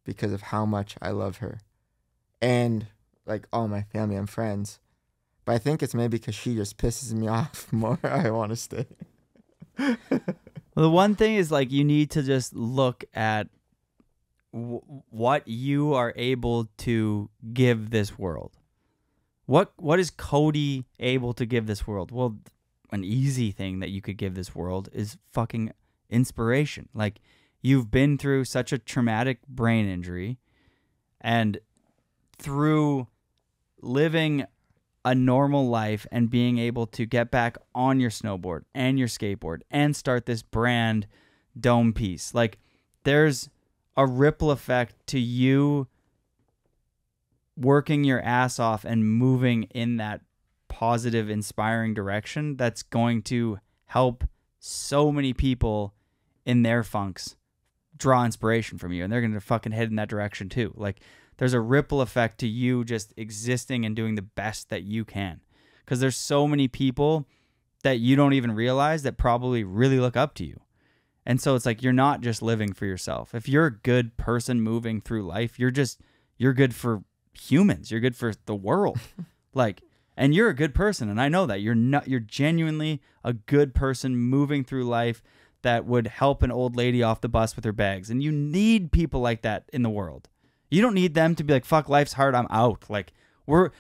because of how much I love her. And like all my family and friends. But I think it's maybe because she just pisses me off more. I want to stay. Well, the one thing is like you need to just look at what you are able to give this world. What is Kody able to give this world? Well, an easy thing that you could give this world is fucking inspiration. Like, you've been through such a traumatic brain injury, and through living a normal life and being able to get back on your snowboard and your skateboard and start this brand dome piece. Like, there's a ripple effect to you working your ass off and moving in that positive, inspiring direction that's going to help so many people in their funks draw inspiration from you, and they're going to fucking head in that direction too. Like, there's a ripple effect to you just existing and doing the best that you can, because there's so many people that you don't even realize that probably really look up to you. And so it's like, you're not just living for yourself. If you're a good person moving through life, you're good for humans. You're good for the world. Like, and you're a good person, and I know that. You're genuinely a good person moving through life that would help an old lady off the bus with her bags. And you need people like that in the world. You don't need them to be like, fuck, life's hard, I'm out. Like,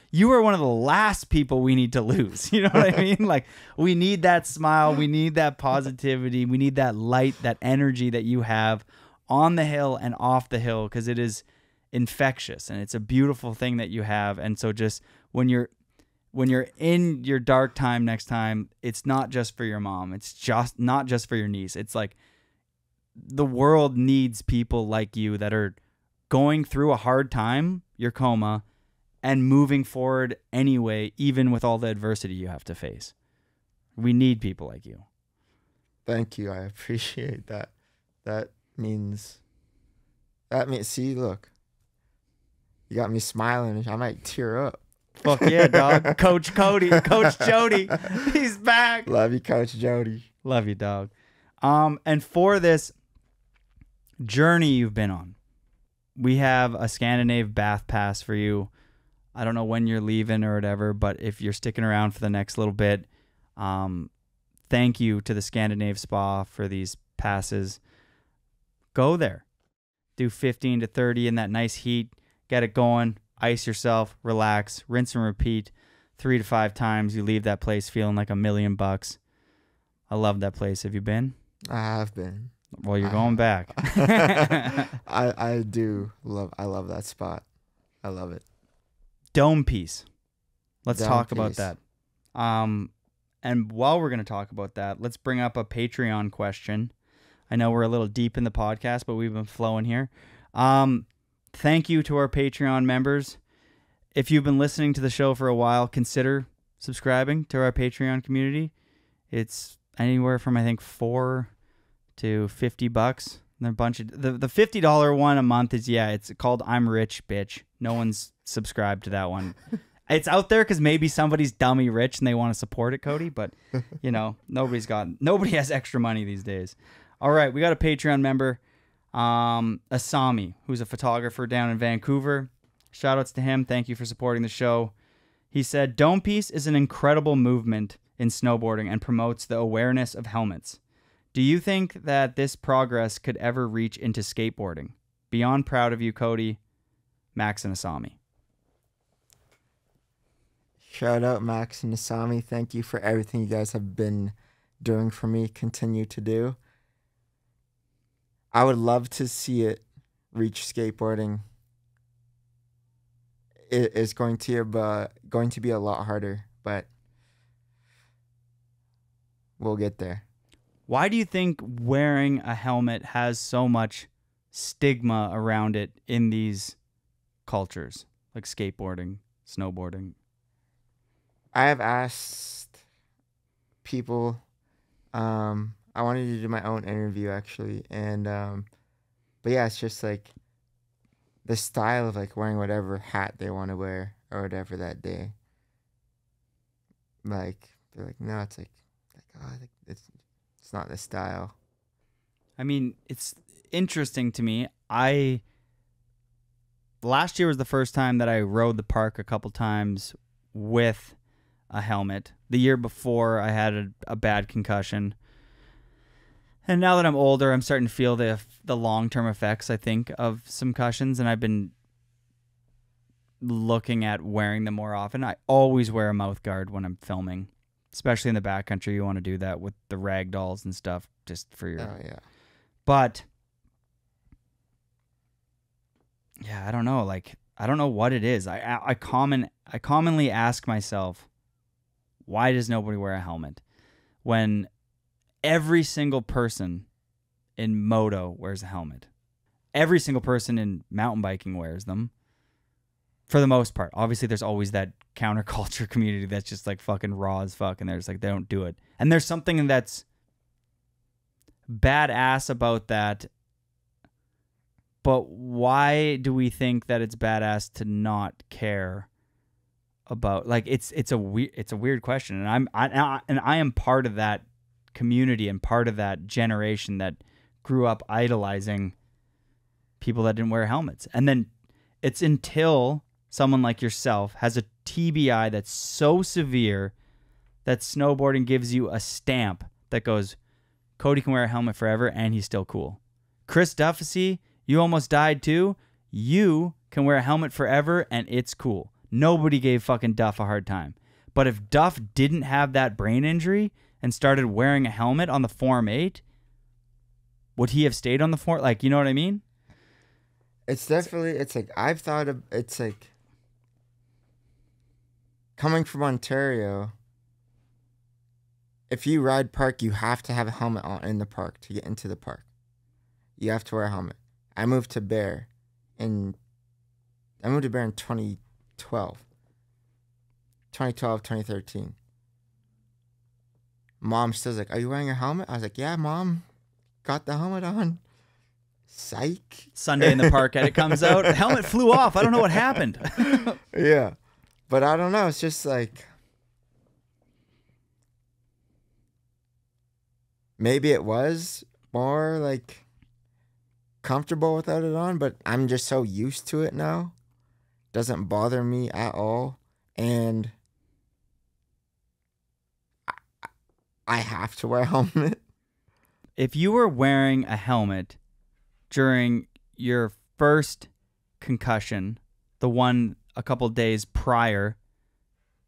you are one of the last people we need to lose. You know what I mean? Like, we need that smile, we need that positivity, we need that light, that energy that you have on the hill and off the hill, because it is infectious and it's a beautiful thing that you have. And so just when you're in your dark time next time, it's not just for your mom. It's just not just for your niece. It's like the world needs people like you that are going through a hard time, your coma, and moving forward anyway, even with all the adversity you have to face. We need people like you. Thank you. I appreciate that. That means, see, look, you got me smiling. I might tear up. Fuck yeah, dog. Coach Kody, Coach Jody, he's back. Love you, Coach Jody. Love you, dog. And for this journey you've been on, we have a Scandinave bath pass for you. I don't know when you're leaving or whatever, but if you're sticking around for the next little bit, thank you to the Scandinave Spa for these passes. Go there. Do 15 to 30 in that nice heat. Get it going. Ice yourself. Relax. Rinse and repeat 3 to 5 times. You leave that place feeling like $1 million. I love that place. Have you been? I have been. Well, you're going back. I do love. I love that spot. I love it. Dome piece. Let's Dome talk about piece. that. And while we're going to talk about that, let's bring up a Patreon question. I know we're a little deep in the podcast, but we've been flowing here. Thank you to our Patreon members. If you've been listening to the show for a while, consider subscribing to our Patreon community. It's anywhere from, I think, $4 to $50. And a bunch of the $50 one a month is, it's called I'm Rich, bitch. No one's subscribed to that one. It's out there because maybe somebody's dummy rich and they want to support it, Kody. But nobody has extra money these days. All right, we got a Patreon member. Asami, who's a photographer down in Vancouver. Shout outs to him. Thank you for supporting the show. He said, Dome Piece is an incredible movement in snowboarding and promotes the awareness of helmets. Do you think that this progress could ever reach into skateboarding? Beyond proud of you, Kody, Max, and Asami. Shout out Max and Asami. Thank you for everything you guys have been doing for me. Continue to do. I would love to see it reach skateboarding. It is going to be a lot harder, but we'll get there. Why do you think wearing a helmet has so much stigma around it in these cultures, like skateboarding, snowboarding? I have asked people. I wanted to do my own interview actually, and but yeah, it's just like the style of like wearing whatever hat they want to wear or whatever that day. Like they're like, no, it's like oh, it's not the style. I mean, it's interesting to me. Last year was the first time that I rode the park a couple times with a helmet. The year before, I had a bad concussion. And now that I'm older, I'm starting to feel the long-term effects, I think, of some concussions, and I've been looking at wearing them more often. I always wear a mouth guard when I'm filming, especially in the backcountry. You want to do that with the rag dolls and stuff, just for your... Oh, yeah. But, yeah, I don't know. Like, I don't know what it is. I commonly ask myself, why does nobody wear a helmet? When every single person in moto wears a helmet. Every single person in mountain biking wears them. For the most part. Obviously, there's always that counterculture community that's just like fucking raw as fuck, and they're just like, they don't do it. And there's something that's badass about that. But why do we think that it's badass to not care about, like, it's a weird question, and I am part of that community and part of that generation that grew up idolizing people that didn't wear helmets. And then it's until someone like yourself has a TBI that's so severe that snowboarding gives you a stamp that goes, Kody can wear a helmet forever and he's still cool. Chris Duffy, you almost died too. You can wear a helmet forever and it's cool. Nobody gave fucking Duff a hard time. But if Duff didn't have that brain injury and started wearing a helmet on the Form 8, would he have stayed on the Form? Like, you know what I mean? It's definitely, it's like, I've thought of, it's like, coming from Ontario, if you ride park, you have to have a helmet on in the park to get into the park. You have to wear a helmet. I moved to Bear in 2012. 2013. Mom still's like, are you wearing a helmet? I was like, yeah, Mom. Got the helmet on. Psych. Sunday in the park edit comes out. The helmet flew off. I don't know what happened. Yeah. But I don't know. It's just like, maybe it was more like comfortable without it on, but I'm just so used to it now. Doesn't bother me at all. And I have to wear a helmet. If you were wearing a helmet during your first concussion, the one a couple days prior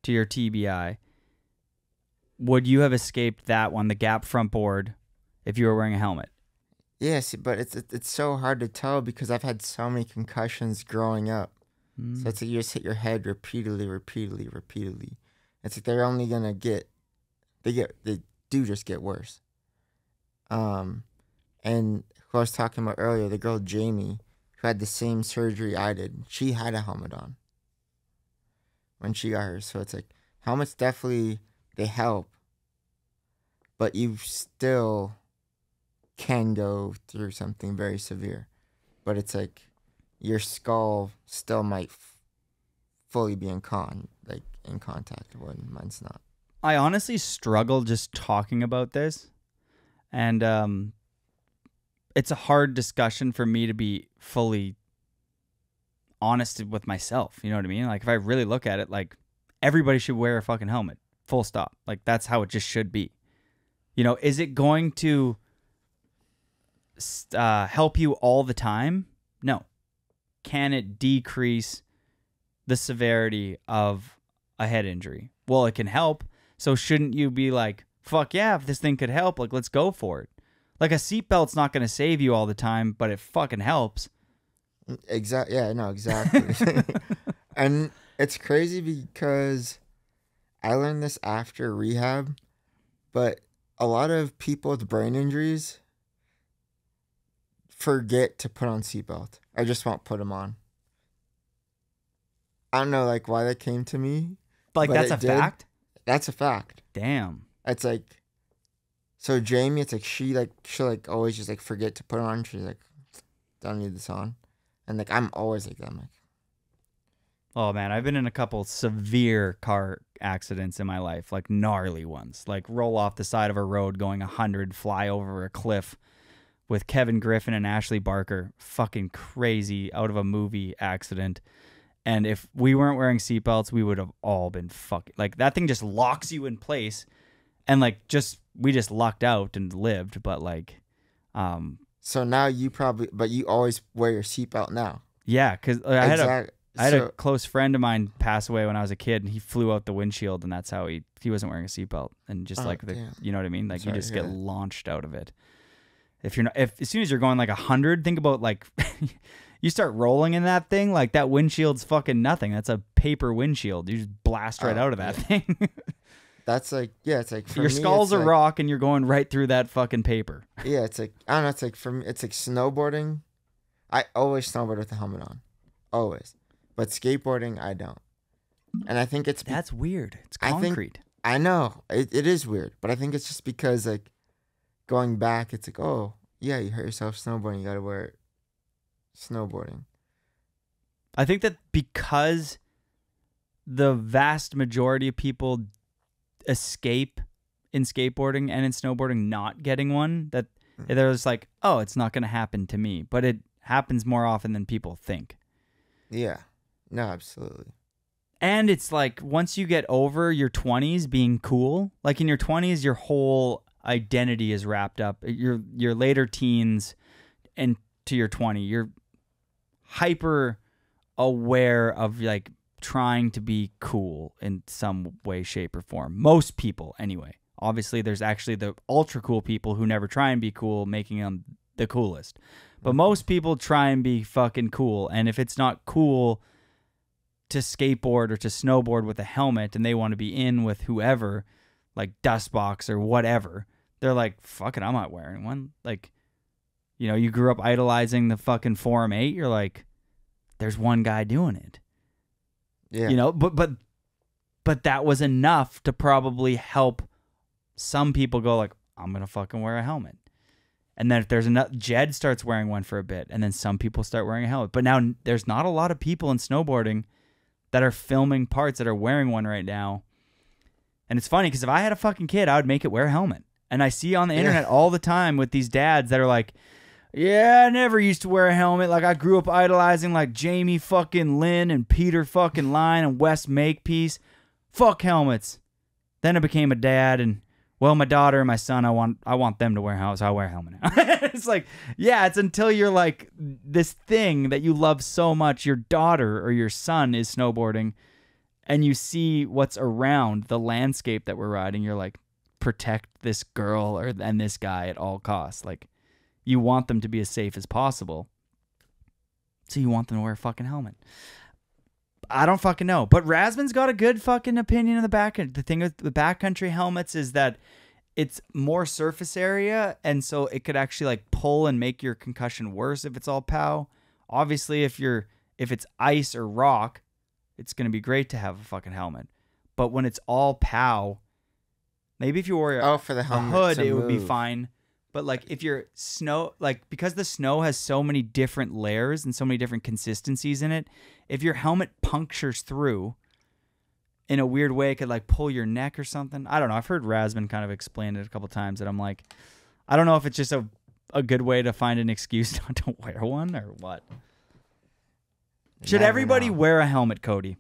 to your TBI, would you have escaped that one, the gap front board, if you were wearing a helmet? Yes, but it's so hard to tell because I've had so many concussions growing up. So it's like you just hit your head repeatedly. It's like they're only gonna they do just get worse. And who I was talking about earlier, the girl Jamie, who had the same surgery I did, she had a helmet on when she got hers. So it's like helmets definitely, they help, but you still can go through something very severe. But it's like your skull still might fully be in contact when mine's not. I honestly struggle just talking about this. And it's a hard discussion for me to be fully honest with myself. You know what I mean? Like, if I really look at it, like, everybody should wear a fucking helmet. Full stop. Like, that's how it just should be. You know, is it going to help you all the time? No. Can it decrease the severity of a head injury? Well, it can help. So shouldn't you be like, fuck yeah, if this thing could help, like, let's go for it. Like, a seatbelt's not going to save you all the time, but it fucking helps. Exactly. Yeah, no, exactly. And it's crazy because I learned this after rehab, but a lot of people with brain injuries forget to put on seatbelt. I just won't put them on. I don't know, like, why that came to me. Like, that's a fact? That's a fact. Damn. It's like, so Jamie, it's like she'll like always just like forget to put it on. She's like, don't need this on. And like, I'm always like that. I'm like, oh man, I've been in a couple severe car accidents in my life, like gnarly ones. Like, roll off the side of a road going 100, fly over a cliff with Kevin Griffin and Ashley Barker. Fucking crazy, out of a movie accident. And if we weren't wearing seatbelts, we would have all been fucking... Like, that thing just locks you in place. And, like, we just lucked out and lived. But, like... So now you probably... But you always wear your seatbelt now. Yeah, because I had a close friend of mine pass away when I was a kid, and he flew out the windshield, and that's how he wasn't wearing a seatbelt. And just, you know what I mean? Like, you just get launched out of it. As soon as you're going, like, 100, think about, like... You start rolling in that thing, like, that windshield's fucking nothing. That's a paper windshield. You just blast right out of that thing. That's like, yeah, it's like for your me, skull's it's a rock and you're going right through that fucking paper. Yeah, it's like, I don't know, it's like for me, it's like snowboarding. I always snowboard with a helmet on. Always. But skateboarding, I don't. And I think that's weird. It's concrete. I know. It is weird. But I think it's just because, like, going back, it's like, oh, yeah, you hurt yourself snowboarding, you gotta wear it. Snowboarding. I think that because the vast majority of people escape in skateboarding and in snowboarding not getting one, that they're just like, oh, it's not going to happen to me. But it happens more often than people think. Yeah. No, absolutely. And it's like, once you get over your 20s being cool, like in your 20s, your whole identity is wrapped up. Your later teens and to your 20, you're hyper aware of, like, trying to be cool in some way, shape, or form. Most people, anyway. Obviously, there's actually the ultra cool people who never try and be cool, making them the coolest. But most people try and be fucking cool. And if it's not cool to skateboard or to snowboard with a helmet and they want to be in with whoever, like Dustbox or whatever, they're like, fuck it, I'm not wearing one. Like, you know, you grew up idolizing the fucking Forum 8. You're like, there's one guy doing it. Yeah. You know, but that was enough to probably help some people go like, I'm going to fucking wear a helmet. And then if there's enough, Jed starts wearing one for a bit, and then some people start wearing a helmet. But now there's not a lot of people in snowboarding that are filming parts that are wearing one right now. And it's funny because if I had a fucking kid, I would make it wear a helmet. And I see on the internet all the time with these dads that are like, yeah, I never used to wear a helmet. Like, I grew up idolizing, like, Jamie fucking Lynn and Peter fucking Line and Wes Makepeace. Fuck helmets. Then I became a dad, and, well, my daughter and my son, I want them to wear helmets, so I wear a helmet now. It's like, yeah, it's until you're, like, this thing that you love so much, your daughter or your son is snowboarding, and you see what's around the landscape that we're riding, you're like, protect this girl and this guy at all costs. Like, you want them to be as safe as possible. So you want them to wear a fucking helmet. I don't fucking know. But Rasman's got a good fucking opinion in the back. The thing with the backcountry helmets is that it's more surface area, and so it could actually, like, pull and make your concussion worse if it's all POW. Obviously, if it's ice or rock, it's going to be great to have a fucking helmet. But when it's all POW, maybe if you wore a hood, it would be fine. But, like, if you're snow, like, because the snow has so many different layers and so many different consistencies in it, if your helmet punctures through in a weird way, it could, like, pull your neck or something. I don't know. I've heard Rasman kind of explain it a couple times, and I'm like, I don't know if it's just a good way to find an excuse not to wear one, or what? Should everybody wear a helmet, Kody?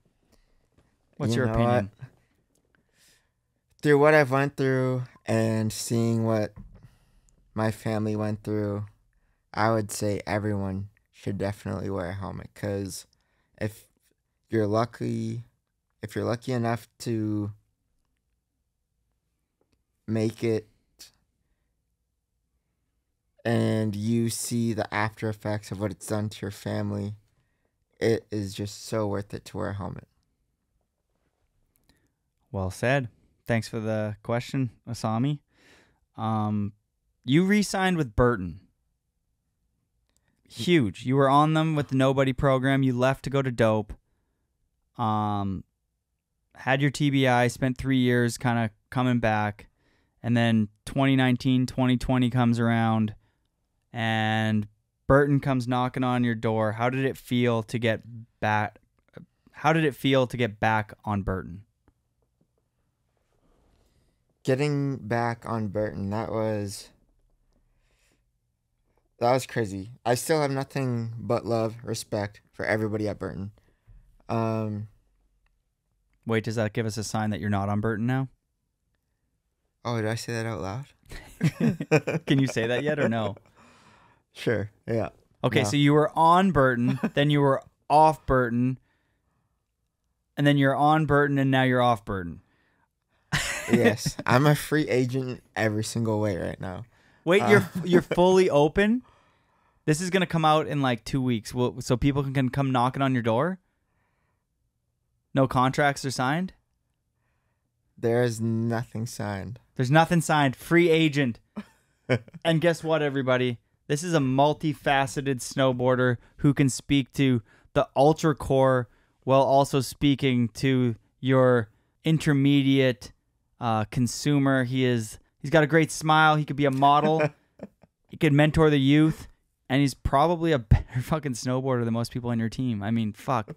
What's your opinion? What? Through what I've went through and seeing what my family went through, I would say everyone should definitely wear a helmet, because if you're lucky enough to make it and you see the after effects of what it's done to your family, it is just so worth it to wear a helmet. Well said. Thanks for the question, Asami. You re-signed with Burton. Huge. You were on them with the Nobody program. You left to go to Dope. Had your TBI, spent 3 years kind of coming back. And then 2019, 2020 comes around, and Burton comes knocking on your door. How did it feel to get back? How did it feel to get back on Burton? Getting back on Burton, that was crazy. I still have nothing but love, respect for everybody at Burton. Wait, does that give us a sign that you're not on Burton now? Oh, did I say that out loud? Can you say that yet or no? Sure, yeah. Okay, No. so you were on Burton, then you were off Burton, and then you're on Burton, and now you're off Burton. Yes, I'm a free agent every single way right now. Wait, you're fully open? This is going to come out in like 2 weeks, so people can come knocking on your door? No contracts are signed? There is nothing signed. There's nothing signed. Free agent. And guess what, everybody? This is a multifaceted snowboarder who can speak to the ultra core while also speaking to your intermediate consumer. He's got a great smile. He could be a model. He could mentor the youth. And he's probably a better fucking snowboarder than most people on your team. I mean, fuck.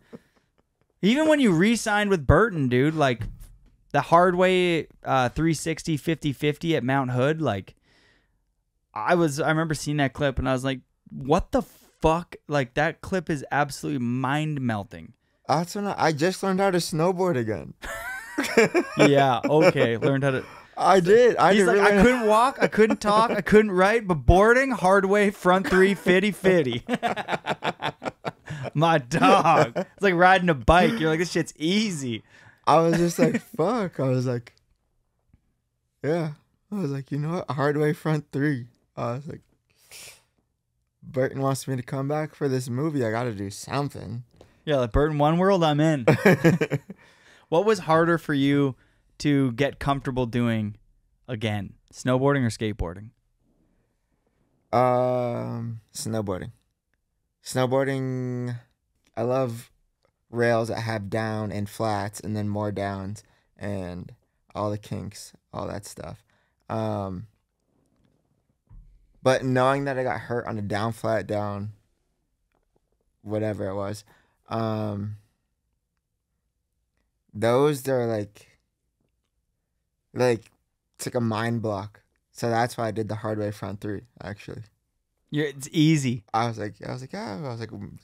Even when you re-signed with Burton, dude, like the hard way 360 50-50 at Mount Hood, like I remember seeing that clip and I was like, what the fuck? Like that clip is absolutely mind melting. That's when I just learned how to snowboard again. Yeah, okay. Learned how to. I did. He's like, I couldn't walk, I couldn't talk, I couldn't write, but boarding, hard way, front three, fitty. My dog. It's like riding a bike. You're like, this shit's easy. I was just like, fuck. I was like, yeah. I was like, you know what? Hard way, front three. I was like, Burton wants me to come back for this movie. I got to do something. Yeah, like Burton One World, I'm in. What was harder for you to get comfortable doing again? Snowboarding or skateboarding? Snowboarding. Snowboarding, I love rails that have down and flats and then more downs and all the kinks, all that stuff. But knowing that I got hurt on a down flat down, whatever it was, those are like it's like a mind block. So that's why I did the hard way front three, actually. It's easy. I was like,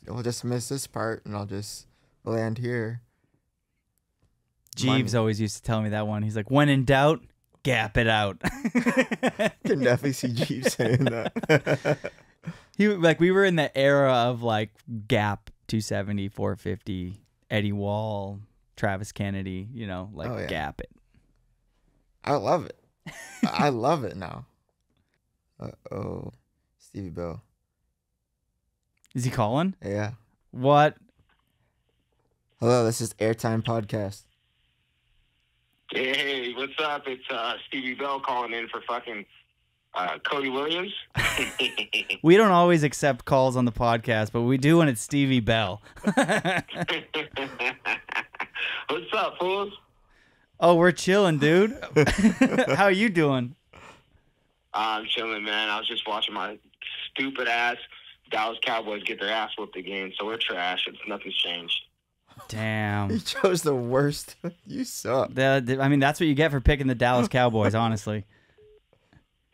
we'll just miss this part and I'll just land here. Jeeves always used to tell me that one. He's like, when in doubt, gap it out. Can definitely see Jeeves saying that. We were in the era of like gap 270, 450, Eddie Wall, Travis Kennedy, gap it. I love it. I love it now. Uh-oh. Stevie Bell. Is he calling? Yeah. What? Hello, this is Airtime Podcast. Hey, what's up? It's Stevie Bell calling in for fucking Kody Williams. We don't always accept calls on the podcast, but we do when it's Stevie Bell. What's up, fools? Oh, we're chilling, dude. How you doing? I'm chilling, man. I was just watching my stupid ass Dallas Cowboys get their ass whooped again, so we're trash. Nothing's changed. Damn. You chose the worst. You suck. I mean, that's what you get for picking the Dallas Cowboys, honestly.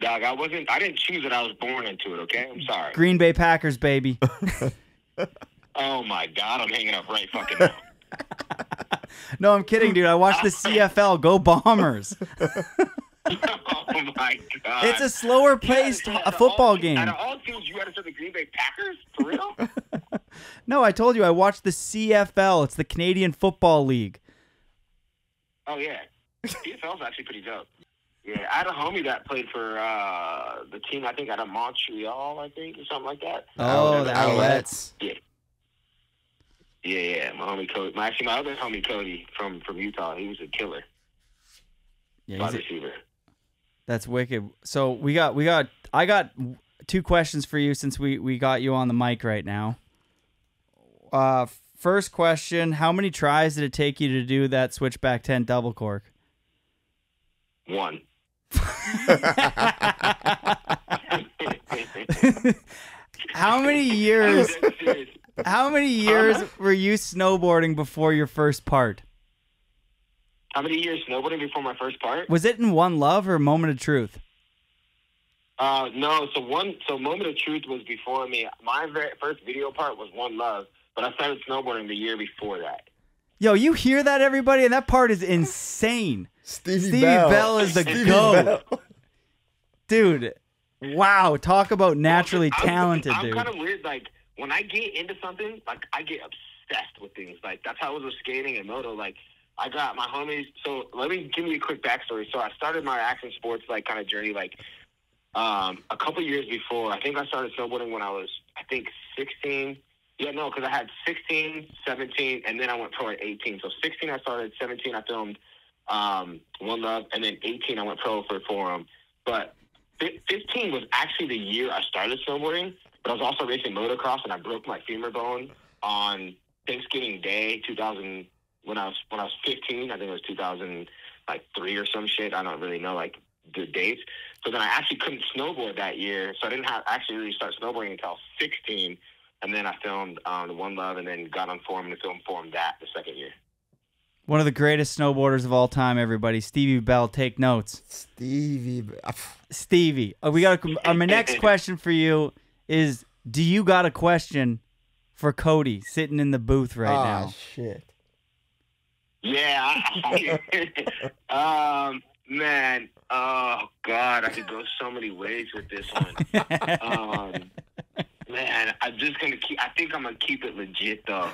Dog, I didn't choose it. I was born into it, okay? I'm sorry. Green Bay Packers, baby. Oh, my God. I'm hanging up right fucking now. No, I'm kidding, dude. I watched the CFL. Go Bombers. Oh, my God. It's a slower paced football game. Out of all teams, you had to say the Green Bay Packers? For real? No, I told you. I watched the CFL. It's the Canadian Football League. Oh, yeah. CFL's actually pretty dope. Yeah, I had a homie that played for the team, I think, out of Montreal, I think, or something like that. Oh, the Alouettes. Yeah. My homie Cody. My other homie Kody from Utah. He was a killer. Yeah, wide receiver. That's wicked. So I got 2 questions for you since we got you on the mic right now. First question: how many tries did it take you to do that switchback 10 double cork? 1. How many years? How many years were you snowboarding before your first part? How many years snowboarding before my first part? Was it in One Love or Moment of Truth? No. So Moment of Truth was before me. My very first video part was One Love, but I started snowboarding the year before that. Yo, you hear that, everybody? And that part is insane. Stevie Bell is the GOAT. Dude, wow. Talk about naturally talented, dude. I'm kind of weird. Like, when I get into something, like, I get obsessed with things. Like, that's how it was with skating and moto. Like, I got my homies. So let me give you a quick backstory. So I started my action sports, like, kind of journey, like, a couple years before. I think I started snowboarding when I was, 16. Yeah, no, because I had 16, 17, and then I went pro at 18. So 16 I started, 17 I filmed One Love, and then 18 I went pro for Forum. But 15 was actually the year I started snowboarding, but I was also racing motocross, and I broke my femur bone on Thanksgiving Day 2000 when I was 15. I think it was 2003 or some shit. I don't really know like the dates. So then I actually couldn't snowboard that year, so I didn't actually really start snowboarding until I was 16. And then I filmed the One Love, and then got on Forum and filmed Forum that the second year. One of the greatest snowboarders of all time, everybody. Stevie Bell, take notes. Stevie. We got my next question for you is: do you got a question for Kody sitting in the booth right now? Oh shit. Yeah. Man. Oh God, I could go so many ways with this one. Man, I'm just gonna keep. I think I'm gonna keep it legit though.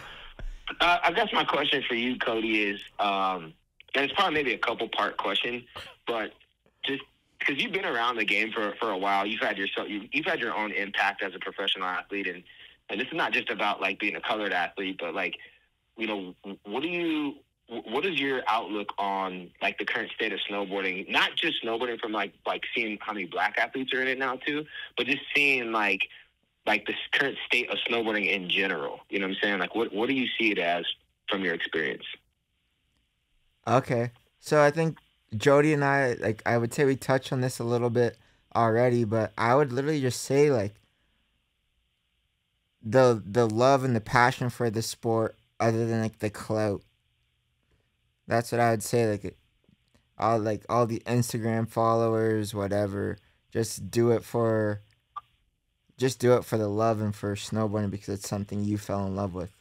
I guess my question for you, Kody, is, and it's probably maybe a couple part question, but just because you've been around the game for a while, you've had your own impact as a professional athlete, and this is not just about like being a colored athlete, but like, you know, what is your outlook on like the current state of snowboarding? Not just snowboarding from like seeing how many black athletes are in it now too, but just seeing like the current state of snowboarding in general. You know what I'm saying? Like, what do you see it as from your experience? Okay. So I think Jody and I, like, I would say we touched on this a little bit already, but I would literally just say, like, the love and the passion for the sport other than, like, the clout. That's what I would say. All the Instagram followers, whatever, just do it for the love and for snowboarding because it's something you fell in love with.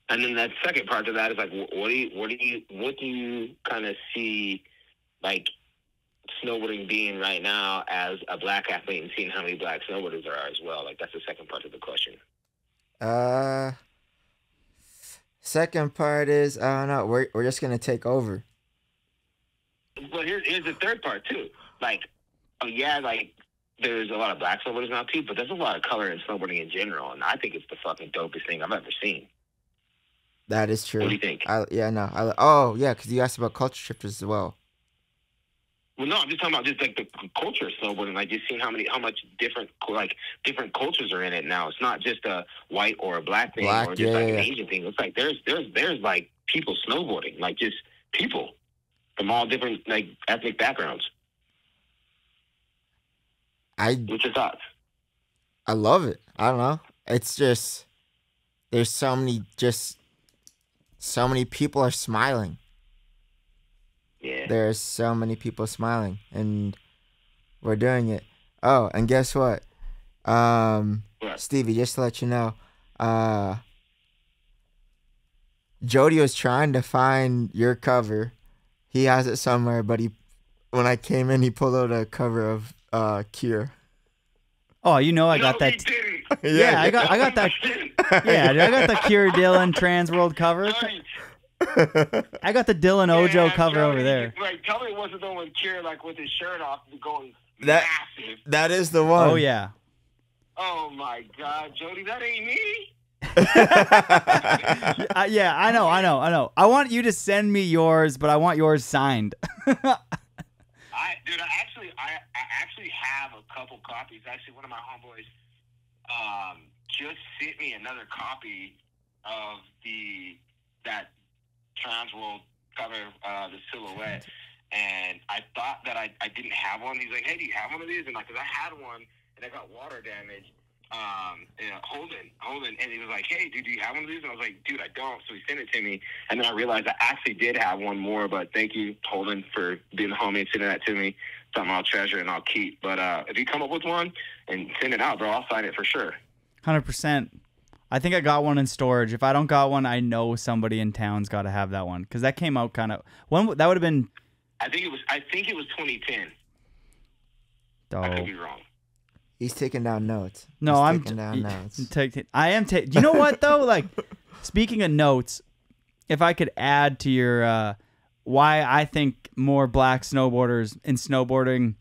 And then that second part to that is like, what do you kind of see like snowboarding being right now as a black athlete and seeing how many black snowboarders there are as well? Like, that's the second part of the question. Second part is, I don't know, we're just gonna take over. Well, here's the third part too. Like, oh yeah, like, there's a lot of black snowboarders now too, but there's a lot of color in snowboarding in general, and I think it's the fucking dopest thing I've ever seen. That is true. What do you think? Because you asked about culture shifters as well. Well, no, I'm just talking about just like the culture of snowboarding, like just seeing how much different cultures are in it now. It's not just a white or a black thing or just an Asian thing. It's like there's like people snowboarding, like just people from all different like ethnic backgrounds. What's your thoughts? I love it. I don't know. It's just there's so many people are smiling. Yeah. there's so many people smiling, and we're doing it. Oh, and guess what? Stevie, just to let you know, Jody was trying to find your cover. He has it somewhere, but when I came in, he pulled out a cover of Cure. Oh, I got that. Yeah, I got that. Yeah, dude, I got the Cure Dylan Trans World cover. I got the Dylan Ojo cover over there. Like, tell me it wasn't the one with Cure, like, with his shirt off going massive. That is the one. Oh, yeah. Oh, my God, Jody, that ain't me. Yeah, I know. I want you to send me yours, but I want yours signed. I actually have a couple copies. Actually, one of my homeboys just sent me another copy of that Trans World cover, the silhouette, and I thought that I didn't have one. He's like, "Hey, do you have one of these?" And because I had one and I got water damage. Holden, and he was like, "Hey, dude, do you have one of these?" And I was like, "Dude, I don't." So he sent it to me, and then I realized I actually did have one more. But thank you, Holden, for being the homie and sending that to me. Something I'll treasure and I'll keep. But if you come up with one and send it out, bro, I'll sign it for sure. 100%. I think I got one in storage. If I don't got one, I know somebody in town's got to have that one because that came out kind of that would have been. I think it was 2010. Dope. I could be wrong. He's taking down notes. No, I'm taking down notes. I am taking. You know what though? Like, speaking of notes, if I could add to your why I think more black snowboarders in snowboarding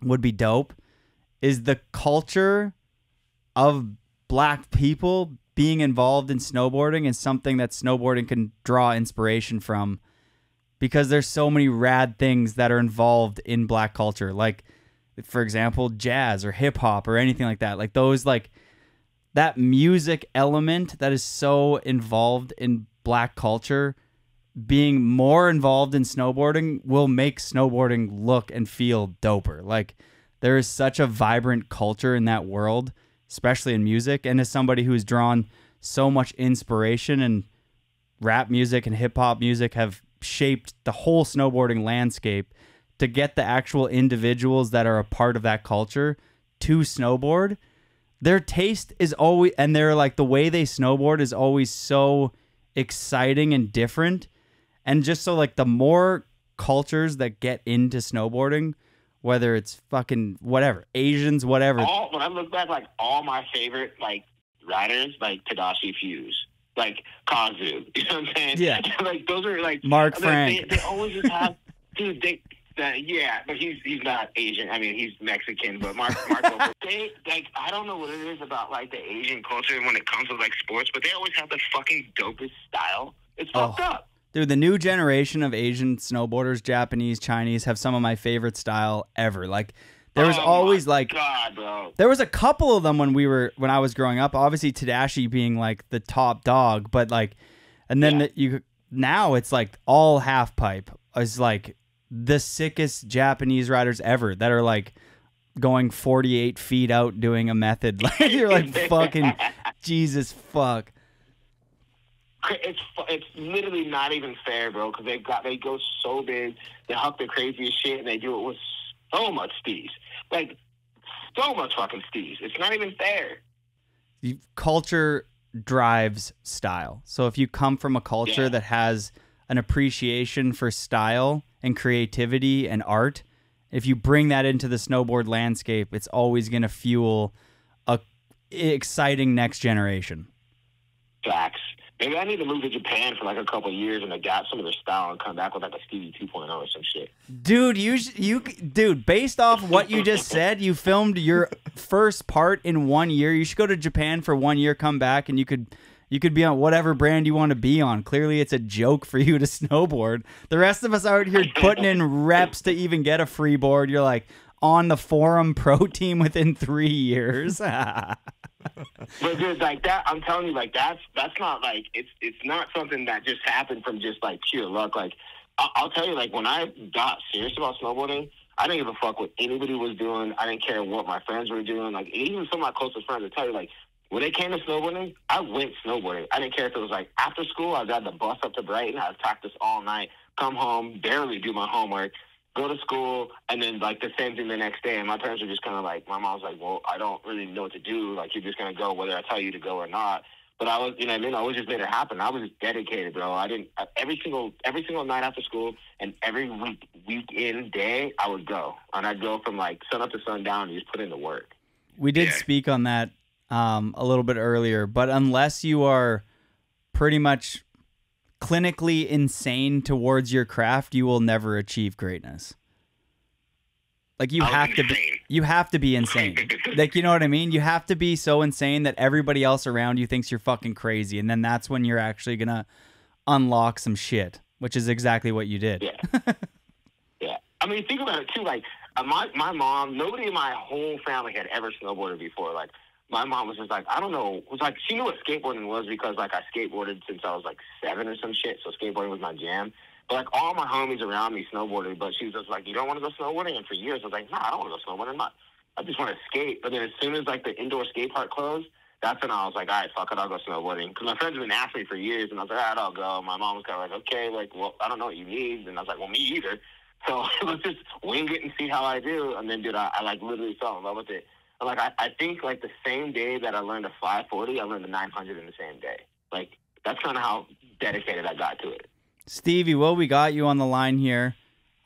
would be dope, is the culture of black people being involved in snowboarding is something that snowboarding can draw inspiration from, because there's so many rad things that are involved in black culture, like, for example, jazz or hip hop or anything like that. Like those, like that music element that is so involved in black culture, being more involved in snowboarding will make snowboarding look and feel doper. Like there is such a vibrant culture in that world, especially in music. And as somebody who's drawn so much inspiration, and rap music and hip hop music have shaped the whole snowboarding landscape, to get the actual individuals that are a part of that culture to snowboard, their taste is always, and they're like, the way they snowboard is always so exciting and different. And just so, like, the more cultures that get into snowboarding, whether it's fucking whatever, Asians, whatever. When I look back, like, all my favorite, like, riders, like Tadashi Fuse, like Kazu, you know what I'm saying? Yeah. Like, those are, like, Mark Frank. They always just have, dude, yeah, but he's not Asian. I mean, he's Mexican, but Mark they, like, I don't know what it is about, like, the Asian culture when it comes to, like, sports, but they always have the fucking dopest style. It's fucked up. Dude, the new generation of Asian snowboarders, Japanese, Chinese, have some of my favorite style ever. Like, there was always, like, God, bro. There was a couple of them when I was growing up. Obviously, Tadashi being, like, the top dog, but, like, and then now it's, like, all half pipe is, like, the sickest Japanese riders ever that are, like, going 48 feet out doing a method. Like, you're like, fucking Jesus fuck. It's literally not even fair, bro, because they go so big, they huck the craziest shit, and they do it with so much steez. Like, so much fucking steez. It's not even fair. Culture drives style. So if you come from a culture that has an appreciation for style and creativity and art, if you bring that into the snowboard landscape, it's always going to fuel a exciting next generation. Facts. Maybe I need to move to Japan for like a couple of years and adapt some of their style and come back with like a Stevie 2.0 or some shit. Dude, dude, based off what you just said, you filmed your first part in 1 year. You should go to Japan for 1 year, come back, and you could be on whatever brand you want to be on. Clearly, it's a joke for you to snowboard. The rest of us out here putting in reps to even get a free board. You're like on the Forum Pro team within 3 years. But dude, like that, I'm telling you, like that's not like it's not something that just happened from just like pure luck. Like I'll tell you, like when I got serious about snowboarding, I didn't give a fuck what anybody was doing. I didn't care what my friends were doing. Like even some of my closest friends would tell you, like when it came to snowboarding, I went snowboarding. I didn't care if it was like after school. I'd ride the bus up to Brighton. I'd practice all night. come home, barely do my homework, go to school, and then like the same thing the next day. And my parents were just kind of like, my mom's like, well, I don't really know what to do. Like, you're just gonna go whether I tell you to go or not. But I was, you know what I mean? I always just made it happen. I was just dedicated, bro. I didn't every single night after school and every weekend day I would go, and I'd go from like sun up to sundown and just put in the work. We did speak on that a little bit earlier, but unless you are pretty much clinically insane towards your craft, you will never achieve greatness. Like you have to be insane. Like, you know what I mean? You have to be so insane that everybody else around you thinks you're fucking crazy. And then that's when you're actually going to unlock some shit, which is exactly what you did. Yeah. Yeah. I mean, think about it too. Like my mom, nobody in my whole family had ever snowboarded before. Like my mom was just like, I don't know. It was like, she knew what skateboarding was because like I skateboarded since I was like 7 or some shit. So skateboarding was my jam. But, like, all my homies around me snowboarded, but she was just like, you don't want to go snowboarding? And for years, I was like, nah, I don't want to go snowboarding. I just want to skate. But then as soon as, like, the indoor skate park closed, that's when I was like, all right, fuck it, I'll go snowboarding. Because my friends have been asking me for years, and I was like, all right, I'll go. My mom was kind of like, okay, like, well, I don't know what you need. And I was like, well, me either. So let's just wing it and see how I do. And then, dude, I like, literally fell in love with it. And, like, I think, like, the same day that I learned a 540, I learned a 900 in the same day. Like, that's kind of how dedicated I got to it. Stevie, well, we got you on the line here.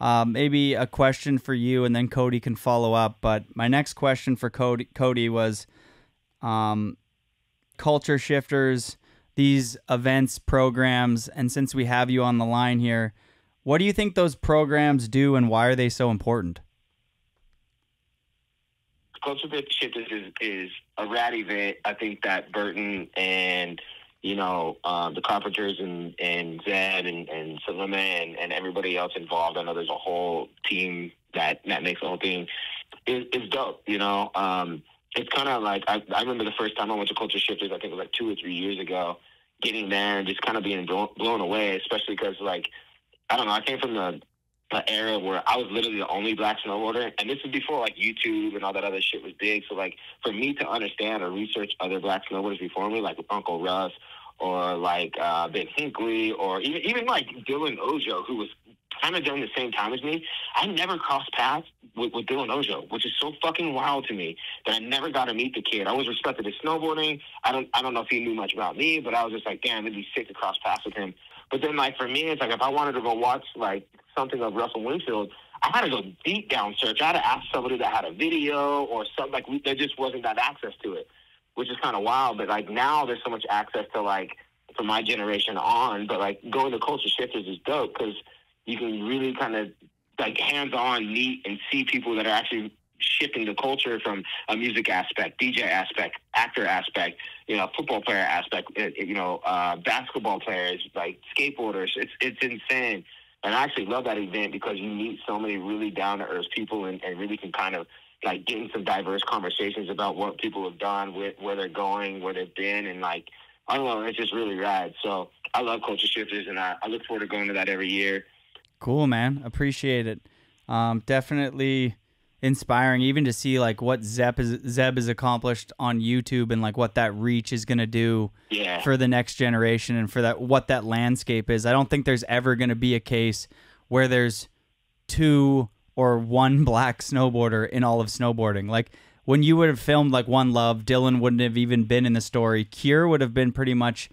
Maybe a question for you, and then Kody can follow up. But my next question for Kody was culture shifters, these events, programs, and since we have you on the line here, what do you think those programs do, and why are they so important? Culture shifters is a rad event. I think that Burton and the Carpenters and Zed and Salima and everybody else involved. I know there's a whole team that makes the whole thing. It's dope, you know. It's kind of like, I remember the first time I went to Culture Shifters, I think it was like 2 or 3 years ago, getting there and just kind of being blown away, especially because, like, I don't know, I came from the era where I was literally the only black snowboarder, and this is before, like, YouTube and all that other shit was big. So, like, for me to understand or research other black snowboarders before me, like Uncle Russ, or like Ben Hinckley, or even like Dylan Ojo, who was kind of during the same time as me. I never crossed paths with Dylan Ojo, which is so fucking wild to me that I never got to meet the kid. I always respected his snowboarding. I don't know if he knew much about me, but I was just like, damn, it'd be sick to cross paths with him. But then, like, for me, it's like if I wanted to go watch like something of Russell Winfield, I had to go deep down search. I had to ask somebody that had a video or something. Like, there just wasn't that access to it, which is kind of wild. But, like, now there's so much access to, like, from my generation on. But, like, going to Culture Shifters is dope because you can really kind of, like, hands-on meet and see people that are actually shifting the culture from a music aspect, DJ aspect, actor aspect, football player aspect, basketball players, like skateboarders. It's insane. And I actually love that event because you meet so many really down-to-earth people and really can kind of, like, get in some diverse conversations about what people have done, where they're going, where they've been, and, like, I don't know, it's just really rad. So I love Culture Shifters, and I look forward to going to that every year. Cool, man. Appreciate it. Definitely inspiring, even to see, like, what Zeb has accomplished on YouTube and, like, what that reach is going to do for the next generation and for what that landscape is. I don't think there's ever going to be a case where there's 2 or 1 black snowboarder in all of snowboarding. Like, when you would have filmed, like, One Love, Dylan wouldn't have even been in the story. Kier would have been pretty much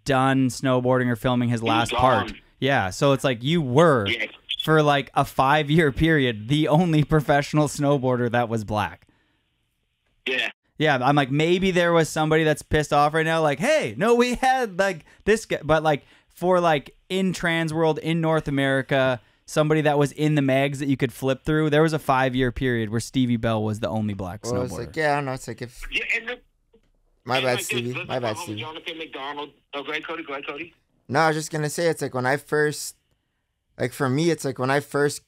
done snowboarding or filming his last part. Yeah, so it's like you were, for like a 5-year period, the only professional snowboarder that was black. Yeah. Yeah, I'm like, maybe there was somebody that's pissed off right now, like, hey, no, we had, like, this guy. But, like, for, like, in trans world, in North America, somebody that was in the mags that you could flip through, there was a 5-year period where Stevie Bell was the only black snowboarder. It's like, yeah, I don't know. It's like if... Yeah, My bad, like Stevie. My bad, Stevie. Jonathan McDonald. Oh, go ahead, Kody. No, I was just going to say, it's like when I first... Like, for me, it's like when I first...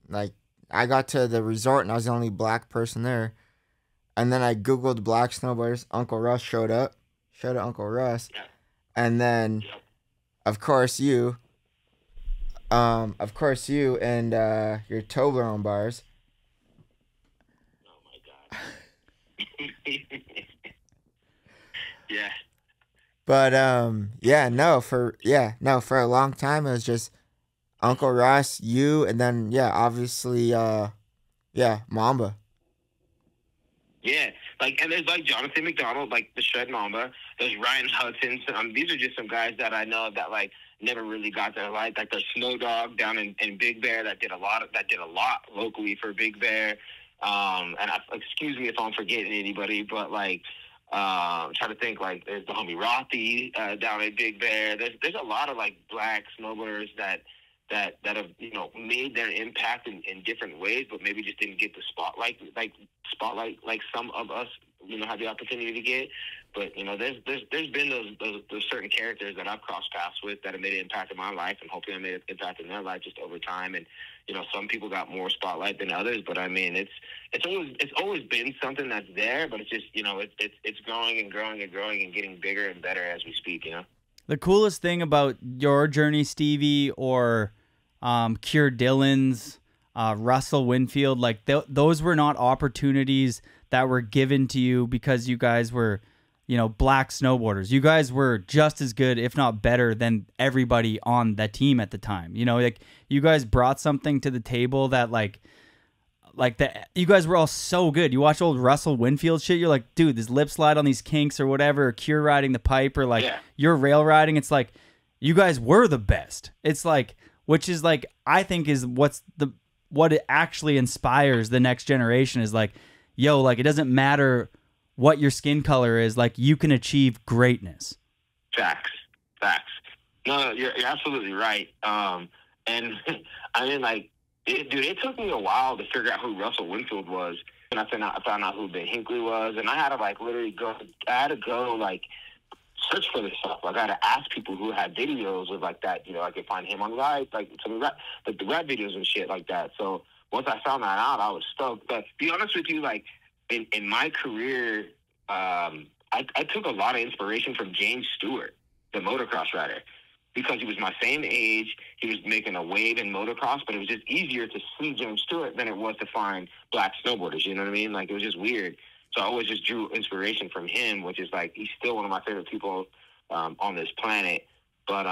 Like, I got to the resort and I was the only black person there. And then I Googled black snowboarders. Uncle Russ showed up. Shout out Uncle Russ. Yeah. And then, of course, you. And your Toblerone bars. Oh, my God. Yeah. But, for a long time, it was just Uncle Ross, you, and then yeah, obviously, Mamba. Yeah, like, and there's like Jonathan McDonald, like the Shred Mamba. There's Ryan Hudson. These are just some guys that I know that like never really got their light. Like there's Snow Dog down in Big Bear that did a lot locally for Big Bear. Excuse me if I'm forgetting anybody, but like I'm trying to think, like there's the homie Rothy down at Big Bear. There's a lot of like black snowboarders that have, you know, made their impact in different ways, but maybe just didn't get the spotlight like some of us, you know, had the opportunity to get. But, you know, there's been those certain characters that I've crossed paths with that have made an impact in my life, and hopefully I made an impact in their life just over time. And, you know, some people got more spotlight than others, but I mean, it's always been something that's there, but it's just, you know, it's growing and growing and growing and getting bigger and better as we speak, you know. The coolest thing about your journey, Stevie, or Cure Dillon's, Russell Winfield, like those were not opportunities that were given to you because you guys were, you know, black snowboarders. You guys were just as good, if not better, than everybody on that team at the time. You know, like you guys brought something to the table that like that. You guys were all so good. You watch old Russell Winfield shit, you're like, dude, this lip slide on these kinks or whatever, or Cure riding the pipe, or like you're rail riding. It's like you guys were the best. It's like, which is like, I think is what it actually inspires the next generation is like, yo, like it doesn't matter what your skin color is, like you can achieve greatness. Facts. No, you're absolutely right. And I mean, like, it took me a while to figure out who Russell Winfield was, and I found out who Ben Hinckley was, and I had to like literally go like search for this stuff. Like I had to ask people who had videos of like that, you know, I could find him on ride, like some rap, like the rap videos and shit like that. So once I found that out, I was stoked. But to be honest with you, like in my career, I took a lot of inspiration from James Stewart, the motocross rider, because he was my same age. He was making a wave in motocross, but it was just easier to see James Stewart than it was to find black snowboarders. You know what I mean? Like it was just weird. So I always just drew inspiration from him, which is like, he's still one of my favorite people on this planet. But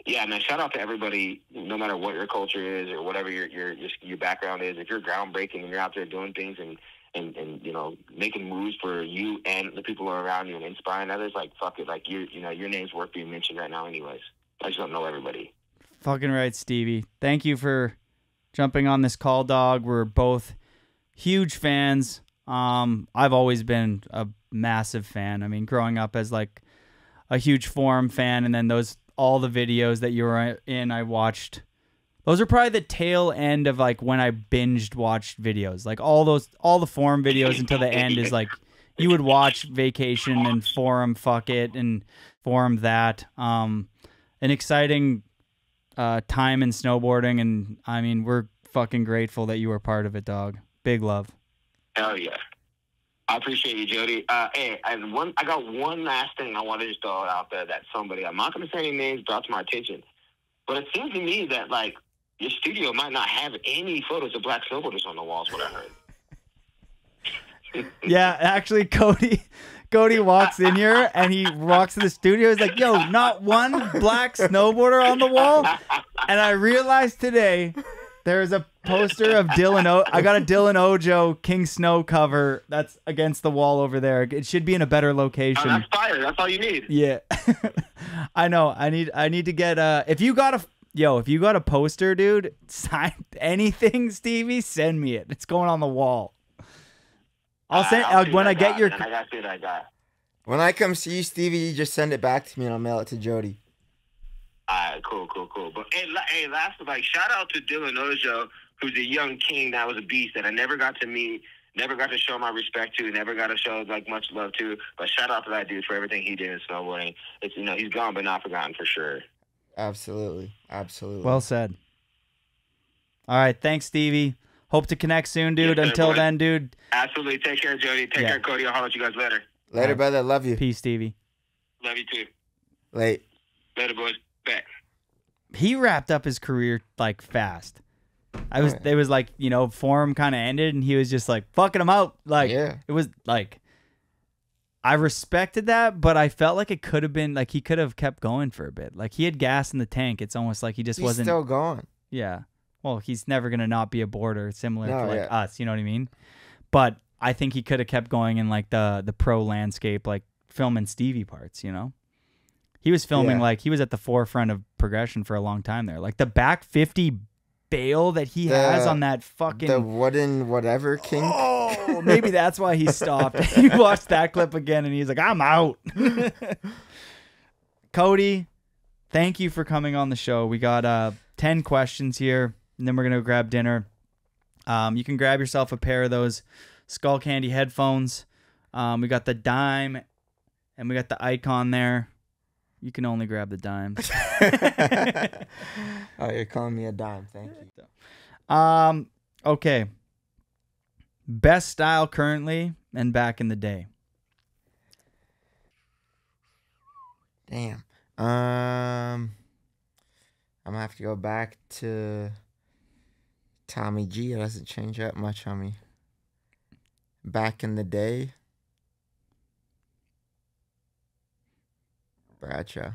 yeah, man, shout out to everybody, no matter what your culture is or whatever your background is. If you're groundbreaking and you're out there doing things and you know, making moves for you and the people who are around you and inspiring others, like fuck it, like you know, your name's worth being mentioned right now anyways. I just don't know everybody. Fucking right, Stevie. Thank you for jumping on this call, dog. We're both huge fans. I've always been a massive fan. I mean, growing up as like a huge Forum fan, and then all the videos that you were in, I watched. Those are probably the tail end of like when I binged watched videos. Like all the Forum videos until the end is like you would watch Vacation and Forum Fuck It and Forum That. An exciting time in snowboarding, and I mean, we're fucking grateful that you were part of it, dog. Big love. Hell yeah. I appreciate you, Jody. Hey, I got one last thing I want to just throw out there that somebody, I'm not going to say any names, brought to my attention. But it seems to me that, like, your studio might not have any photos of black snowboarders on the walls, what I heard. Yeah, actually, Kody walks in here, and he walks to the studio. He's like, yo, not one black snowboarder on the wall? And I realized today there's a poster of I got a Dylan Ojo King Snow cover that's against the wall over there. It should be in a better location. Oh, that's fire. That's all you need. Yeah. I know. I need to get if you got a poster, dude, sign anything, Stevie, send me it. It's going on the wall. I'll send when I get your. I got. When I come see you, Stevie, you just send it back to me and I'll mail it to Jody. Cool. But hey, last, like, shout out to Dylan Ojo, who's a young king that was a beast that I never got to meet, never got to show my respect to, never got to show like much love to. But shout out to that dude for everything he did in snowboarding. It's, you know, he's gone but not forgotten for sure. Absolutely. Well said. All right, thanks, Stevie. Hope to connect soon, dude. Yes, Until then, dude. Absolutely. Take care, Jody. Take care, Kody. I'll holler at you guys later. Later, brother. Love you. Peace, Stevie. Love you too. Late. Later, boys. Back. He wrapped up his career like fast. It was like, you know, Forum kind of ended, and he was just like fucking him out. Like, yeah. It was like, I respected that, but I felt like it could have been like he could have kept going for a bit. Like he had gas in the tank. It's almost like he just wasn't still going. Yeah. Well, he's never going to not be a boarder similar No, to like yeah. us, you know what I mean? But I think he could have kept going in like the pro landscape, like filming Stevie parts, you know? He was filming like he was at the forefront of progression for a long time there. Like the back 50 bail that he has on that fucking the wooden whatever kink. Oh, maybe that's why he stopped. He watched that clip again and he's like, I'm out. Kody, thank you for coming on the show. We got 10 questions here, and then we're going to grab dinner. You can grab yourself a pair of those Skullcandy headphones. We got the dime, and we got the icon there. You can only grab the dimes. Oh, you're calling me a dime. Thank you. Okay. Best style currently and back in the day. Damn. I'm gonna have to go back to Tommy G. It doesn't change that much on me. Back in the day, Bradshaw.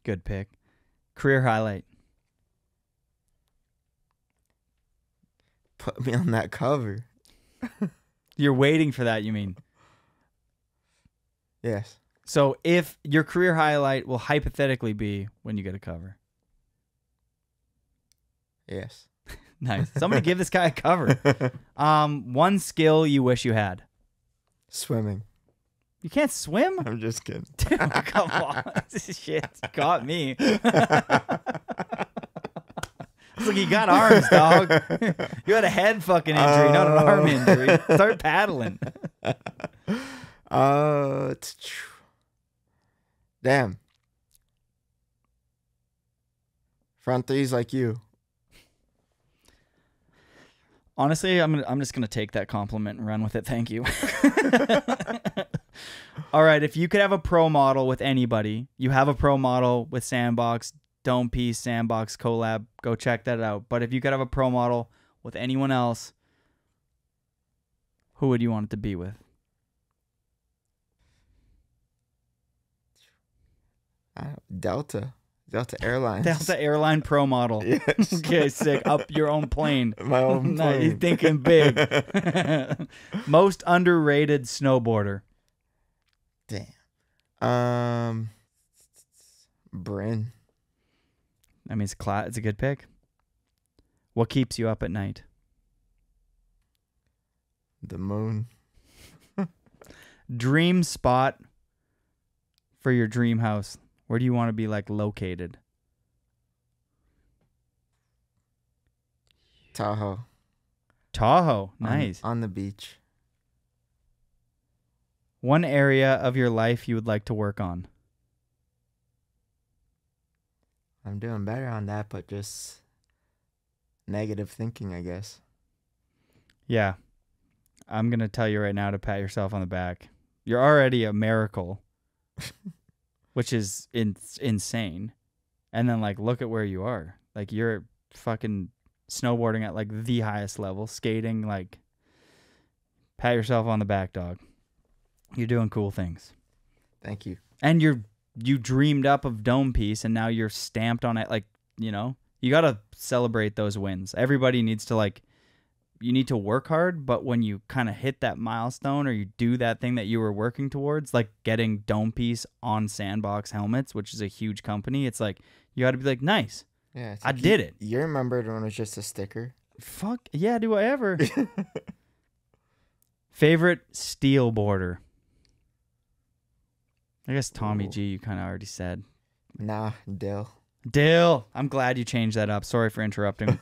Good pick. Career highlight. Put me on that cover. You're waiting for that, you mean? Yes. So if your career highlight will hypothetically be when you get a cover. Yes. Nice. Somebody give this guy a cover. One skill you wish you had. Swimming. You can't swim? I'm just kidding. Dude, come on. This shit got me. It's like you got arms, dog. You had a head fucking injury, not an arm injury. Start paddling. Damn. Front threes like you. Honestly, I'm just gonna take that compliment and run with it. Thank you. All right, if you could have a pro model with anybody, you have a pro model with Sandbox, Dome Piece, Sandbox collab. Go check that out. But if you could have a pro model with anyone else, who would you want it to be with? Delta Airlines. Delta Airline pro model. Yes. Okay, sick. Up your own plane. My own Nice. plane. You're thinking big. Most underrated snowboarder. Damn. Bryn. I mean, it's a good pick. What keeps you up at night? The moon. Dream spot for your dream house. Where do you want to be like located? Tahoe. Tahoe. Nice. On the beach. One area of your life you would like to work on. I'm doing better on that, but just negative thinking, I guess. Yeah. I'm going to tell you right now to pat yourself on the back. You're already a miracle, which is insane. And then, like, look at where you are. Like, you're fucking snowboarding at, like, the highest level, skating, like, pat yourself on the back, dog. You're doing cool things. Thank you. And you dreamed up of Dome Piece, and now you're stamped on it. Like, you know, you got to celebrate those wins. Everybody needs to, like, you need to work hard, but when you kind of hit that milestone or you do that thing that you were working towards, like getting Dome Piece on Sandbox helmets, which is a huge company, it's like, you got to be like, nice. Yeah, I did it. You remembered when it was just a sticker? Fuck, yeah, do I ever? Favorite steel boarder? I guess Tommy G, you kind of already said. Nah, Dill. I'm glad you changed that up. Sorry for interrupting.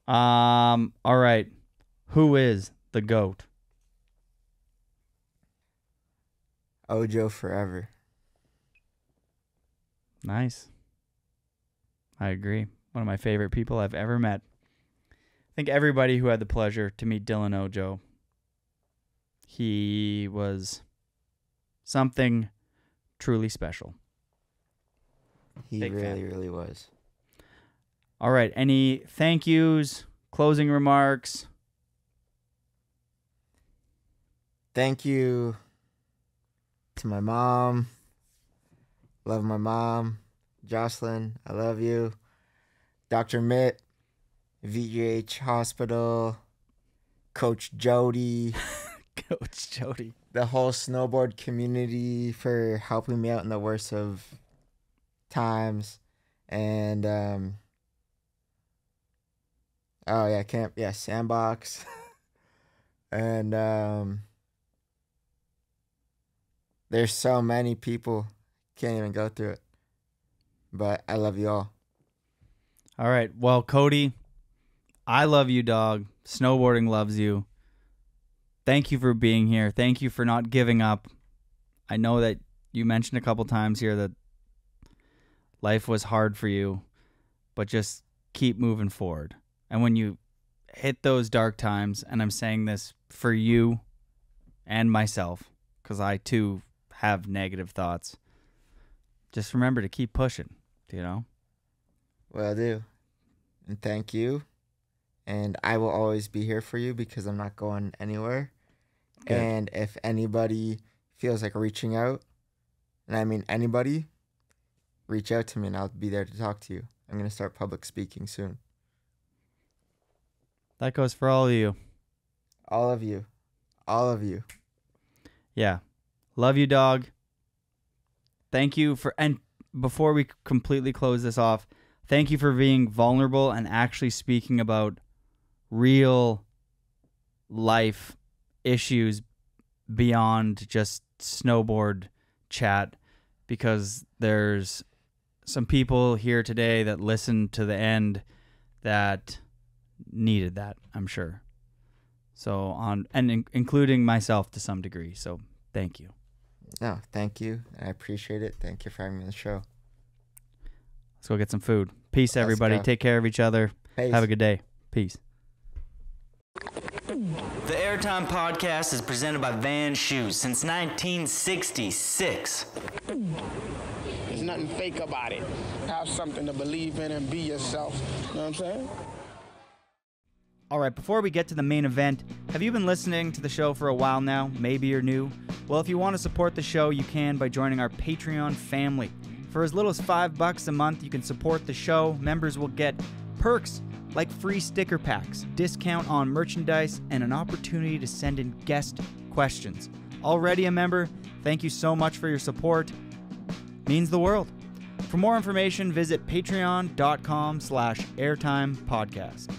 All right. Who is the GOAT? Ojo forever. Nice. I agree. One of my favorite people I've ever met. I think everybody who had the pleasure to meet Dylan Ojo, he was something truly special. He Big really, fan. really was. All right. Any thank yous, closing remarks? Thank you to my mom. Love my mom. Jocelyn, I love you. Dr. Mitt, VGH Hospital, Coach Jody, Coach Jody, the whole snowboard community for helping me out in the worst of times. And Sandbox. And there's so many people, can't even go through it. But I love you all. All right. Well, Kody, I love you, dog. Snowboarding loves you. Thank you for being here. Thank you for not giving up. I know that you mentioned a couple times here that life was hard for you, but just keep moving forward. And when you hit those dark times, and I'm saying this for you and myself, because I too have negative thoughts, just remember to keep pushing, you know? Will do. And thank you. And I will always be here for you because I'm not going anywhere. Good. And if anybody feels like reaching out, and I mean anybody, reach out to me and I'll be there to talk to you. I'm going to start public speaking soon. That goes for all of you. All of you. All of you. Yeah. Love you, dog. Thank you for, and before we completely close this off, thank you for being vulnerable and actually speaking about real life issues beyond just snowboard chat, because there's some people here today that listened to the end that needed that, I'm sure. So including myself to some degree. So thank you. No, thank you. I appreciate it. Thank you for having me on the show. Let's go get some food. Peace, everybody. Take care of each other. Peace. Have a good day. Peace. The Airtime Podcast is presented by Van Shoes since 1966. There's nothing fake about it. Have something to believe in and be yourself. You know what I'm saying? All right, before we get to the main event, have you been listening to the show for a while now? Maybe you're new. Well, if you want to support the show, you can by joining our Patreon family. For as little as $5 a month, you can support the show. Members will get perks like free sticker packs, discount on merchandise, and an opportunity to send in guest questions. Already a member? Thank you so much for your support. Means the world. For more information, visit patreon.com/airtimepodcast.